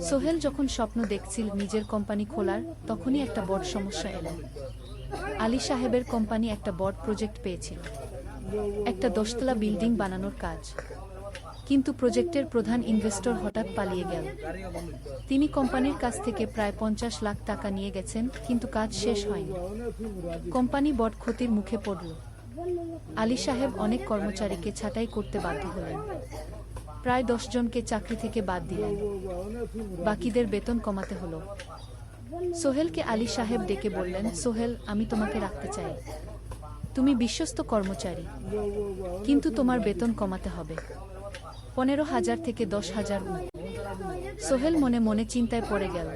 সোহেল যখন স্বপ্ন দেখছিল নিজের কোম্পানি খোলার, তখনই একটা বড় সমস্যা এলো। আলী সাহেবের কোম্পানি একটা বড় প্রজেক্ট পেয়েছিল, একটা 10তলা বিল্ডিং বানানোর কাজ। কিন্তু প্রজেক্টের প্রধান ইনভেস্টর হঠাৎ পালিয়ে গেল। তিনি কোম্পানির কাছ থেকে প্রায় 50 লাখ টাকা নিয়ে গেছেন, কিন্তু কাজ শেষ হয়নি। কোম্পানি বড় ক্ষতির মুখে পড়ল। আলী সাহেব অনেক কর্মচারীকে ছাঁটাই করতে বাধ্য হলেন। প্রায় 10 জনকে চাকরি থেকে বাদ দিলেন। বাকিদের বেতন কমাতে হলো। সোহেলকে আলী সাহেব ডেকে বললেন, সোহেল, আমি তোমাকে রাখতে চাই। তুমি বিশ্বস্ত কর্মচারী, কিন্তু তোমার বেতন কমাতে হবে। 15,000 থেকে 10,000। সোহেল মনে মনে চিন্তায় পড়ে গেল।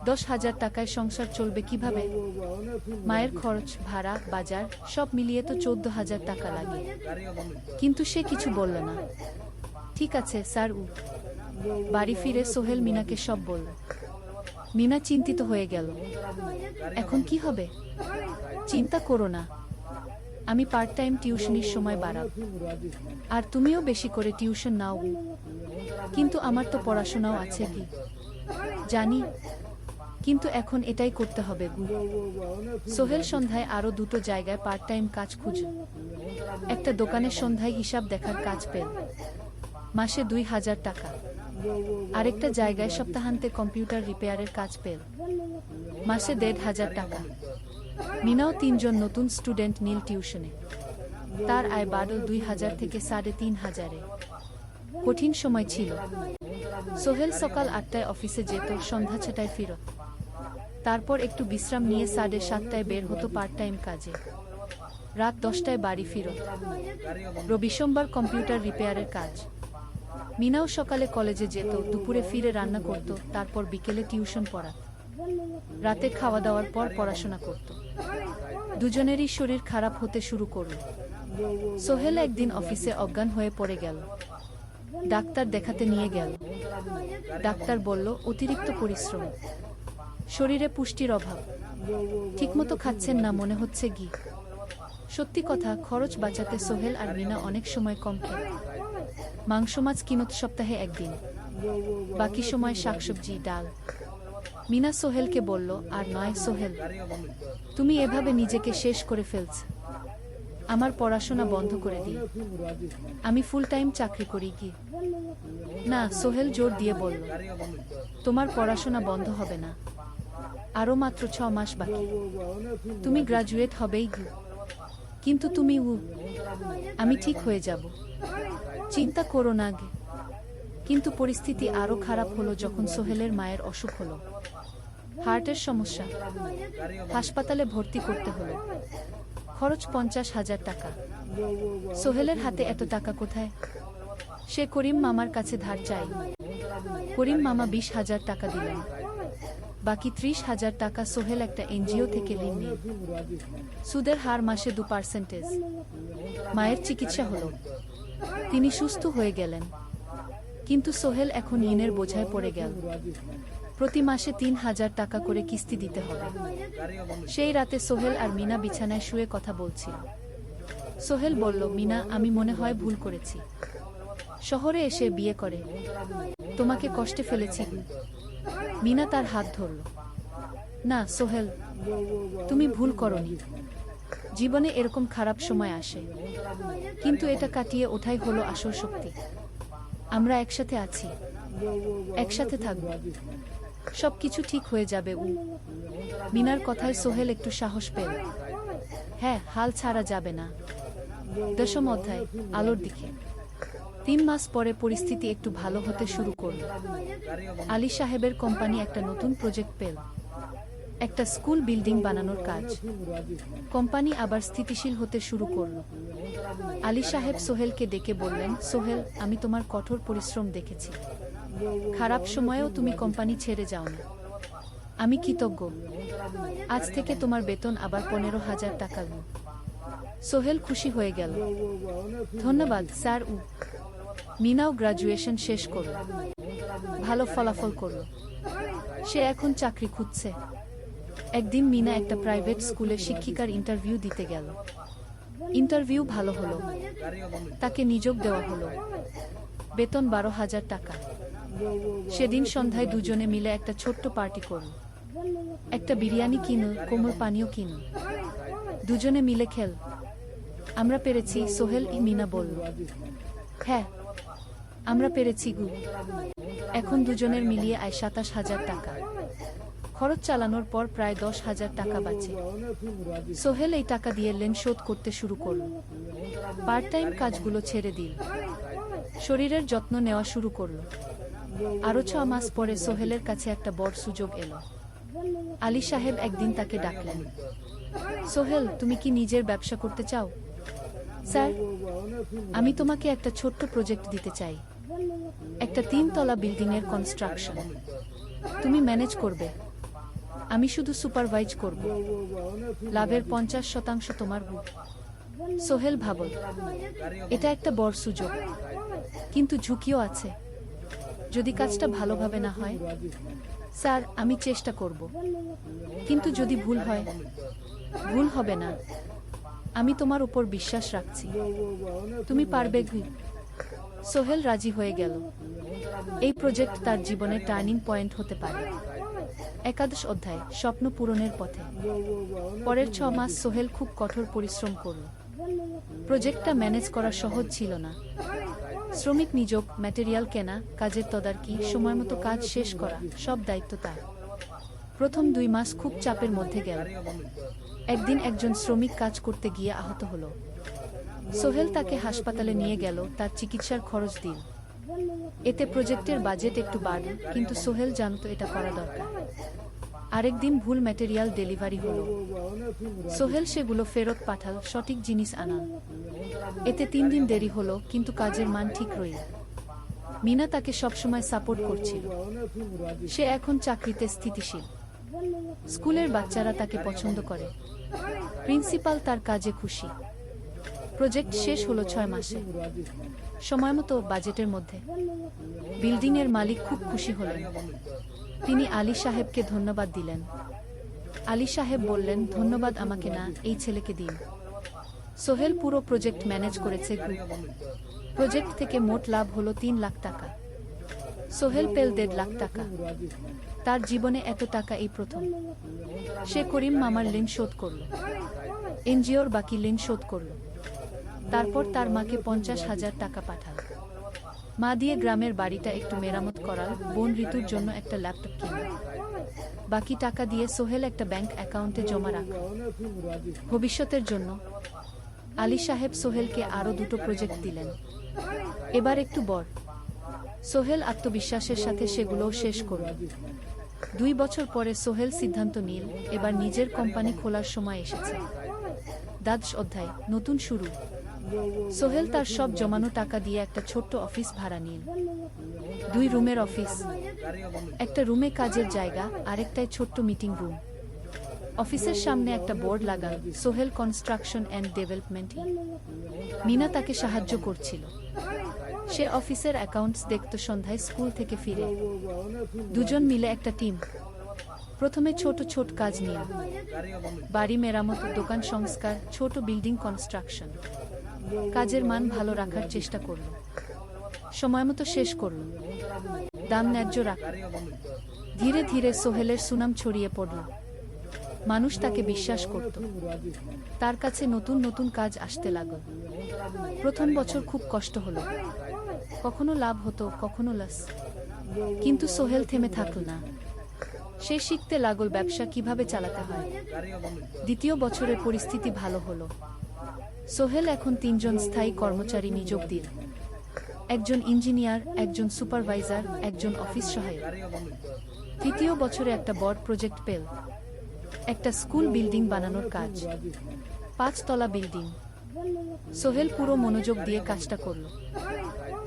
10,000 টাকায় সংসার চলবে কিভাবে? মায়ের খরচ, ভাড়া, বাজার সব মিলিয়ে তো 14,000 টাকা লাগে। কিন্তু সে কিছু বলল না। ঠিক আছে স্যার। বাড়ি ফিরে সোহেল মিনাকে সব বলল। মিনা চিন্তিত হয়ে গেল। এখন কি হবে? চিন্তা করো না, আমি পার্ট টাইম টিউশনির সময় বাড়াব। আর তুমিও বেশি করে টিউশন নাও। কিন্তু আমার তো পড়াশোনাও আছে কি। জানি, কিন্তু এখন এটাই করতে হবে গু। সোহেল সন্ধ্যায় আরও 2টো জায়গায় পার্ট টাইম কাজ খুঁজল। একটা দোকানের সন্ধ্যায় হিসাব দেখার কাজ পেল। মাসে ২,০০০ টাকা। আরেকটা জায়গায় সপ্তাহান্তে কম্পিউটার রিপেয়ারের কাজ পেল, মাসে ১,৫০০ টাকা। মিনাও ৩ জন নতুন স্টুডেন্ট নীল টিউশনে। তার আয় বাড়ল ২,০০০ থেকে ৩,৫০০-এ। কঠিন সময় ছিল। সোহেল সকাল ৮টায় অফিসে যেত, সন্ধ্যা ৬টায় ফিরত। তারপর একটু বিশ্রাম নিয়ে ৭:৩০টায় বের হতো পার্ট টাইম কাজে। রাত ১০টায় বাড়ি ফিরত। রবি সোমবার কম্পিউটার রিপেয়ারের কাজ। মিনাও সকালে কলেজে যেত, দুপুরে ফিরে রান্না করত, তারপর বিকেলে টিউশন পড়াত। রাতে খাওয়া দাওয়ার পর পড়াশোনা করত। দুজনেরই শরীর খারাপ হতে শুরু করল। সোহেল একদিন অফিসে অজ্ঞান হয়ে পড়ে গেল। ডাক্তার দেখাতে নিয়ে গেল। ডাক্তার বলল অতিরিক্ত পরিশ্রম, শরীরে পুষ্টির অভাব, ঠিকমতো খাচ্ছেন না, মনে হচ্ছে ঘি। সত্যি কথা, খরচ বাঁচাতে সোহেল আর মিনা অনেক সময় কম খেত। মাংস মাছ কিনত সপ্তাহে একদিন, বাকি সময় শাকসবজি ডাল। মিনা সোহেলকে বলল, আর নয় সোহেল, তুমি এভাবে নিজেকে শেষ করে ফেলছ। আমার পড়াশোনা বন্ধ করে দিই, আমি ফুল টাইম চাকরি করি কি। না, সোহেল জোর দিয়ে বলল, তোমার পড়াশোনা বন্ধ হবে না, আরও মাত্র ৬ মাস বাকি, তুমি গ্রাজুয়েট হবেই গি। কিন্তু তুমি আমি ঠিক হয়ে যাব, চিন্তা করো না গে। কিন্তু পরিস্থিতি আরও খারাপ হলো যখন সোহেলের মায়ের অসুখ হলো, হার্টের সমস্যা। হাসপাতালে ভর্তি করতে হলো, খরচ ৫০,০০০ টাকা। সোহেলের হাতে এত টাকা কোথায়? সে করিম মামার কাছে ধার চাই। করিম মামা ২০,০০০ টাকা দিলেন, বাকি ৩০,০০০ টাকা সোহেল একটা এনজিও থেকে ঋণ নিয়ে। সুদের হার মাসে ২%। মায়ের চিকিৎসা হলো, তিনি সুস্থ হয়ে গেলেন। কিন্তু সোহেল এখন ঋণের বোঝায় পড়ে গেল। প্রতি মাসে ৩,০০০ টাকা করে কিস্তি দিতে হবে। সেই রাতে সোহেল আর মিনা বিছানায় শুয়ে কথা বলছিল। সোহেল বলল, মিনা, আমি মনে হয় ভুল করেছি, শহরে এসে বিয়ে করে তোমাকে কষ্টে ফেলেছি। মিনা তার হাত ধরল। না সোহেল, তুমি ভুল করনি। জীবনে এরকম খারাপ সময় আসে, কিন্তু এটা কাটিয়ে ওঠাই হলো আসল শক্তি। আমরা একসাথে আছি, একসাথে থাকব, সবকিছু ঠিক হয়ে যাবে। মিনার কথায় সোহেল একটু সাহস পেল। হ্যাঁ, হাল ছাড়া যাবে না। ১০ম অধ্যায়, আলোর দিকে। ৩ মাস পরে পরিস্থিতি একটু ভালো হতে শুরু করল। আলী সাহেবের কোম্পানি একটা নতুন প্রজেক্ট পেল, একটা স্কুল বিল্ডিং বানানোর কাজ। কোম্পানি আবার স্থিতিশীল হতে শুরু করল। আলী সাহেব সোহেলকে ডেকে বললেন, সোহেল, আমি তোমার কঠোর পরিশ্রম দেখেছি। খারাপ সময়েও তুমি কোম্পানি ছেড়ে যাওনি। আমি কৃতজ্ঞ। আজ থেকে তোমার বেতন আবার ১৫,০০০ টাকা। সোহেল খুশি হয়ে গেল। ধন্যবাদ স্যার। মিনাও গ্রাজুয়েশন শেষ করল, ভালো ফলাফল করল। সে এখন চাকরি খুঁজছে। একদিন মিনা একটা প্রাইভেট স্কুলে শিক্ষিকার ইন্টারভিউ দিতে গেল। ইন্টারভিউ ভালো হলো, তাকে নিয়োগ দেওয়া হলো। বেতন ১২,০০০ টাকা। সেদিন সন্ধ্যায় দুজনে মিলে একটা ছোট্ট পার্টি করল। একটা বিরিয়ানি কিনো, কোমল পানীয় কিনো, দুজনে মিলে খেল। আমরা পেরেছি, সোহেল মিনা বলল। হ্যাঁ, আমরা পেরেছি গু। এখন দুজনের মিলিয়ে আয় ২৭,০০০ টাকা। খরচ চালানোর পর প্রায় ১০,০০০ টাকা বাঁচে। সোহেল এই টাকা দিয়ে লোন শোধ করতে শুরু করল। পার্ট টাইম কাজগুলো ছেড়ে দিল, শরীরের যত্ন নেওয়া শুরু করল। আরও ৬ মাস পরে সোহেলের কাছে একটা বড় সুযোগ এলো। আলী সাহেব একদিন তাকে ডাকলেন। সোহেল, তুমি কি নিজের ব্যবসা করতে চাও? স্যার, আমি তোমাকে একটা ছোট্ট প্রজেক্ট দিতে চাই, একটা ৩ তলা বিল্ডিংয়ের কনস্ট্রাকশন। তুমি ম্যানেজ করবে, আমি শুধু সুপারভাইজ করব। লাভের ৫০% তোমার। সোহেল ভাবল, এটা একটা বড় সুযোগ, কিন্তু ঝুঁকিও আছে। যদি কাজটা ভালোভাবে না হয়? স্যার, আমি চেষ্টা করব, কিন্তু যদি ভুল হয়? ভুল হবে না, আমি তোমার উপর বিশ্বাস রাখছি, তুমি পারবে। সোহেল রাজি হয়ে গেল। এই প্রজেক্ট তার জীবনে টার্নিং পয়েন্ট হতে পারে। একাদশ অধ্যায়, স্বপ্ন পূরণের পথে। পরের ৬ মাস সোহেল খুব কঠোর পরিশ্রম করল। প্রজেক্টটা ম্যানেজ করা সহজ ছিল না। শ্রমিক নিযোগ, ম্যাটেরিয়াল কেনা, কাজের তদারকি, সময়মতো কাজ শেষ করা, সব দায়িত্ব তার। প্রথম 2 মাস খুব চাপের মধ্যে গেল। একদিন একজন শ্রমিক কাজ করতে গিয়ে আহত হলো। সোহেল তাকে হাসপাতালে নিয়ে গেল, তার চিকিৎসার খরচ দিল। এতে প্রজেক্টের বাজেট একটু বাড়ল, কিন্তু সোহেল জানত এটা করা দরকার। আরেকদিন ভুল ম্যাটেরিয়াল ডেলিভারি হলো। সোহেল সেগুলো ফেরত পাঠাল, সঠিক জিনিস আনাল। এতে 3 দিন দেরি হলো, কিন্তু কাজের মান ঠিক রইল। মিনা তাকে সবসময় সাপোর্ট করছিল। সে এখন চাকরিতে স্থিতিশীল। স্কুলের বাচ্চারা তাকে পছন্দ করে। প্রিন্সিপাল তার কাজে খুশি। প্রজেক্ট শেষ হলো 6 মাসে, সময়মতো, বাজেটের মধ্যে। বিল্ডিংয়ের মালিক খুব খুশি হলেন। তিনি আলী সাহেবকে ধন্যবাদ দিলেন। আলী সাহেব বললেন, ধন্যবাদ আমাকে না, এই ছেলেকে দিন। সোহেল পুরো প্রজেক্ট ম্যানেজ করেছে গ্রুপ। প্রজেক্ট থেকে মোট লাভ হলো 3 লাখ টাকা। সোহেল পেল 1.5 লাখ টাকা। তার জীবনে এত টাকা এই প্রথম। সে করিম মামার ঋণ শোধ করল, এনজিওর বাকি ঋণ শোধ করল। তারপর তার মাকে 50,000 টাকা পাঠাল। মা দিয়ে গ্রামের বাড়িটা একটু মেরামত করাল, বোন ঋতুর জন্য একটা ল্যাপটপ কিনল। বাকি টাকা দিয়ে সোহেল একটা ব্যাংক অ্যাকাউন্টে জমা রাখল, ভবিষ্যতের জন্য। আলী সাহেব সোহেলকে আরও 2টো প্রজেক্ট দিলেন। এবার একটু বড়। সোহেল আত্মবিশ্বাসের সাথে সেগুলোও শেষ করল। 2 বছর পরে সোহেল সিদ্ধান্ত নিল, এবার নিজের কোম্পানি খোলার সময় এসেছে। দ্বাদশ অধ্যায়, নতুন শুরু। সোহেল তার সব জমানো টাকা দিয়ে একটা ছোট্ট অফিস ভাড়া নিল। 2 রুমের অফিস। একটা রুমে কাজের জায়গা, আরেকটায় ছোট্ট মিটিং রুম। অফিসের সামনে একটা বোর্ড লাগাল, Sohel construction and development. Meena তাকে সাহায্য করছিল। সে অফিসের অ্যাকাউন্টস দেখত সন্ধ্যায় স্কুল থেকে ফিরে। দুজন মিলে একটা টিম। প্রথমে ছোট ছোট কাজ নিয়ে, বাড়ি মেরামত, দোকান সংস্কার, ছোট বিল্ডিং কনস্ট্রাকশন। কাজের মান ভালো রাখার চেষ্টা করল, সময়মতো শেষ করল, দাম ন্যায্য রাখল। ধীরে ধীরে সোহেলের সুনাম ছড়িয়ে পড়ল। মানুষ তাকে বিশ্বাস করত। তার কাছে নতুন নতুন কাজ আসতে লাগল। প্রথম বছর খুব কষ্ট হলো, কখনো লাভ হতো, কখনো লস। কিন্তু সোহেল থেমে থাকল না। সে শিখতে লাগল ব্যবসা কিভাবে চালাতে হয়। দ্বিতীয় বছরে পরিস্থিতি ভালো হলো। সোহেল এখন 3 জন স্থায়ী কর্মচারী নিয়োগ দিল। একজন ইঞ্জিনিয়ার, একজন সুপারভাইজার, একজন অফিস সহায়ক। তৃতীয় বছরে একটা বড় প্রজেক্ট পেল, একটা স্কুল বিল্ডিং বানানোর কাজ। 5 তলা বিল্ডিং। সোহেল পুরো মনোযোগ দিয়ে কাজটা করল।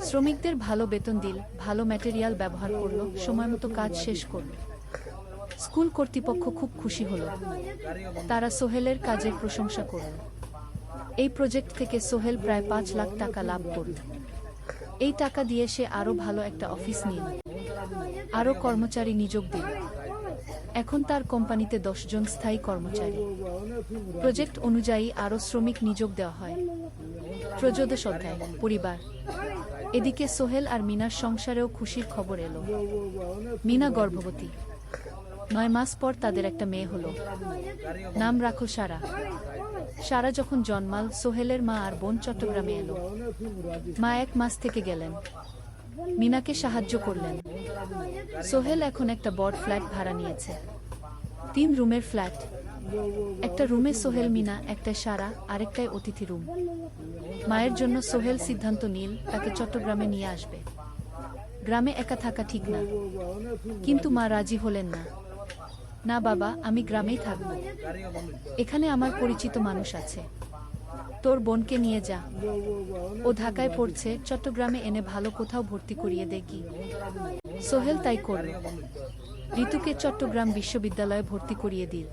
শ্রমিকদের ভালো বেতন দিল, ভালো ম্যাটেরিয়াল ব্যবহার করল, সময়মতো কাজ শেষ করল। স্কুল কর্তৃপক্ষ খুব খুশি হলো। তারা সোহেলের কাজের প্রশংসা করল। এই প্রজেক্ট থেকে সোহেল প্রায় 5 লাখ টাকা লাভ করল। এই টাকা দিয়ে সে আরও ভালো একটা অফিস নিল, আরও কর্মচারী নিয়োগ দিল। এখন তার কোম্পানিতে 10 জন স্থায়ী কর্মচারী। প্রজেক্ট অনুযায়ী আরও শ্রমিক নিয়োগ দেওয়া হয়। ত্রয়োদশ অধ্যায়, পরিবার। এদিকে সোহেল আর মিনার সংসারেও খুশির খবর এলো। মিনা গর্ভবতী। 9 মাস পর তাদের একটা মেয়ে হলো। নাম রাখল সারা। সারা যখন জন্মাল, সোহেলের মা আর বোন চট্টগ্রামে এলো। মা 1 মাস থেকে গেলেন। মিনাকে সাহায্য করলেন। সোহেল এখন একটা বড় ফ্ল্যাট ভাড়া নিয়েছে। 3 রুমের ফ্ল্যাট। একটা রুমে সোহেল, মিনা, একটায় সারা, আরেকটায় অতিথি রুম। মায়ের জন্য সোহেল সিদ্ধান্ত নিল তাকে চট্টগ্রামে নিয়ে আসবে। গ্রামে একা থাকা ঠিক না। কিন্তু মা রাজি হলেন না। না বাবা, আমি গ্রামেই থাকব। এখানে আমার পরিচিত মানুষ আছে। তোর বোনকে নিয়ে যা। ও ঢাকায় পড়ছে, চট্টগ্রামে এনে ভালো কোথাও ভর্তি করিয়ে দেখি। সোহেল তাই করল। ঋতুকে চট্টগ্রাম বিশ্ববিদ্যালয়ে ভর্তি করিয়ে দিল।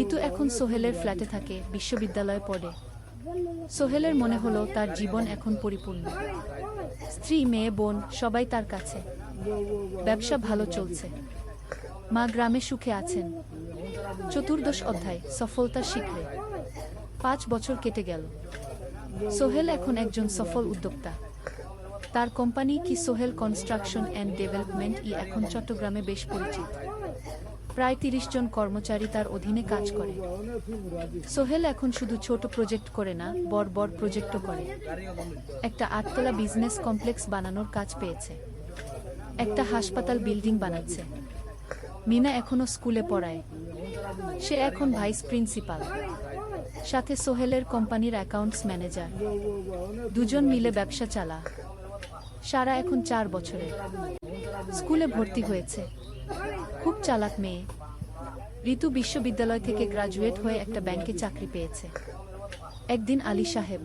ঋতু এখন সোহেলের ফ্ল্যাটে থাকে, বিশ্ববিদ্যালয়ে পড়ে। সোহেলের মনে হলো তার জীবন এখন পরিপূর্ণ। স্ত্রী, মেয়ে, বোন সবাই তার কাছে। ব্যবসা ভালো চলছে। মা গ্রামে সুখে আছেন। চতুর্দশ অধ্যায়, সফলতার শিখরে। 5 বছর কেটে গেল। সোহেল এখন একজন সফল উদ্যোক্তা। তার কোম্পানি কি সোহেল কনস্ট্রাকশন অ্যান্ড ডেভেলপমেন্ট এখন চট্টগ্রামে বেশ পরিচিত। প্রায় ৩০ জন কর্মচারী তার অধীনে কাজ করে। সোহেল এখন শুধু ছোট প্রজেক্ট করে না, বড় বড় প্রজেক্টও করে। একটা ৮ তলা বিজনেস কমপ্লেক্স বানানোর কাজ পেয়েছে, একটা হাসপাতাল বিল্ডিং বানাচ্ছে। মিনা এখনো স্কুলে পড়ায়, সে এখন ভাইস প্রিন্সিপাল, সাথে সোহেলের কোম্পানির অ্যাকাউন্টস ম্যানেজার। দুজন মিলে ব্যবসা চালা। সারা এখন ৪ বছরের, স্কুলে ভর্তি হয়েছে। খুব চালাক মেয়ে। ঋতু বিশ্ববিদ্যালয় থেকে গ্রাজুয়েট হয়ে একটা ব্যাংকে চাকরি পেয়েছে। একদিন আলী সাহেব